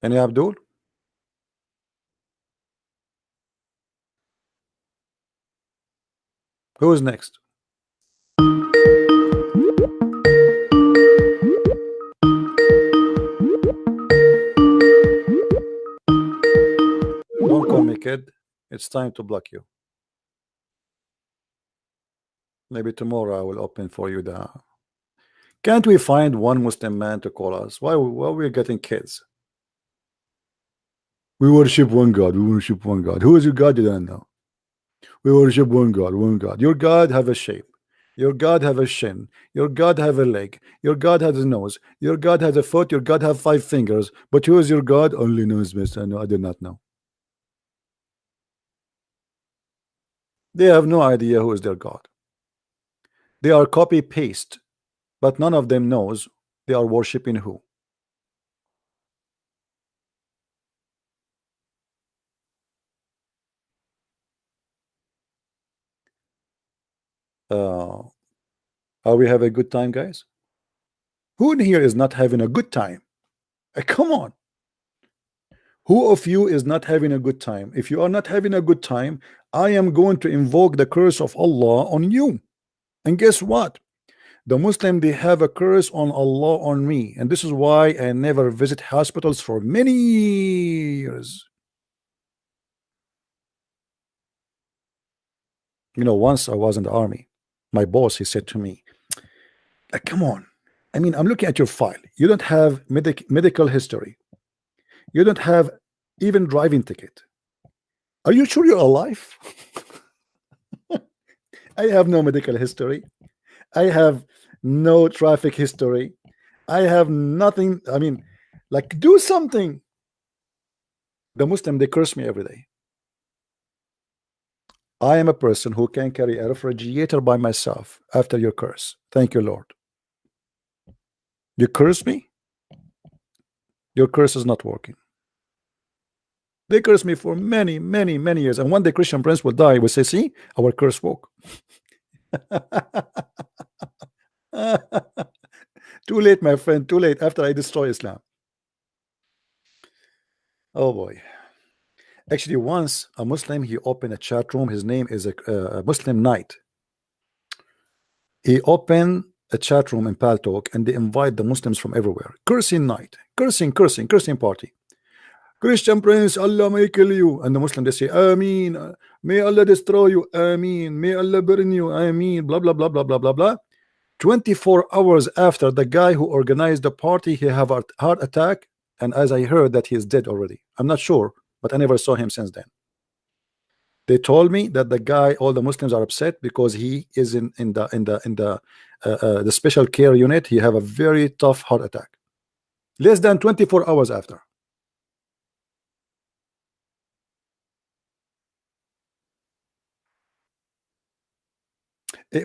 Any Abdul? Who is next? Don't call me kid. It's time to block you. Maybe tomorrow I will open for you the. Can't we find one Muslim man to call us? Why we're getting kids? We worship one God. We worship one God. Who is your God? You don't know. We worship one God. One God. Your God have a shape. Your God have a shin. Your God have a leg. Your God has a nose. Your God has a foot. Your God have 5 fingers. But who is your God? Only knows, Mister. No, I did not know. They have no idea who is their God. They are copy paste, but none of them knows they are worshiping who. Are we have a good time, guys? Who in here is not having a good time? Come on. Who of you is not having a good time? If you are not having a good time, I am going to invoke the curse of Allah on you. And guess what? The Muslim, they have a curse on Allah on me. And this is why I never visit hospitals for many years. You know, once I was in the army, my boss, he said to me, come on. I mean, I'm looking at your file. You don't have medical history. You don't have even driving ticket. Are you sure you're alive? I have no medical history. I have no traffic history. I have nothing. I mean, like, do something. The Muslim, they curse me every day. I am a person who can carry a refrigerator by myself after your curse. Thank you, Lord. You curse me? Your curse is not working. They curse me for many, many, many years. And one day Christian Prince will die. We say, see, our curse woke. Too late, my friend, too late after I destroy Islam. Oh boy. Actually, once a Muslim, he opened a chat room. His name is a Muslim Knight. He opened a chat room in Paltalk and they invite the Muslims from everywhere. Cursing night, cursing party. Christian Prince, Allah may kill you. And the Muslim, they say, Ameen. May Allah destroy you. Ameen. May Allah burn you. Ameen. Blah, blah, blah, blah, blah, blah, blah. 24 hours after the guy who organized the party, he have a heart attack. And as I heard that he is dead already. I'm not sure, but I never saw him since then. They told me that the guy, all the Muslims are upset because he is in the special care unit. He have a very tough heart attack. Less than 24 hours after.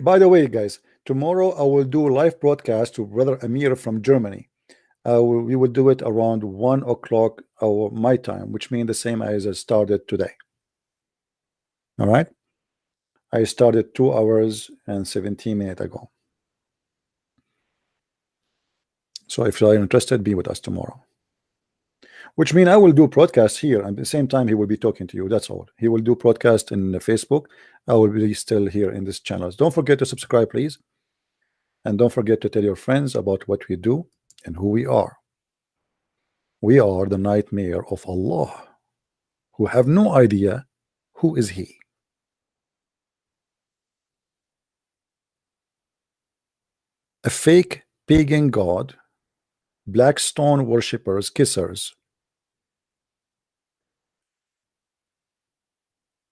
By the way, guys, tomorrow I will do a live broadcast to Brother Amir from Germany. We will do it around 1 o'clock our my time, which means the same as I started today. All right, I started 2 hours and 17 minutes ago. So if you are interested, be with us tomorrow. Which means I will do broadcast here, and at the same time he will be talking to you. That's all. He will do broadcast in Facebook. I will be still here in this channel. Don't forget to subscribe, please, and don't forget to tell your friends about what we do and who we are. We are the nightmare of Allah, who have no idea who is He. A fake pagan god, black stone worshippers, kissers.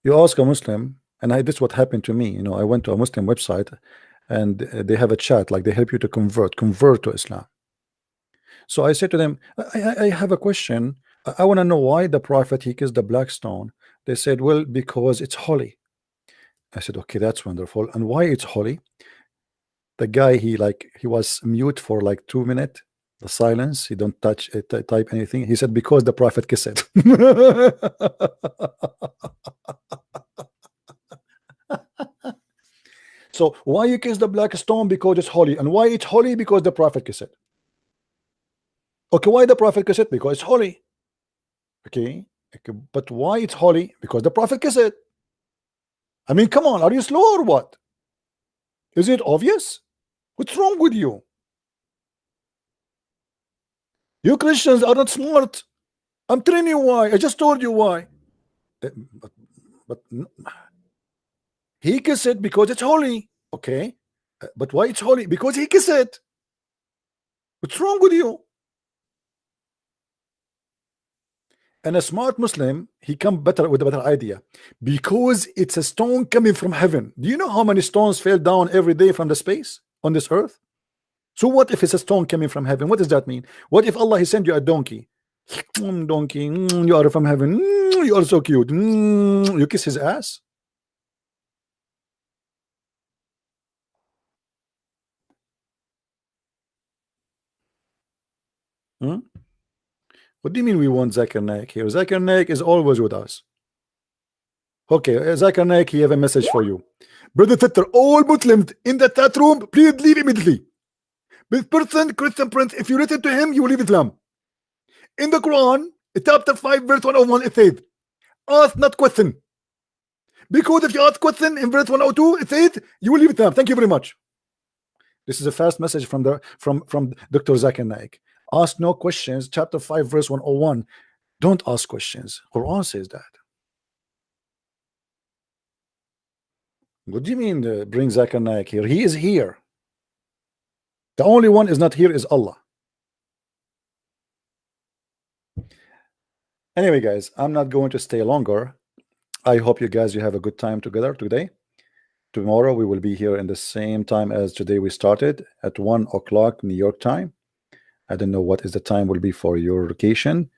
You ask a Muslim, and this what happened to me. You know, I went to a Muslim website, and they have a chat like they help you to convert to Islam. So I said to them, I have a question. I want to know why the Prophet he kissed the black stone. They said, well, because it's holy. I said, okay, that's wonderful. And why it's holy? The guy he was mute for like 2 minutes. The silence. He don't touch it, type anything. He said because the Prophet kissed it. So why you kiss the black stone? Because it's holy. And why it's holy? Because the Prophet kissed it. Okay, why the Prophet kissed it? Because it's holy. Okay, but why it's holy? Because the Prophet kissed it. I mean, come on, are you slow or what? Is it obvious? What's wrong with you? You Christians are not smart. I'm telling you why. I just told you why. But he kissed it because it's holy. Okay, but why it's holy? Because he kissed it. What's wrong with you? And a smart Muslim, he come better with a better idea, because it's a stone coming from heaven. Do you know how many stones fell down every day from the space on this earth? So what if it's a stone coming from heaven? What does that mean? What if Allah he sent you a donkey? Donkey, you are from heaven. You are so cute. You kiss his ass. What do you mean we want Zakir Naik here? Zakir Naik is always with us. Okay, Zakir Naik, he have a message for you. Brother Fitter, all Muslims in the chat room, please leave immediately. This person, Christian Prince, if you listen to him, you will leave Islam. In the Quran, chapter 5, verse 101, it says, ask not question. Because if you ask question in verse 102, it says, you will leave Islam. Thank you very much. This is a fast message from Dr. Zakir Naik. Ask no questions, chapter 5, verse 101. Don't ask questions. Quran says that. What do you mean bring Zakir Naik here? He is here. The only one is not here is Allah. Anyway, guys, I'm not going to stay longer. I hope you guys you have a good time together today. Tomorrow we will be here in the same time as today we started at 1 o'clock New York time. I don't know what is the time will be for your location,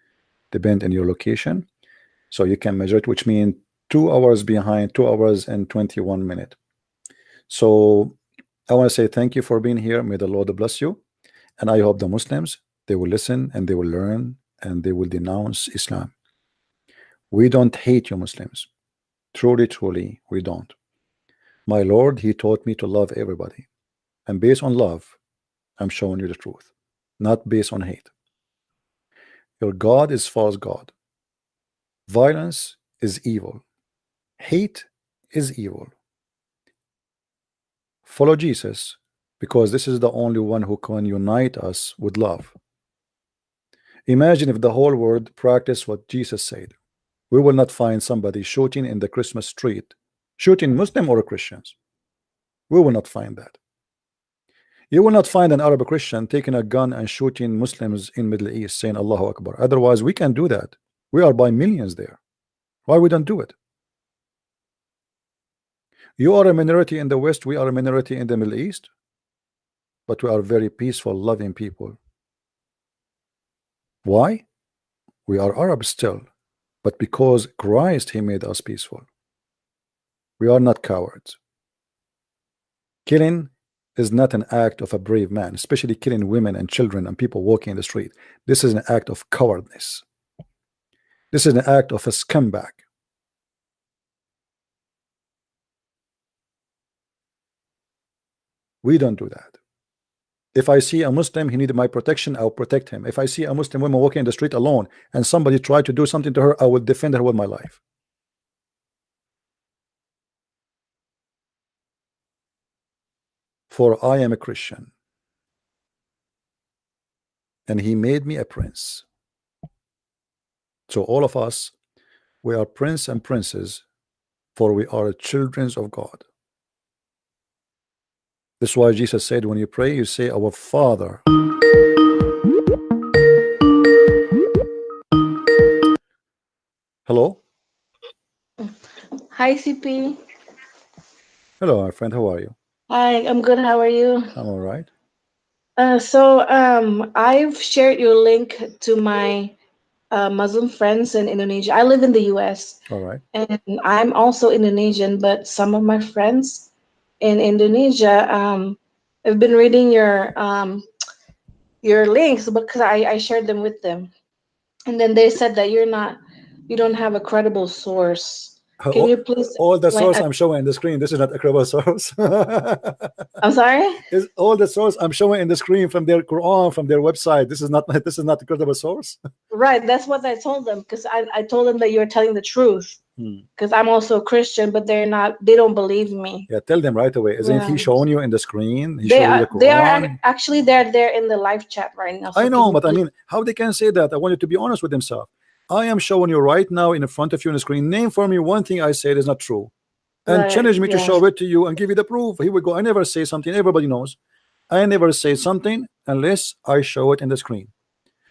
depend on your location. So you can measure it, which means 2 hours behind, 2 hours and 21 minutes. So I want to say thank you for being here. May the Lord bless you. And I hope the Muslims, they will listen and they will learn and they will denounce Islam. We don't hate you Muslims. Truly, truly, we don't. My Lord, he taught me to love everybody. And based on love, I'm showing you the truth, not based on hate. Your God is false God. Violence is evil. Hate is evil. Follow Jesus, because this is the only one who can unite us with love. Imagine if the whole world practiced what Jesus said. We will not find somebody shooting in the Christmas street, shooting Muslim or Christians. We will not find that. You will not find an Arab Christian taking a gun and shooting Muslims in Middle East saying Allahu Akbar. Otherwise we can do that. We are by millions there. Why we don't do it? You are a minority in the West, we are a minority in the Middle East, but we are very peaceful, loving people. Why? We are Arabs still, but because Christ, he made us peaceful. We are not cowards. Killing is not an act of a brave man, especially killing women and children and people walking in the street. This is an act of cowardness. This is an act of a scumbag. We don't do that. If I see a Muslim, he needed my protection, I'll protect him. If I see a Muslim woman walking in the street alone and somebody tried to do something to her, I will defend her with my life. For I am a Christian, and he made me a prince. So all of us, we are prince and princess, for we are children of God. That's why Jesus said, when you pray, you say, our Father. Hello? Hi, CP. Hello, my friend. How are you? Hi, I'm good. How are you? I'm all right. I've shared your link to my Muslim friends in Indonesia. I live in the US. All right. And I'm also Indonesian, but some of my friends in Indonesia have been reading your links because I shared them with them. And then they said that you don't have a credible source. Can you please all the source I'm showing in the screen, this is not a credible source. I'm sorry? Is all the source I'm showing in the screen from their Quran, from their website. This is not a credible source. Right, that's what I told them, because I told them that you're telling the truth. Because I'm also a Christian, but they don't believe me. Yeah, tell them right away. Isn't he showing you in the screen? They are actually there in the live chat right now. So I know, but I mean, how they can say that? I want you to be honest with themselves. I am showing you right now in front of you on the screen. Name for me one thing I said is not true, and challenge me to show it to you and give you the proof. Here we go. I never say something. Everybody knows. I never say something unless I show it in the screen.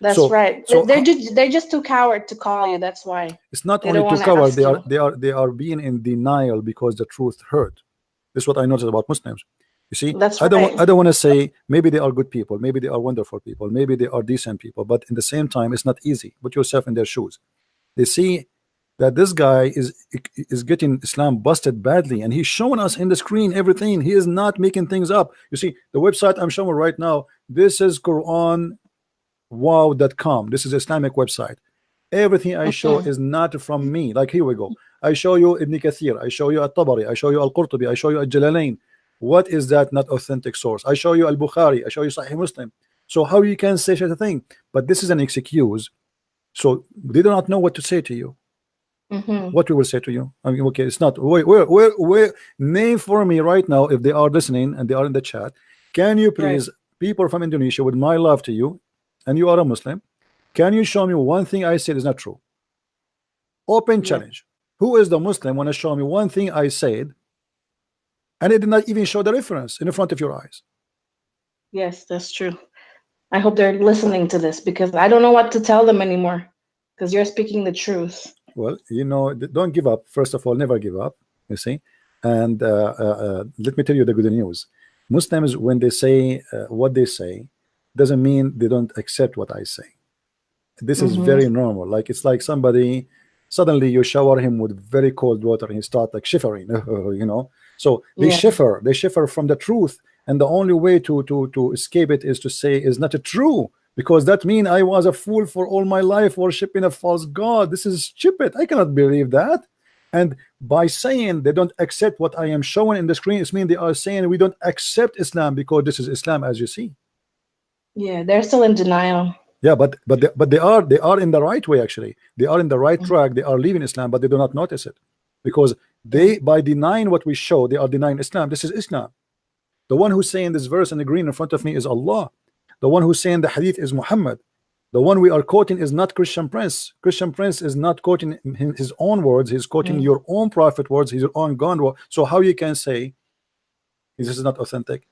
That's right. So they're just too coward to call you. That's why. It's not only too coward. They are being in denial because the truth hurt. This is what I noticed about Muslims. You see, I don't want to say maybe they are good people, maybe they are wonderful people, maybe they are decent people, but in the same time, it's not easy. Put yourself in their shoes. They see that this guy is getting Islam busted badly, and he's showing us in the screen everything. He is not making things up. You see, the website I'm showing right now, this is QuranWow.com. This is Islamic website. Everything I show is not from me. Like, here we go. I show you Ibn Kathir, I show you At-Tabari, I show you Al-Qurtubi, I show you Al-Jalalain. What is that not authentic source? I show you Al-Bukhari, I show you Sahih Muslim. So how you can say such a thing? But this is an excuse. So they do not know what to say to you. What we will say to you? I mean, okay, it's not. Where name for me right now, if they are listening and they are in the chat. Can you please, people from Indonesia, with my love to you, and you are a Muslim, can you show me one thing I said is not true? Open challenge. Who is the Muslim want to show me one thing I said and it did not even show the reference in front of your eyes? Yes, that's true. I hope they're listening to this, because I don't know what to tell them anymore, because you're speaking the truth. Well, you know, don't give up. First of all, never give up, you see. And let me tell you the good news. Muslims, when they say what they say, doesn't mean they don't accept what I say. This is very normal. Like, it's like somebody, suddenly you shower him with very cold water and he starts like shivering, you know. So they shiver from the truth, and the only way to escape it is to say is not true, because that means I was a fool for all my life worshiping a false god. This is stupid. I cannot believe that. And by saying they don't accept what I am showing in the screen, it means they are saying we don't accept Islam because this is Islam, as you see. Yeah, they're still in denial. Yeah, but they are in the right way. Actually, they are in the right track. They are leaving Islam, but they do not notice it, because they, by denying what we show, they are denying Islam. This is Islam. The one who's saying this verse in the green in front of me is Allah. The one who's saying the hadith is Muhammad. The one we are quoting is not Christian Prince. Christian Prince is not quoting his own words. He's quoting your own prophet words, his own God word. So how you can say this is not authentic?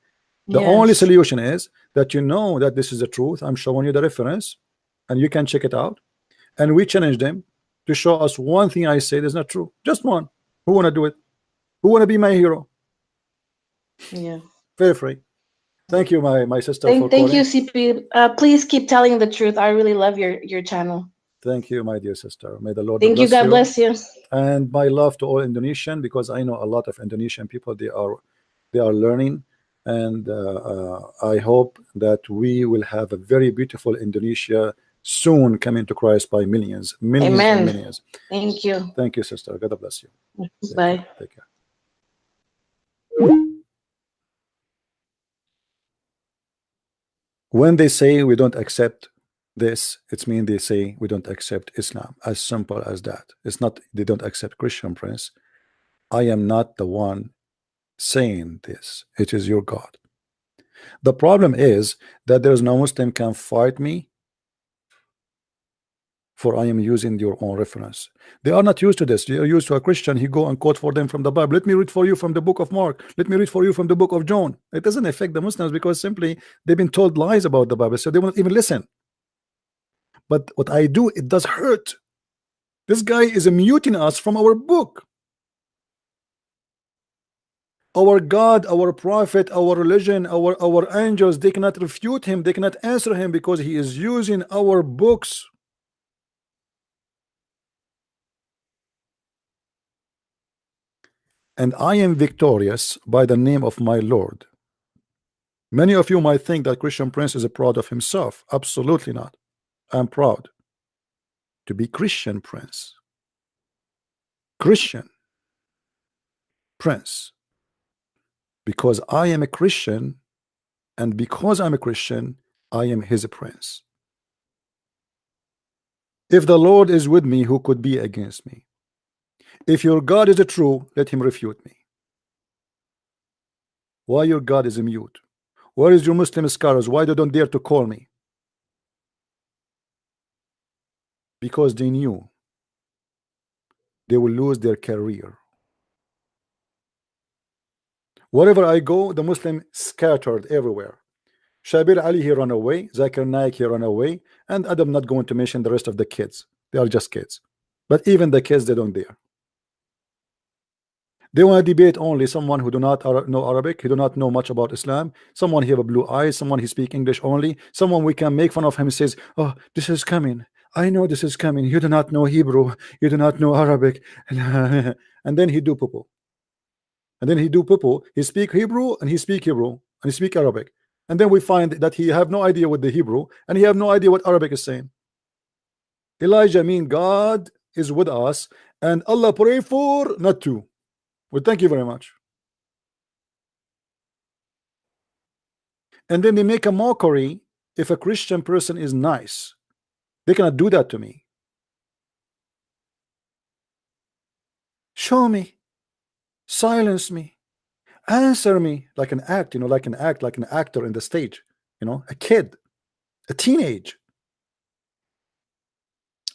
The only solution is that you know that this is the truth. I'm showing you the reference, and you can check it out. And we challenge them to show us one thing I said is not true. Just one. Who wanna do it? Who wanna be my hero? Yeah. Feel free. Thank you, my sister. Thank you, CP. Please keep telling the truth. I really love your channel. Thank you, my dear sister. May the Lord thank you. God bless you. And my love to all Indonesian, because I know a lot of Indonesian people. They are learning, and I hope that we will have a very beautiful Indonesia soon coming to Christ by millions. Amen. And millions. Thank you. Thank you, sister. God bless you. Bye. Take care. When they say we don't accept this, it means they say we don't accept Islam. As simple as that. It's not they don't accept Christian Prince. I am not the one saying this. It is your God. The problem is that there is no Muslim can fight me, for I am using your own reference. They are not used to this. They are used to a Christian. He go and quote for them from the Bible. Let me read for you from the book of Mark. Let me read for you from the book of John. It doesn't affect the Muslims because simply they've been told lies about the Bible, so they won't even listen. But what I do, it does hurt. This guy is muting us from our book. Our God, our prophet, our religion, our angels, they cannot refute him. They cannot answer him because he is using our books. And I am victorious by the name of my Lord. Many of you might think that Christian Prince is proud of himself. Absolutely not. I'm proud to be Christian Prince. Christian Prince. Because I am a Christian, and because I'm a Christian, I am his prince. If the Lord is with me, who could be against me? If your God is true, let him refute me. Why your God is mute? Where is your Muslim scholars? Why they don't dare to call me? Because they knew they will lose their career. Wherever I go, the Muslim scattered everywhere. Shabir Ali, he ran away. Zakir Naik, he ran away. And I'm not going to mention the rest of the kids. They are just kids. But even the kids, they don't dare. They want to debate only someone who do not know Arabic, he do not know much about Islam, someone he have a blue eyes, someone he speak English only, someone we can make fun of him and says, oh, this is coming. I know this is coming. You do not know Hebrew. You do not know Arabic. And then he do poo-poo. And then he do poo-poo. He speak Hebrew and he speak Hebrew and he speak Arabic. And then we find that he have no idea what the Hebrew and he have no idea what Arabic is saying. Elijah mean God is with us and Allah pray for not to. Well, thank you very much. And then they make a mockery if a Christian person is nice. They cannot do that to me. Show me, silence me, answer me like an act, you know, like an actor in the stage, you know, a kid, a teenage.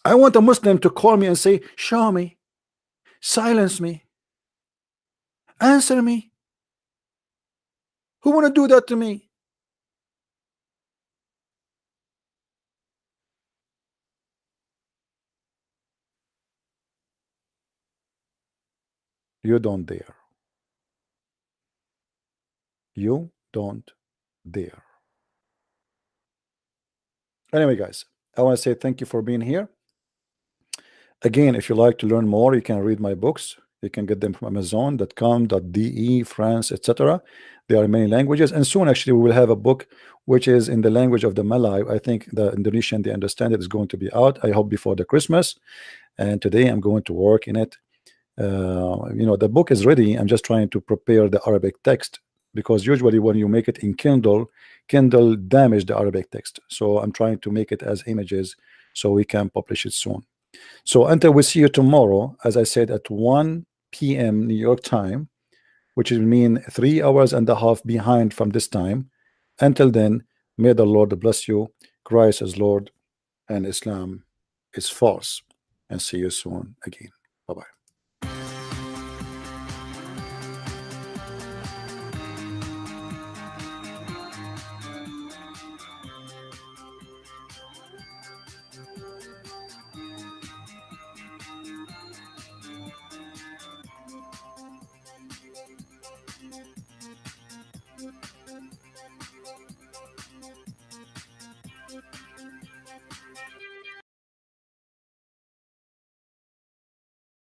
I want a Muslim to call me and say, show me, silence me, answer me. Who want to do that to me? You don't dare. You don't dare. Anyway, guys, I want to say thank you for being here. Again, if you like to learn more, you can read my books. You can get them from Amazon.com.de, France, etc. There are many languages, and soon actually we will have a book which is in the language of the Malay. I think the Indonesian, they understand it, is going to be out, I hope before the Christmas. And today I'm going to work in it. You know, the book is ready. I'm just trying to prepare the Arabic text, because usually when you make it in Kindle damage the Arabic text. So I'm trying to make it as images so we can publish it soon. So until we see you tomorrow, as I said, at 1 p.m. New York time, which will mean 3 hours and a half behind from this time. Until then, may the Lord bless you. Christ is Lord. and Islam is false. And see you soon again. Bye-bye.